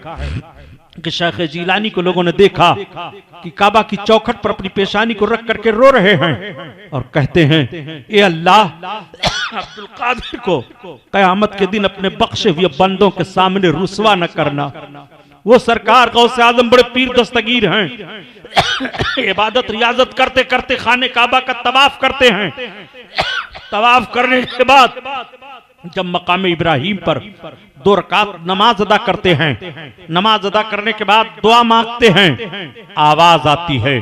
कि शेख जीलानी को लोगों ने देखा कि काबा की चौखट पर अपनी पेशानी को रख करके रो रहे हैं और कहते हैं, ए अल्लाह, अब्दुल कादिर को कयामत के दिन अपने बख्शे हुए बंदों के सामने रुस्वा न करना। वो सरकार गौसे आजम बड़े पीर दस्तगीर हैं। इबादत रियाजत करते करते खाने काबा का तवाफ करते हैं। तवाफ करने के बाद जब मकाम इब्राहिम पर 2 रकात नमाज अदा करते हैं, नमाज अदा करने के बाद दुआ मांगते हैं, आवाज आती है,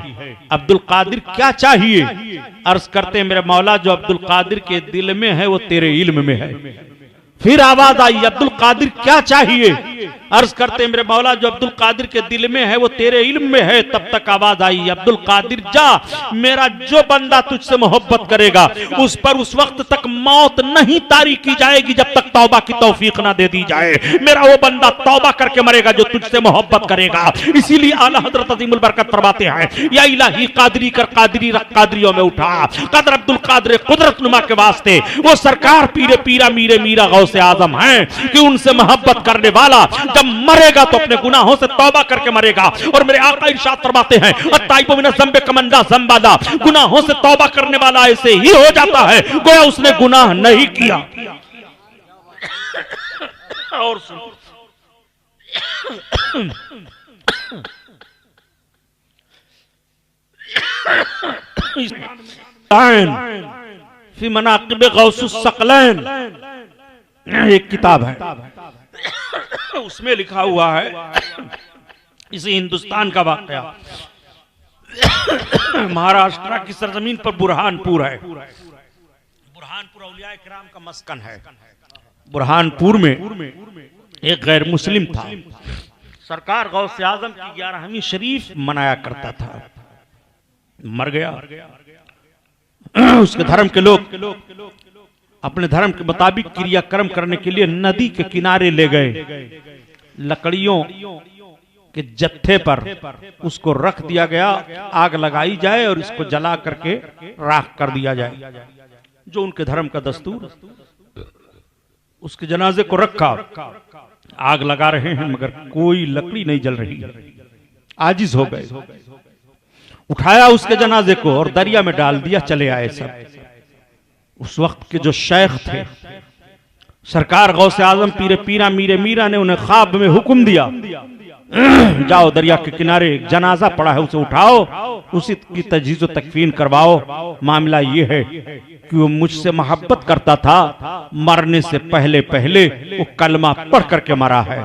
अब्दुल कादिर क्या चाहिए? अर्ज करते हैं, मेरे मौला, जो अब्दुल कादिर के दिल में है वो तेरे इल्म में है। फिर आवाज आई, अब्दुल कादिर क्या चाहिए? अर्ज करते मेरे मौला, जो अब्दुल कादिर के दिल में है वो तेरे इल्म में है। तब तक आवाज आई, अब्दुल कादिर जा, मेरा जो बंदा तुझसे मोहब्बत करेगा उस पर उस वक्त तक मौत नहीं तारी की जाएगी जब तक तौबा की तौफीक ना दे दी जाए। मेरा वो बंदा तौबा करके मरेगा जो तुझसे मोहब्बत करेगा। इसीलिए आला हजरत अज़ीमुल बरकत फरमाते हैं, या इलाही कादरी कर कादरी रख कादरियों में उठा, कदर अब्दुल कादिर कुदरत नुमा के वास्ते। वो सरकार पीरे पीरा मीरे मीरा गौसे आजम हैं कि उनसे मोहब्बत करने वाला जब मरेगा तो अपने गुनाहों से तौबा करके मरेगा। और मेरे आका इरशाद फरमाते हैं, अत्ताइबु मिनज़ ज़ंबि कमन ला ज़ंबा, गुनाहों से तौबा करने वाला ऐसे ही हो जाता है गोया उसने गुनाह नहीं किया। और फी मनाक़िब गौसुस सकलैन एक किताब है, उसमें लिखा हुआ है, इसे हिंदुस्तान का वाकया, महाराष्ट्र की सरजमीन पर बुरहानपुर है। बुरहानपुर औलिया किराम का मस्कन है। बुरहानपुर में एक गैर मुस्लिम था, सरकार गौसे आजम की 11वीं शरीफ मनाया करता था, मर गया। उसके धर्म के लोग अपने धर्म के मुताबिक क्रियाक्रम करने के लिए नदी के किनारे ले गए। लकड़ियों के जत्थे पर उसको रख दिया गया, आग लगाई जाए और इसको जला करके राख कर दिया जाए, जो उनके धर्म का दस्तूर। उसके जनाजे को रखा, आग लगा रहे हैं मगर कोई लकड़ी नहीं जल रही, आजिज हो गए। उठाया उसके जनाजे को और दरिया में डाल दिया, चले आए सब। उस वक्त के जो शेख थे, सरकार गौसे आजम पीरे पीरा मीरे मीरा ने उन्हें ख्वाब में हुक्म दिया, जाओ दरिया के किनारे एक जनाजा पड़ा है उसे उठाओ, उसी की तजहीज़ तकफीन करवाओ। मामला ये है कि वो मुझसे मोहब्बत करता था, मरने से पहले पहले वो कलमा पढ़ करके मरा है,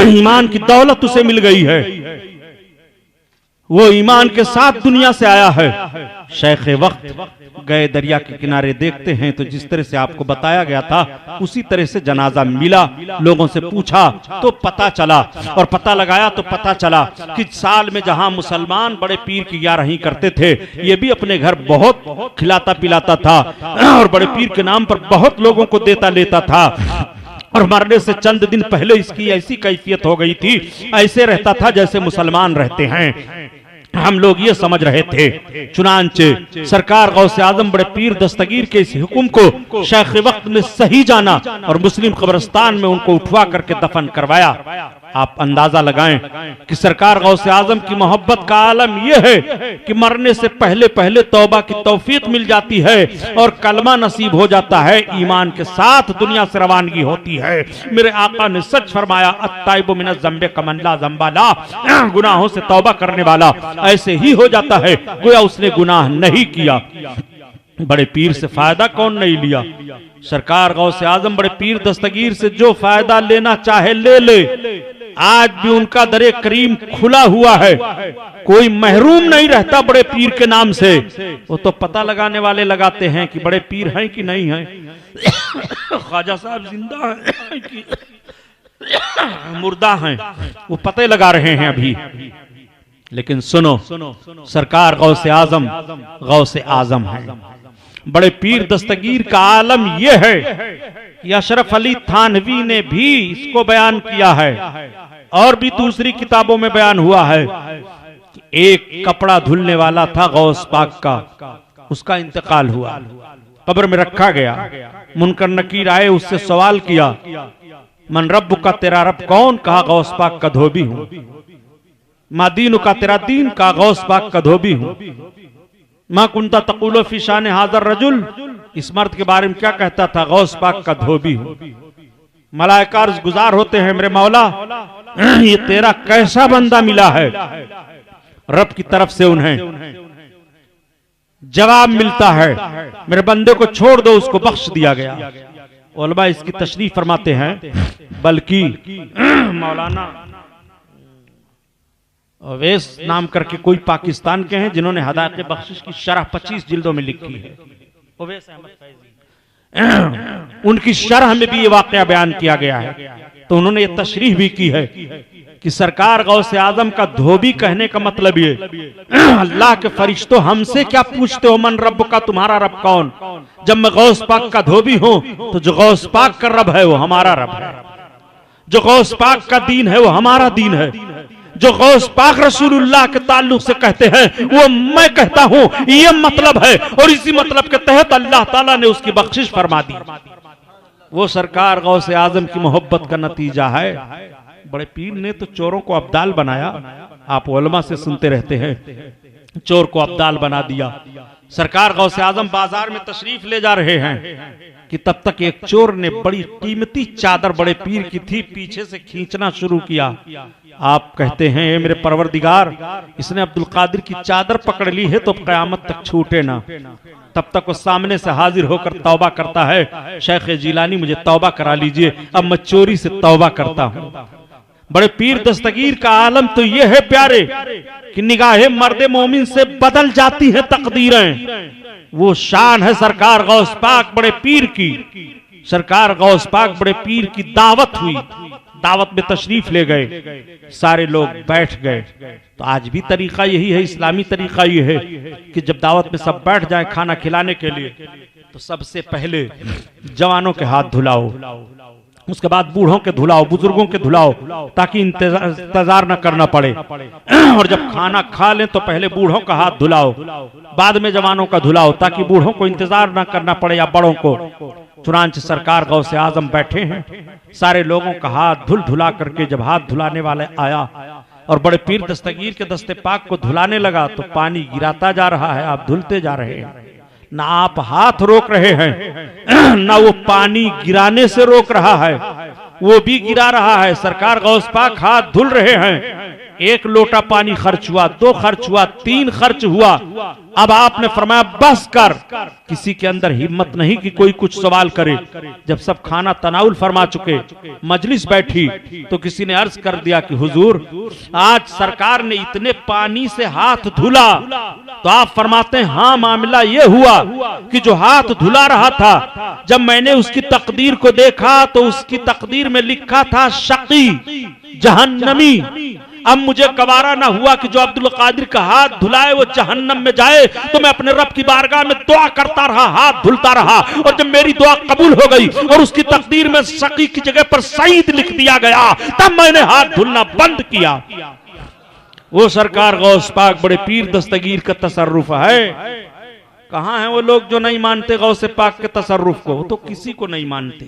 ईमान की दौलत उसे मिल गई है, वो ईमान के साथ दुनिया से आया है। शेख वक्त गए दरिया के किनारे, देखते हैं तो जिस तरह से आपको बताया गया था उसी तरह से जनाजा मिला। लोगों से पूछा तो पता चला, और पता लगाया तो पता चला कि साल में जहां मुसलमान बड़े पीर की 11वीं करते थे, ये भी अपने घर बहुत खिलाता पिलाता था और बड़े पीर के नाम पर बहुत लोगों को देता लेता था। और मरने से चंद दिन पहले इसकी ऐसी कैफियत हो गई थी, ऐसे रहता था जैसे मुसलमान रहते हैं। हम लोग ये समझ रहे थे। चुनांचे सरकार गौसे आजम बड़े पीर दस्तगीर के इस हुक्म को शेख वक्त ने सही जाना और मुस्लिम कब्रिस्तान में उनको उठवा करके दफन करवाया। आप अंदाजा लगाएं कि सरकार गौसे आजम की मोहब्बत का आलम यह है कि मरने से पहले पहले तौबा की तौफीक मिल जाती है और कलमा नसीब हो जाता है, ईमान के साथ दुनिया से रवानगी होती है। मेरे आका ने सच फरमाया, अत्ताइबु मिनज़ ज़ंबि कमन ला ज़ंबा ला, गुनाहों से तौबा करने वाला ऐसे ही हो जाता है गोया उसने गुनाह नहीं किया। बड़े पीर से फायदा कौन नहीं लिया? सरकार गौसे आजम बड़े पीर दस्तगीर से जो फायदा लेना चाहे ले ले, आज भी उनका दरे करीम खुला हुआ है, कोई महरूम नहीं रहता बड़े पीर के नाम से। वो तो पता लगाने वाले लगाते हैं कि बड़े पीर हैं कि नहीं हैं, ख्वाजा साहब जिंदा हैं कि मुर्दा हैं, वो पते लगा रहे हैं अभी। लेकिन सुनो, सरकार गौसे आजम है। बड़े पीर दस्तगीर का आलम यह है कि अशरफ अली थानवी ने भी इसको बयान किया है और भी दूसरी किताबों में बयान हुआ है कि एक कपड़ा धुलने वाला था गौस पाक का, उसका इंतकाल हुआ, कब्र में रखा गया। मुनकर नकीर आए, उससे सवाल किया, मन रब्बु का, तेरा रब कौन? कहा गौस पाक का धोबी हूं। मा दीनु का, तेरा दीन? का गौस पाक का धोबी हूं। मा कुंता तकुलो फी शान हाज़र रजुल, इस मर्द के बारे में क्या कहता था? गौस पाक का धोबी हूं। मलाइका अर्ज़ गुजार होते हैं, मेरे मौला ये तेरा कैसा बंदा मिला है? रब की तरफ से उन्हें जवाब मिलता है, मेरे बंदे को छोड़ दो, उसको बख्श दिया गया। उलमा इसकी तशरीह फरमाते हैं, बल्कि मौलाना अवैस नाम करके कोई पाकिस्तान के हैं जिन्होंने हदायत बख्शिश की शरह 25 जिल्दों में लिखी है, अवैस अहमद फैजी, उनकी शरह में भी ये वाकया बयान किया गया है। तो उन्होंने ये तशरीह भी की है कि सरकार गौसे आजम का धोबी कहने का मतलब ये, अल्लाह के फरिश्तों हमसे क्या पूछते हो, मन रब का, तुम्हारा रब कौन? जब मैं गौस पाक का धोबी हूं तो जो गौस पाक का रब है वो हमारा रब है, जो गौस पाक का दीन है वो हमारा दीन है, जो गौस पाक रसूलुल्लाह के ताल्लुक से कहते हैं वो मैं कहता हूं, ये मतलब है। और इसी मतलब के तहत अल्लाह ताला ने उसकी बख्शिश फरमा दी। वो सरकार गौसे आजम की मोहब्बत का नतीजा है। बड़े पीर ने तो चोरों को अब्दाल बनाया, आप उलमा से सुनते रहते हैं, चोर को अब्दाल बना दिया। सरकार गौसे आजम बाजार में तशरीफ ले जा रहे हैं कि तब तक एक चोर ने बड़ी कीमती चादर बड़े पीर की थी, पीछे से खींचना शुरू किया। आप कहते हैं, ए मेरे परवरदिगार, इसने अब्दुल कादिर की चादर पकड़ ली है तो क़यामत तक छूटे ना। तब तक वो सामने से हाजिर होकर तौबा करता है, शेख जिलानी मुझे तौबा करा लीजिए, अब मैं चोरी से तौबा करता हूं। बड़े पीर दस्तगीर का आलम तो ये है प्यारे कि निगाहे मर्दे मोमिन से बदल जाती है तकदीरें। वो शान है सरकार गौस पाक बड़े पीर की। सरकार गौस पाक बड़े पीर की दावत हुई, दावत में तशरीफ ले गए, सारे लोग बैठ गए। तो आज भी तरीका यही है, इस्लामी तरीका ये है कि जब दावत में सब बैठ जाए खाना खिलाने के लिए तो सबसे पहले जवानों के हाथ धुलाओ, उसके बाद बूढ़ों के धुलाओ, बुजुर्गों के धुलाओ, ताकि इंतजार न करना पड़े। और जब खाना खा लें तो पहले बूढ़ों का हाथ धुलाओ, बाद में जवानों का धुलाओ, ताकि बूढ़ों को इंतजार न करना पड़े या बड़ों को। चुनांचे सरकार गौसे आजम बैठे हैं, सारे लोगों का हाथ धुल धुला करके जब हाथ धुलाने वाले आया और बड़े पीर दस्तगीर के दस्ते पाक को धुलाने लगा तो पानी गिराता जा रहा है, आप धुलते जा रहे हैं। ना आप हाथ रोक रहे हैं, ना वो पानी गिराने से रोक रहा है, वो भी गिरा रहा है। सरकार गौस पाक हाथ धुल रहे हैं। एक लोटा पानी खर्च हुआ, 2 खर्च हुआ, 3 खर्च हुआ। अब आपने फरमाया बस कर। किसी के अंदर हिम्मत नहीं कि कोई कुछ सवाल करे। जब सब खाना तनाउल फरमा चुके, मजलिस बैठी, तो किसी ने अर्ज कर दिया कि हुजूर, आज सरकार ने इतने पानी से हाथ धुला। तो आप फरमाते हैं, हाँ, मामला ये हुआ कि जो हाथ धुला रहा था, जब मैंने उसकी तकदीर को देखा तो उसकी तकदीर में लिखा था शकी, जहन्नमी। अब मुझे गवारा ना हुआ कि जो अब्दुल कादिर का हाथ धुलाए वो जहन्नम में जाए, तो मैं अपने रब की बारगाह में दुआ करता रहा, हाथ धुलता रहा। और जब मेरी दुआ कबूल हो गई और उसकी तकदीर में शकी की जगह पर सईद लिख दिया गया, तब मैंने हाथ धुलना बंद किया। वो सरकार गौस पाक बड़े पीर दस्तगीर का तसर्रुफ है। कहां हैं वो लोग जो नहीं मानते गौसे पाक के तसर्रुफ को? तो किसी को नहीं मानते।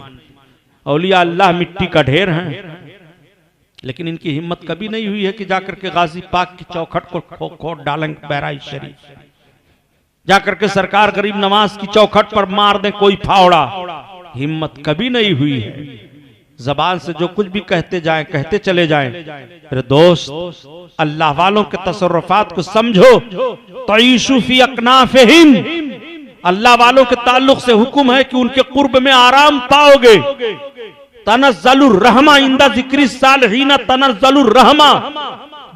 औलिया अल्लाह मिट्टी का ढेर हैं, लेकिन इनकी हिम्मत कभी नहीं हुई है कि जाकर के गाजी पाक की चौखट को खोद डालेंगे बहराइच शरीफ, जाकर के सरकार गरीब नवाज की चौखट पर मार दें कोई फावड़ा। हिम्मत कभी नहीं हुई है। जबान से जो कुछ भी कहते जाएं, कहते चले जाएं। मेरे दोस्त, अल्लाह वालों के तसर्रुफात को समझो। तईशु फी अकनाफिहिम, अल्लाह वालों के ताल्लुक से हुक्म है कि उनके कुर्ब में आराम पाओगे। तनज़्ज़लुर रहमा इंदा ज़िक्रि सालिहीन तनज़्ज़लुर रहमा,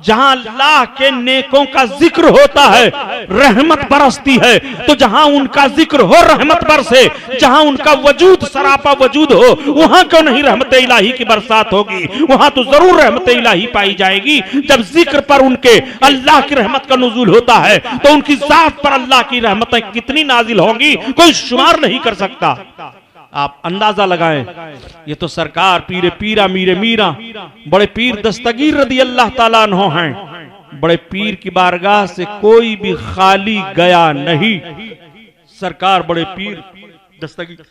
जहां अल्लाह के नेकों का जिक्र होता है रहमत बरसती है। तो जहां उनका जिक्र हो रहमत बरसे, जहां उनका वजूद सरापा वजूद हो, वहां क्यों नहीं रहमत इलाही की बरसात होगी? वहां तो जरूर रहमत इलाही पाई जाएगी। जब जिक्र पर उनके अल्लाह की रहमत का नुज़ूल होता है तो उनकी जात पर अल्लाह की रहमतें कितनी नाजिल होंगी कोई शुमार नहीं कर सकता। आप अंदाजा लगाएं। ये तो सरकार पीरे पीरा मीरे मीरा बड़े पीर दस्तगीर रदी अल्लाह ताला अन्हो हैं। बड़े पीर की बारगाह से कोई भी खाली गया नहीं। सरकार बड़े पीर दस्तगीर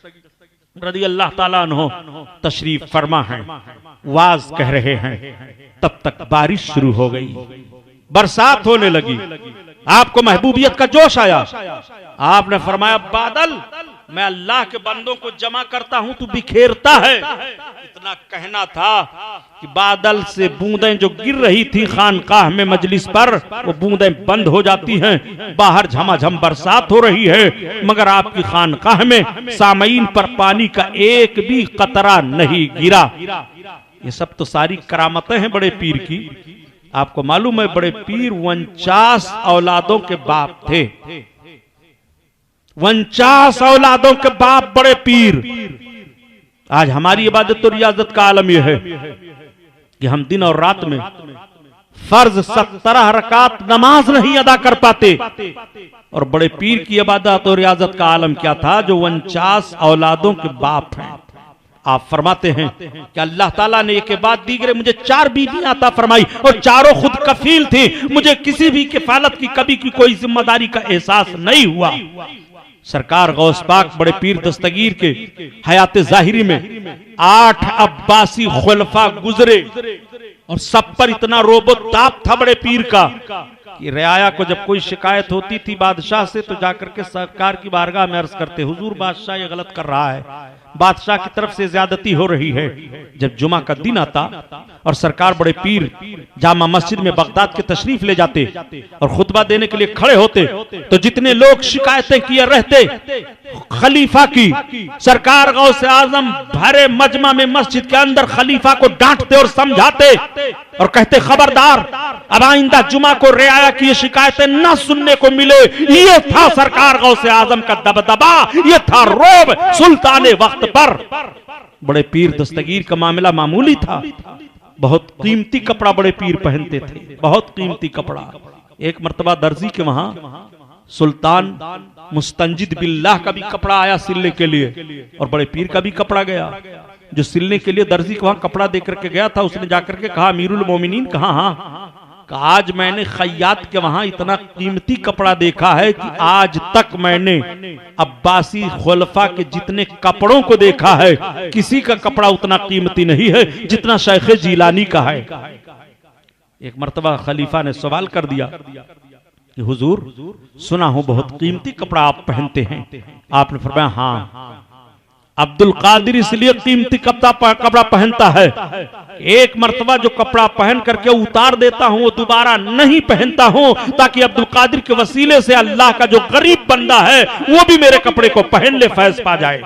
रदी अल्लाह ताला अन्हो तशरीफ फरमा हैं, वाज कह रहे हैं। तब तक बारिश शुरू हो गई, बरसात होने लगी। आपको महबूबियत का जोश आया। आपने फरमाया बादल मैं अल्लाह के बंदों को जमा करता हूं, तू बिखेरता है। इतना कहना था कि बादल से बूंदें जो गिर रही थी खानकाह में मजलिस पर, वो बूंदें बंद हो जाती हैं। बाहर झमाझम बरसात हो रही है, मगर आपकी खानकाह में सामईन पर पानी का एक भी कतरा नहीं गिरा। ये सब तो सारी करामतें हैं बड़े पीर की। आपको मालूम है बड़े पीर 49 औलादों के बाप थे। 49 औलादों के बाप बड़े पीर। आज हमारी इबादत और रियाजत का आलम यह है कि हम दिन और रात में फर्ज 17 रकात नमाज नहीं अदा कर पाते। और बड़े पीर की इबादत और रियाजत का आलम क्या था जो 49 औलादों के बाप हैं। आप फरमाते हैं कि अल्लाह ताला ने एक के बाद दीगरे मुझे 4 बीवियां अता फरमाई और चारों खुद कफील थी। मुझे किसी भी किफालत की कभी की कोई जिम्मेदारी का एहसास नहीं हुआ। सरकार गौस पाक बड़े पीर दस्तगीर के हयात जाहिरी में 8 अब्बासी खुलफा गुजरे और सब पर इतना रोबो ताप था बड़े पीर का कि रियाया को जब कोई शिकायत होती थी बादशाह से तो जाकर के सरकार की बारगाह में अर्ज करते, हुजूर बादशाह ये गलत कर रहा है, बादशाह की तरफ से ज्यादती हो रही है। जब जुमा का दिन आता और सरकार बड़े पीर जामा मस्जिद में बगदाद के तशरीफ ले जाते और खुतबा देने के लिए खड़े होते तो जितने लोग शिकायतें किए रहते खलीफा की, सरकार गौसे आजम भरे मजमा में मस्जिद के अंदर खलीफा को डांटते और समझाते और कहते खबरदार अब आइंदा जुमा को रियाया की शिकायतें न सुनने को मिले। ये था सरकार गौसे आजम का दबदबा, ये था रोब सुल्ताने वक्त पर। बड़े पीर दस्तगीर का मामला मामूली था। बहुत कीमती कपड़ा बड़े पीर पहनते थे, बहुत कीमती कपड़ा। एक मर्तबा दर्जी के वहां सुल्तान मुस्तंजिद बिल्लाह का भी कपड़ा आया सिलने के लिए और बड़े पीर का भी कपड़ा गया। जो सिलने के लिए दर्जी के वहां कपड़ा देकर के गया था उसने जाकर के कहा अमीरुल मोमिनीन कहा हाँ, आज मैंने खैयात के वहां इतना कीमती कपड़ा देखा है कि आज तक मैंने अब्बासी खुलफा के जितने कपड़ों को देखा है किसी का कपड़ा उतना कीमती नहीं है जितना शेख जीलानी का है। एक मर्तबा खलीफा ने सवाल कर दिया कि हुजूर सुना हूं बहुत कीमती कपड़ा आप पहनते हैं। आपने फरमाया हाँ, अब्दुल कादिर इसलिए कीमती कपड़ा पहनता है, एक मर्तबा जो कपड़ा पहन करके उतार देता हूं वो दोबारा नहीं पहनता हूं ताकि अब्दुल कादिर के वसीले से अल्लाह का जो गरीब बंदा है वो भी मेरे कपड़े को पहन ले, फैज पा जाए।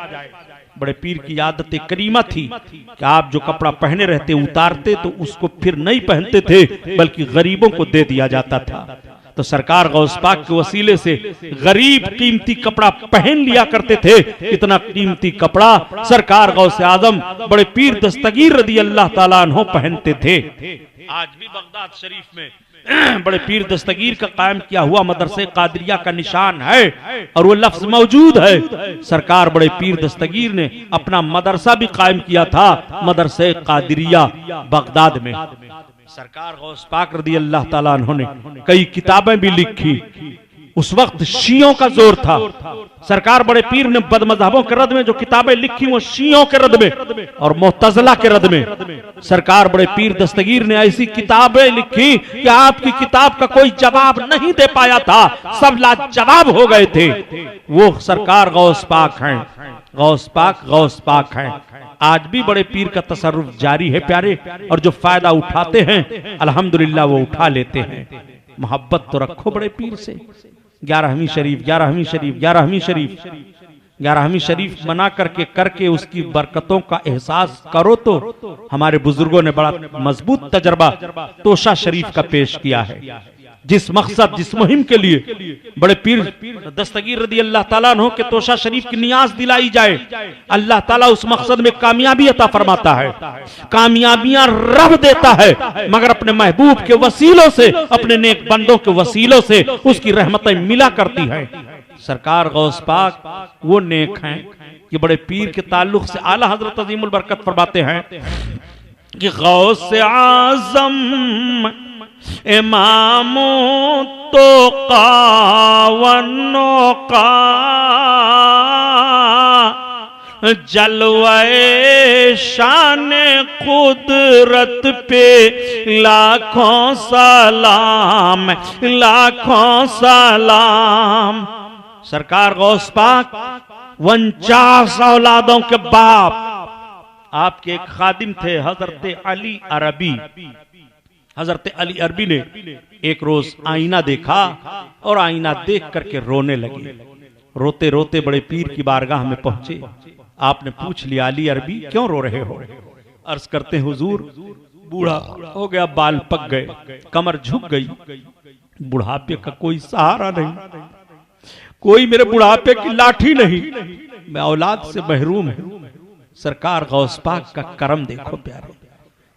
बड़े पीर की आदत करीमा थी कि आप जो कपड़ा पहने रहते उतारते तो उसको फिर नहीं पहनते थे बल्कि गरीबों को दे दिया जाता था। तो सरकार गौस पाक के वसीले से गरीब कीमती कपड़ा पहन लिया करते थे। इतना कीमती कपड़ा सरकार गौस आजम बड़े पीर दस्तगीर रदी अल्लाह ताला अन्हो पहनते थे। आज भी बगदाद शरीफ में बड़े पीर दस्तगीर का कायम किया हुआ मदरसे कादरिया का निशान है और वो लफ्ज मौजूद है। सरकार बड़े पीर दस्तगीर ने अपना मदरसा भी कायम किया था, मदरसे कादरिया बगदाद में। सरकार गौस पाक रदी अल्लाह ताला अन्हो ने कई किताबें भी लिखी। उस वक्त शियों का जोर था। सरकार बड़े पीर ने बदमज़हबों के रद में जो किताबें लिखी वो शियों के रद में और मुअतज़िला के रद में। सरकार बड़े पीर दस्तगीर ने ऐसी किताबें लिखी कि आपकी किताब का कोई जवाब नहीं दे पाया था, सब लाजवाब हो गए थे। वो सरकार गौस पाक हैं, गौस पाक हैं। आज भी बड़े पीर का तसर्रुफ जारी है प्यारे, और जो फायदा उठाते हैं अल्हम्दुलिल्लाह वो उठा लेते हैं। मोहब्बत तो रखो बड़े पीर से। 11वीं शरीफ 11वीं शरीफ मना करके उसकी बरकतों का एहसास करो। तो हमारे बुजुर्गों ने बड़ा मजबूत तजर्बा तोशा शरीफ का पेश किया है। जिस मकसद जिस मुहिम के लिए बड़े पीर दस्तगीर रदी अल्लाह ताला अन्हु के तोशा शरीफ की नियाज दिलाई जाए, अल्लाह ताला उस मकसद में कामयाबी अता फरमाता है, कामयाबियां रब देता है, मगर अपने महबूब के वसीलों से, अपने नेक बंदों के वसीलों से उसकी रहमतें मिला करती है। सरकार गौस पाक वो नेक हैं कि बड़े पीर के ताल्लुक से आला हजरत अजीमुल बरकत फरमाते हैं कि गौस आजम इमामो तो कावनो का जलवे शान कुदरत पे लाखों सलाम, लाखों सलाम। सरकार गौस पाक 49 औलादों के बाप, आपके एक खादिम थे हजरत अली अरबी। हजरत अली अरबी ने एक रोज आईना देखा और आईना देख करके रोने लगे। रोते रोते बड़े पीर की बारगाह में पहुंचे। आपने पूछ लिया अली अरबी क्यों रो रहे हो? अर्ज करते हैं हुजूर बूढ़ा हो गया, बाल पक गए, कमर झुक गई, बुढ़ापे का कोई सहारा नहीं, कोई मेरे बुढ़ापे की लाठी नहीं, मैं औलाद से महरूम हूं। सरकार गौस पाक का करम देखो प्यारे।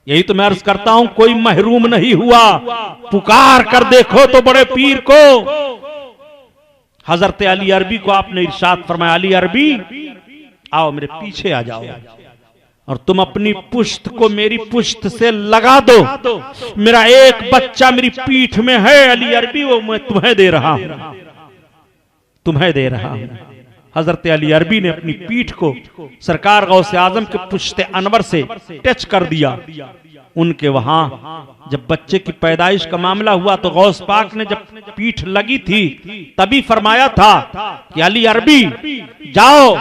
यही तो मैं अर्ज करता हूं, कोई महरूम नहीं हुआ, पुकार कर देखो तो बड़े पीर को। हजरत अली अरबी को आपने इरशाद फरमाया, अली अरबी आओ मेरे पीछे आ जाओ और तुम अपनी पुश्त को मेरी पुश्त से लगा दो। मेरा एक बच्चा मेरी पीठ में है अली अरबी, वो मैं तुम्हें दे रहा हूं, तुम्हें दे रहा हूं। हजरत अली अरबी ने अपनी पीठ को सरकार गौसे आजम के पुश्ते अनवर से टच कर दिया। उनके वहां जब बच्चे की पैदाइश का मामला हुआ तो गौस पाक ने जब पीठ लगी थी तभी फरमाया था कि अली अरबी जाओ,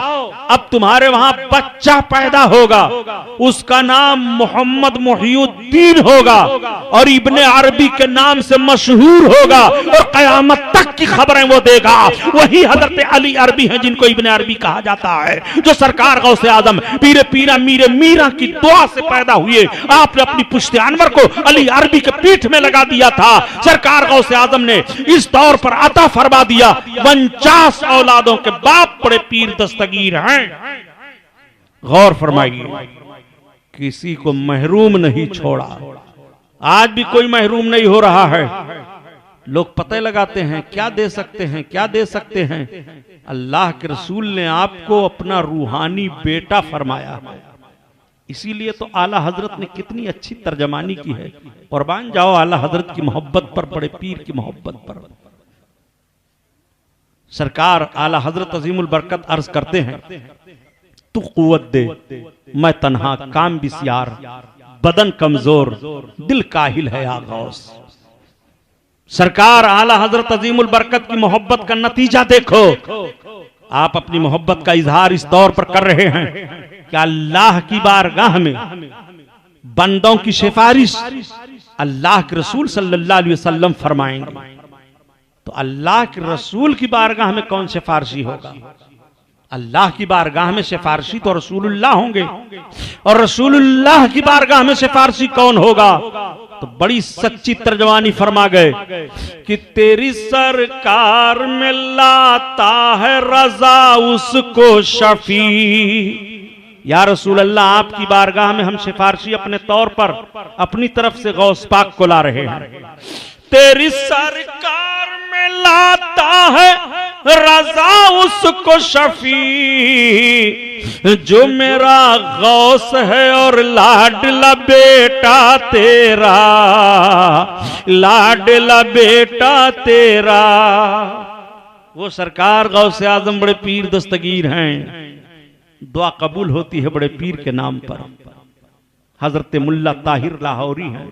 अब तुम्हारे वहां बच्चा पैदा होगा, उसका नाम मोहम्मद मुहियुद्दीन होगा और इब्ने अरबी के नाम से मशहूर होगा और कयामत तक की खबरें वो देगा। वही हजरत अली अरबी हैं जिनको इब्ने अरबी कहा जाता है, जो सरकार गौसे आजम पीरे पीरा मीरे मीरा की दुआ से पैदा हुए। आपने अपनी पुश्ते अनवर को अली अरबी के पीठ में लगा दिया था। सरकार गौसे आजम ने इस तौर पर अता फरमा दिया। 49 औलादों के बाप बड़े पीर दस्तगीर हैं। गौर फरमाइए, किसी को महरूम नहीं छोड़ा। आज भी कोई महरूम नहीं हो रहा है। लोग पते लगाते हैं क्या दे सकते हैं, क्या दे सकते हैं। अल्लाह के रसूल ने आपको अपना रूहानी बेटा फरमाया, इसीलिए तो आला हजरत ने कितनी अच्छी तर्जमानी की है। कुर्बान जाओ आला हजरत की मोहब्बत पर, बड़े पीर की मोहब्बत पर। सरकार आला हजरत अजीमुल बरकत अर्ज करते हैं, तू कुव्वत दे मैं तन्हा काम बिसियार, बदन कमजोर दिल काहिल है या गौस। सरकार आला हजरत अजीमुल बरकत की मोहब्बत का नतीजा देखो। आप अपनी मोहब्बत का इजहार इस तौर पर कर रहे हैं कि अल्लाह की बारगाह में बंदों की सिफारिश अल्लाह के रसूल सल्लल्लाहु अलैहि वसल्लम फरमाएंगे। तो अल्लाह के रसूल की बारगाह में कौन सिफारिशी होगा? अल्लाह की बारगाह में सिफारिशी तो रसूलुल्लाह होंगे, और रसूलुल्लाह की बारगाह में सिफारिशी कौन होगा? तो बड़ी सच्ची तर्जमानी फरमा गए कि तेरी सरकार में लाता है रजा उसको शफी। या रसूल अल्लाह आपकी बारगाह में हम सिफारिशी अपने तौर पर अपनी तरफ से गौस पाक को ला रहे हैं। तेरी सरकार में लाता है रजा उसको शफी, जो मेरा गौस है और लाडला बेटा तेरा, लाडला बेटा तेरा। वो सरकार गौसे आजम बड़े पीर दस्तगीर हैं। दुआ कबूल होती है बड़े पीर के नाम पर। हजरत मुल्ला ताहिर लाहौरी हैं।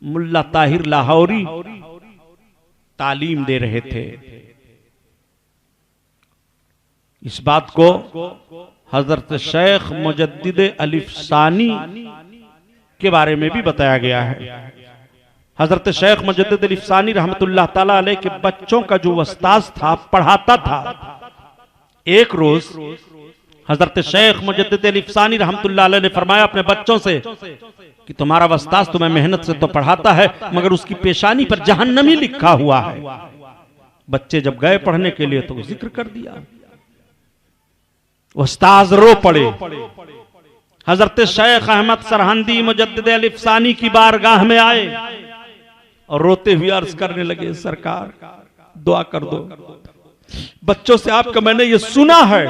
मुल्ला ताहिर लाहौरी तालीम दे रहे थे। इस बात को हजरत शेख मुजद्दिद अलिफसानी के बारे में भी बताया गया है। हजरत शेख मुजद्दिद अलिफसानी रहमतुल्लाह ताला अलैह के बच्चों का जो उस्ताद था, पढ़ाता था, एक रोज हजरत शेख मुजद्दिद अल-अफ़सानी रहमतुल्लाह अलैह ने फरमाया अपने बच्चों से कि तुम्हारा उस्ताद तुम्हें मेहनत से तो पढ़ाता है मगर उसकी पेशानी पर जहन्नमी लिखा हुआ है। बच्चे जब गए पढ़ने के लिए तो जिक्र कर दिया, उस्ताद रो पड़े। हजरत शेख अहमद सरहंदी मुजद्दिद अल-अफ़सानी की बारगाह में आए और रोते हुए अर्ज करने लगे, सरकार दुआ कर दो, बच्चों से आपका मैंने ये सुना है।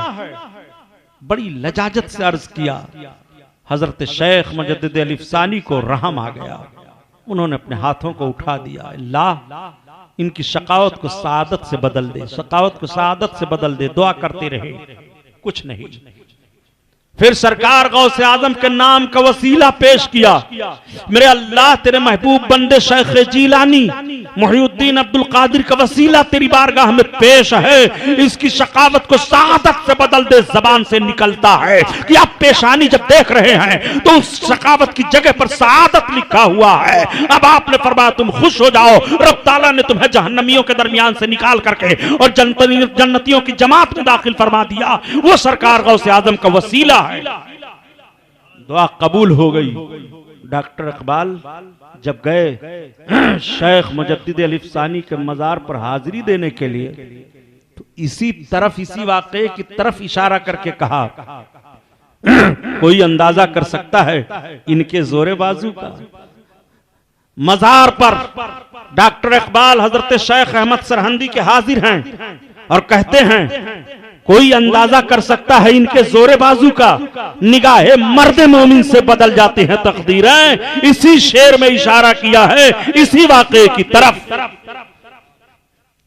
बड़ी लजाजत से अर्ज किया। हजरत शेख मुजद्दिद अल-अफ़सानी को रहम आ गया, उन्होंने अपने हाथों को उठा दिया, अल्लाह इनकी शकावत को सआदत से बदल दे, शकावत को सआदत से बदल दे। दुआ करते रहे, कुछ नहीं। फिर सरकार गौसे आजम के नाम का वसीला पेश किया, मेरे अल्लाह तेरे महबूब बंदे शेख जीलानी मुहीउद्दीन अब्दुल कादिर का वसीला तेरी बारगाह में पेश है, इसकी शकावत को सआदत से बदल दे। जबान से निकलता है कि आप पेशानी जब देख रहे हैं तो उस शकावत की जगह पर सआदत लिखा हुआ है। अब आपने फरमाया तुम खुश हो जाओ, रब ताला ने तुम्हें जहन्नमियों के दरमियान से निकाल करके और जन्नतियों की जमात में दाखिल फरमा दिया। वो सरकार गौसे आजम का वसीला है। दुआ कबूल हो गई। डॉक्टर इकबाल जब गए शेख मुजद्दिद अल-अफ़सानी के मजार पर हाजिरी देने के लिए तो इसी वाक़े की तरफ इशारा करके कहा, कोई अंदाजा कर सकता है इनके जोरे बाजू का। मजार पर डॉक्टर इकबाल हजरत शेख अहमद सरहंदी के हाजिर हैं और कहते हैं, कोई अंदाजा कर सकता है इनके जोरे बाजू का, निगाहे मर्द मोमिन से बदल जाती हैं तकदीरें। इसी शेर में इशारा किया है इसी वाक़े की तरफ।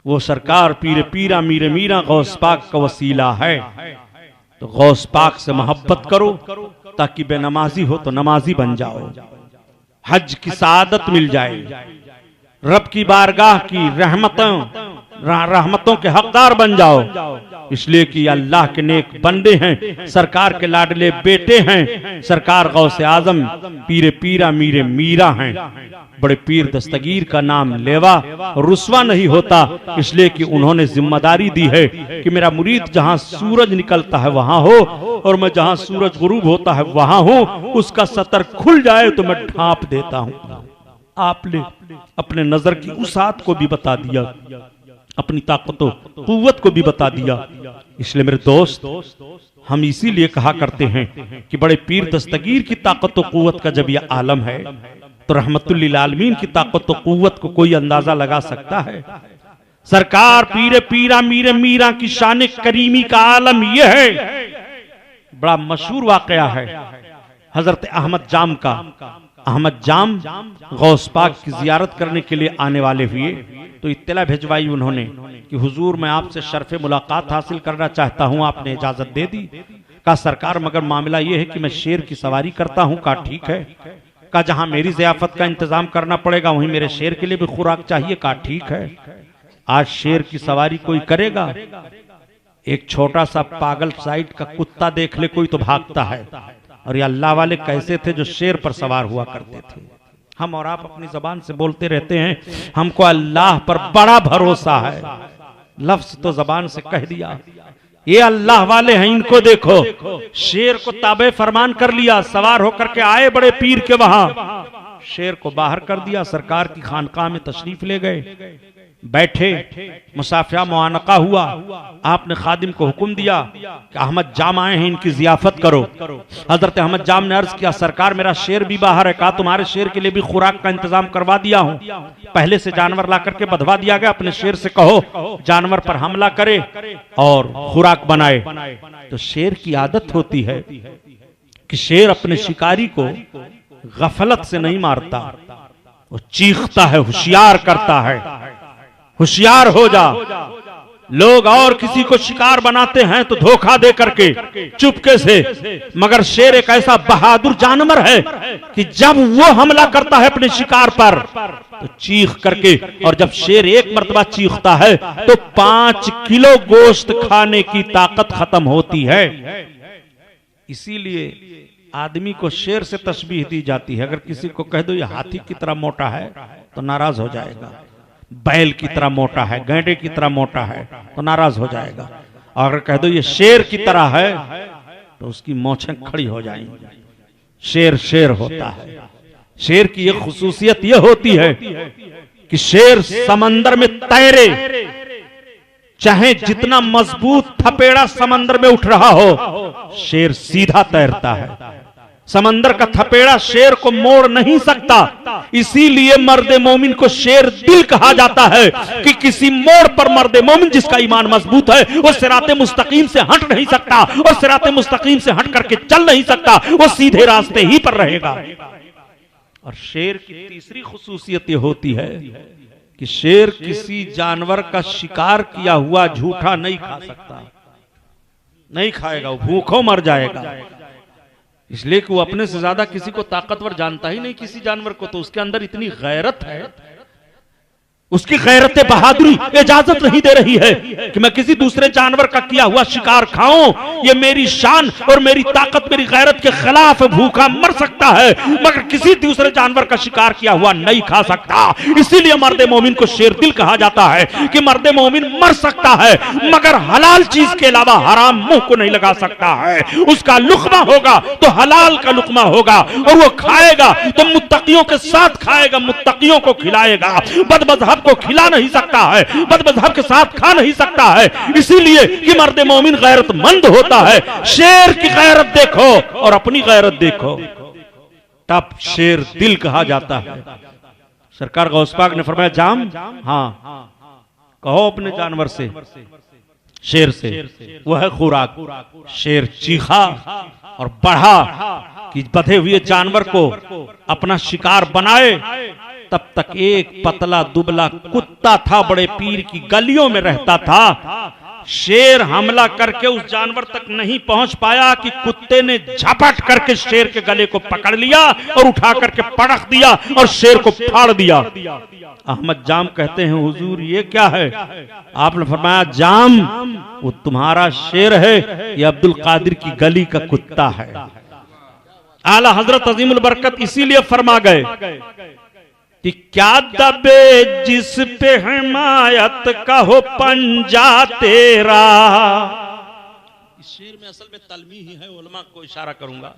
वो सरकार पीरे पीरा मीरे मीरा गौस पाक का वसीला है। तो गौस पाक से मोहब्बत करो ताकि बेनमाजी हो तो नमाजी बन जाओ, हज की सआदत मिल जाए, रब की बारगाह की रहमतों के हकदार बन जाओ। इसलिए कि अल्लाह के नेक बंदे हैं, सरकार के लाडले बेटे हैं। सरकार गौसे आजम पीरे पीरा मीरे मीरा हैं। बड़े पीर दस्तगीर का नाम लेवा रुस्वा नहीं होता, इसलिए कि उन्होंने जिम्मेदारी दी है कि मेरा मुरीद जहां सूरज निकलता है वहां हो और मैं जहां सूरज गुरूब होता है वहां हूं। उसका सतर खुल जाए तो मैं ढांप देता हूं। आपने अपने नजर की उसात को भी बता दिया, अपनी ताकतों कुव्वत को भी बता दिया। इसलिए मेरे दोस्त, हम इसीलिए कहा करते हैं कि बड़े पीर दस्तगीर की ताकत और कुव्वत का जब यह आलम है तो रहमतुल लिल आलमीन की ताकत और कुव्वत को कोई अंदाजा लगा सकता है। सरकार पीरे पीरा मीरे मीरा की शान करीमी का आलम यह है। बड़ा मशहूर वाकया है हजरत अहमद जाम का। अहमद जाम गौस पाक की जियारत करने के लिए आने वाले हुए तो इत्तला भिजवाई उन्होंने कि हुजूर मैं आपसे शर्फ मुलाकात हासिल करना चाहता हूं। आपने इजाजत दे दी। कहा सरकार मगर मामला यह है कि मैं शेर की सवारी करता हूं। कहा ठीक है। कहा जहां मेरी ज़ियाफत का इंतजाम करना पड़ेगा वहीं मेरे शेर के लिए भी खुराक चाहिए। कहा ठीक है। आज शेर की सवारी कोई करेगा? एक छोटा सा पागल साइड का कुत्ता देख ले कोई तो भागता है। और ये अल्लाह वाले कैसे थे जो शेर पर सवार हुआ करते थे। हम और आप अपनी जबान से बोलते रहते हैं हमको अल्लाह पर बड़ा भरोसा है, लफ्ज तो जबान से कह दिया। ये अल्लाह वाले हैं, इनको देखो, शेर को ताबे फरमान कर लिया, सवार होकर के आए बड़े पीर के वहां, शेर को बाहर कर दिया, सरकार की खानकाह में तशरीफ ले गए, बैठे, मुसाफिया मुआनका हुआ। आपने खादिम को हुक्म दिया कि अहमद जाम आए हैं, इनकी जियाफत करो। हजरत अहमद जाम ने अर्ज किया सरकार मेरा शेर भी बाहर है। कहा तुम्हारे शेर के लिए भी खुराक का इंतजाम करवा दिया हूं। पहले से जानवर ला करके बधवा दिया गया, अपने शेर से कहो जानवर पर हमला करे और खुराक बनाए। तो शेर की आदत होती है कि शेर अपने शिकारी को गफलत से नहीं मारता, वो चीखता है, होशियार करता है, होशियार हो जा। लोग और किसी को शिकार बनाते हैं तो धोखा दे करके चुपके से, मगर शेर एक ऐसा बहादुर जानवर है कि जब वो हमला करता है अपने शिकार पर तो चीख करके, और जब शेर एक मर्तबा चीखता है तो 5 किलो गोश्त खाने की ताकत खत्म होती है। इसीलिए आदमी को शेर से तशबीह दी जाती है। अगर किसी को कह दो ये हाथी की तरह मोटा है तो नाराज हो जाएगा, बैल की तरह मोटा है, गैंडे की तरह मोटा है तो नाराज हो जाएगा। अगर कह दो ये शेर की तरह है तो उसकी मोछें खड़ी हो जाएंगी। शेर शेर होता है। शेर की एक खुसूसियत यह होती है कि शेर समंदर में तैरे, चाहे जितना मजबूत थपेड़ा समंदर में उठ रहा हो, शेर सीधा तैरता है। समंदर का थपेड़ा शेर को मोड़ नहीं सकता। इसीलिए मर्द मोमिन को शेर दिल कहा जाता है कि किसी मोड़ पर मर्द मोमिन जिसका ईमान मजबूत है वो सिराते मुस्तकीम से हट नहीं सकता, और सिराते मुस्तकीम से हट करके चल नहीं सकता, वो सीधे रास्ते ही पर रहेगा। और शेर की तीसरी खुसूसियत ये होती है कि शेर किसी जानवर का शिकार किया हुआ झूठा नहीं खा सकता, नहीं खाएगा, वो भूखों मर जाएगा। इसलिए कि वो अपने से ज्यादा किसी को ताकतवर जानता ही नहीं, किसी जानवर को। तो उसके अंदर इतनी गैरत है, उसकी गैरत बहादुरी इजाजत नहीं दे रही है कि मैं किसी दूसरे जानवर का किया हुआ शिकार खाऊं। ये मेरी शान और मेरी ताकत, मेरी गैरत के खिलाफ भूखा मर सकता है, मगर किसी दूसरे जानवर का शिकार किया हुआ नहीं खा सकता। इसीलिए मर्द मोमिन को शेर दिल कहा जाता है कि मर्द मोमिन मर सकता है मगर हलाल चीज के अलावा हराम मुंह को नहीं लगा सकता है। उसका लुकमा होगा तो हलाल का लुकमा होगा, और वो खाएगा तो मुत्तकियों के साथ खाएगा, मुत्तकियों को खिलाएगा। बदमज़हब को खिला नहीं सकता है, बदमज़हब के साथ खा नहीं सकता है। इसीलिए कि मर्द मोमिन गैरतमंद होता है। शेर की गैरत देखो और अपनी गैरत देखो, तब शेर दिल कहा जाता है। सरकार गौस पाक ने फरमाया, जाम, हाँ कहो अपने जानवर से, शेर से, वह है खुराक। शेर चीखा और बढ़ा कि बधे हुए जानवर को अपना शिकार बनाए। तब तक एक पतला दुबला कुत्ता था, बड़े पीर की गलियों में रहता था। शेर हमला करके उस जानवर तक नहीं पहुंच पाया कि कुत्ते ने झपट करके शेर के गले को पकड़ लिया और उठा करके पटक दिया और शेर को फाड़ दिया। अहमद जाम कहते हैं, हुजूर ये क्या है? आपने फरमाया, जाम वो तुम्हारा शेर है, ये अब्दुल कादिर की गली का कुत्ता है। आला हजरत अजीमुल बरकत इसीलिए फरमा गए कि क्या दबे जिस पे हिमायत का हो पंजा तेरा। इस शेर में असल में तलमी ही है, उलमा को इशारा करूंगा।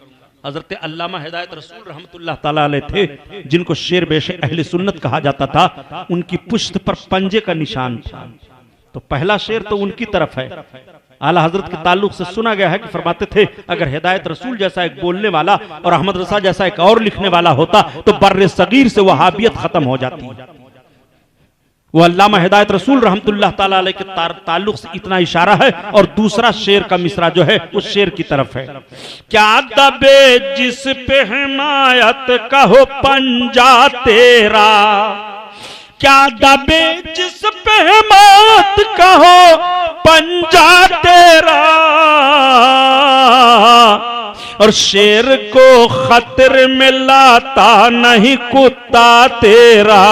हजरत अल्लामा हिदायत रसूल रहमतुल्लाह ताला अलैह थे, जिनको शेर बेशे अहले सुन्नत कहा जाता था। उनकी पुश्त पर पंजे का निशान था। तो पहला शेर तो उनकी तरफ है। आला हजरत के ताल्लुक से सुना गया है कि फरमाते थे, अगर हिदायत रसूल जैसा एक बोलने वाला और अहमद रसा जैसा एक और लिखने वाला होता तो बर्रे सगीर से वहाबियत खत्म हो जाती। वो अल्लामा हिदायत रसूल रहमतुल्लाह ताला अलैह के ताल्लुक से इतना इशारा है। और दूसरा शेर का मिसरा जो है उस शेर की तरफ है, क्या दबे जिस पे हिमायत का हो पंजा तेरा, क्या दबे जिस पे हिमायत का हो पंजा तेरा, और शेर को खतरे में लाता नहीं कुत्ता तेरा,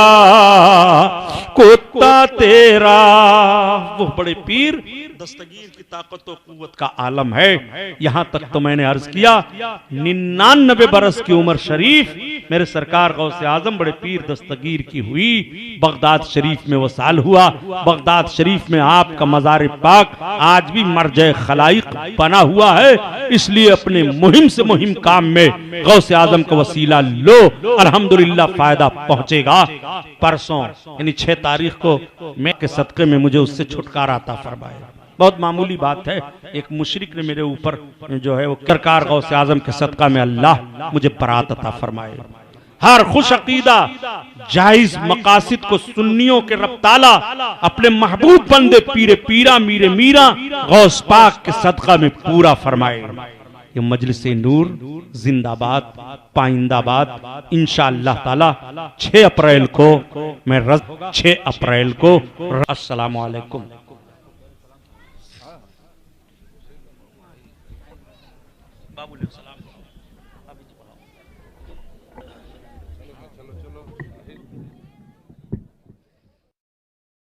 कुत्ता तेरा। वो बड़े पीर दस्तगीर की ताकत और कुव्वत का आलम है। यहां तक तो मैंने अर्ज किया 99 बरस की उम्र शरीफ मेरे सरकार गौसे आजम बड़े पीर दस्तगीर की हुई। बगदाद शरीफ में वो साल हुआ। बगदाद शरीफ में आपका मज़ार पाक आज भी मरजे खलाइक बना हुआ है। इसलिए अपने मुहिम से मुहिम काम में गौसे आजम का वसीला लो, अल्हम्दुलिल्लाह फायदा पहुंचेगा। परसों यानी 6 तारीख को मैं के सदक़े में मुझे उससे छुटकारा अता फरमाए। बहुत मामूली बात है, एक मुशरिक ने मेरे ऊपर जो है वो सरकार गौसे आजम के सदका में अल्लाह मुझे बरात अता फरमाए। हर खुश अकीदा जायज मकासिद को सुन्नियों के रब ताला अपने महबूब बंदे पीरे पीरा मीरे मीरा गौस पाक के सदका में पूरा फरमाए। ये मजलिस नूर जिंदाबाद पाइंदाबाद। इंशाअल्लाह ताला 6 अप्रैल को मैं 6 अप्रैल को अस्सलाम वालेकुम। बाबू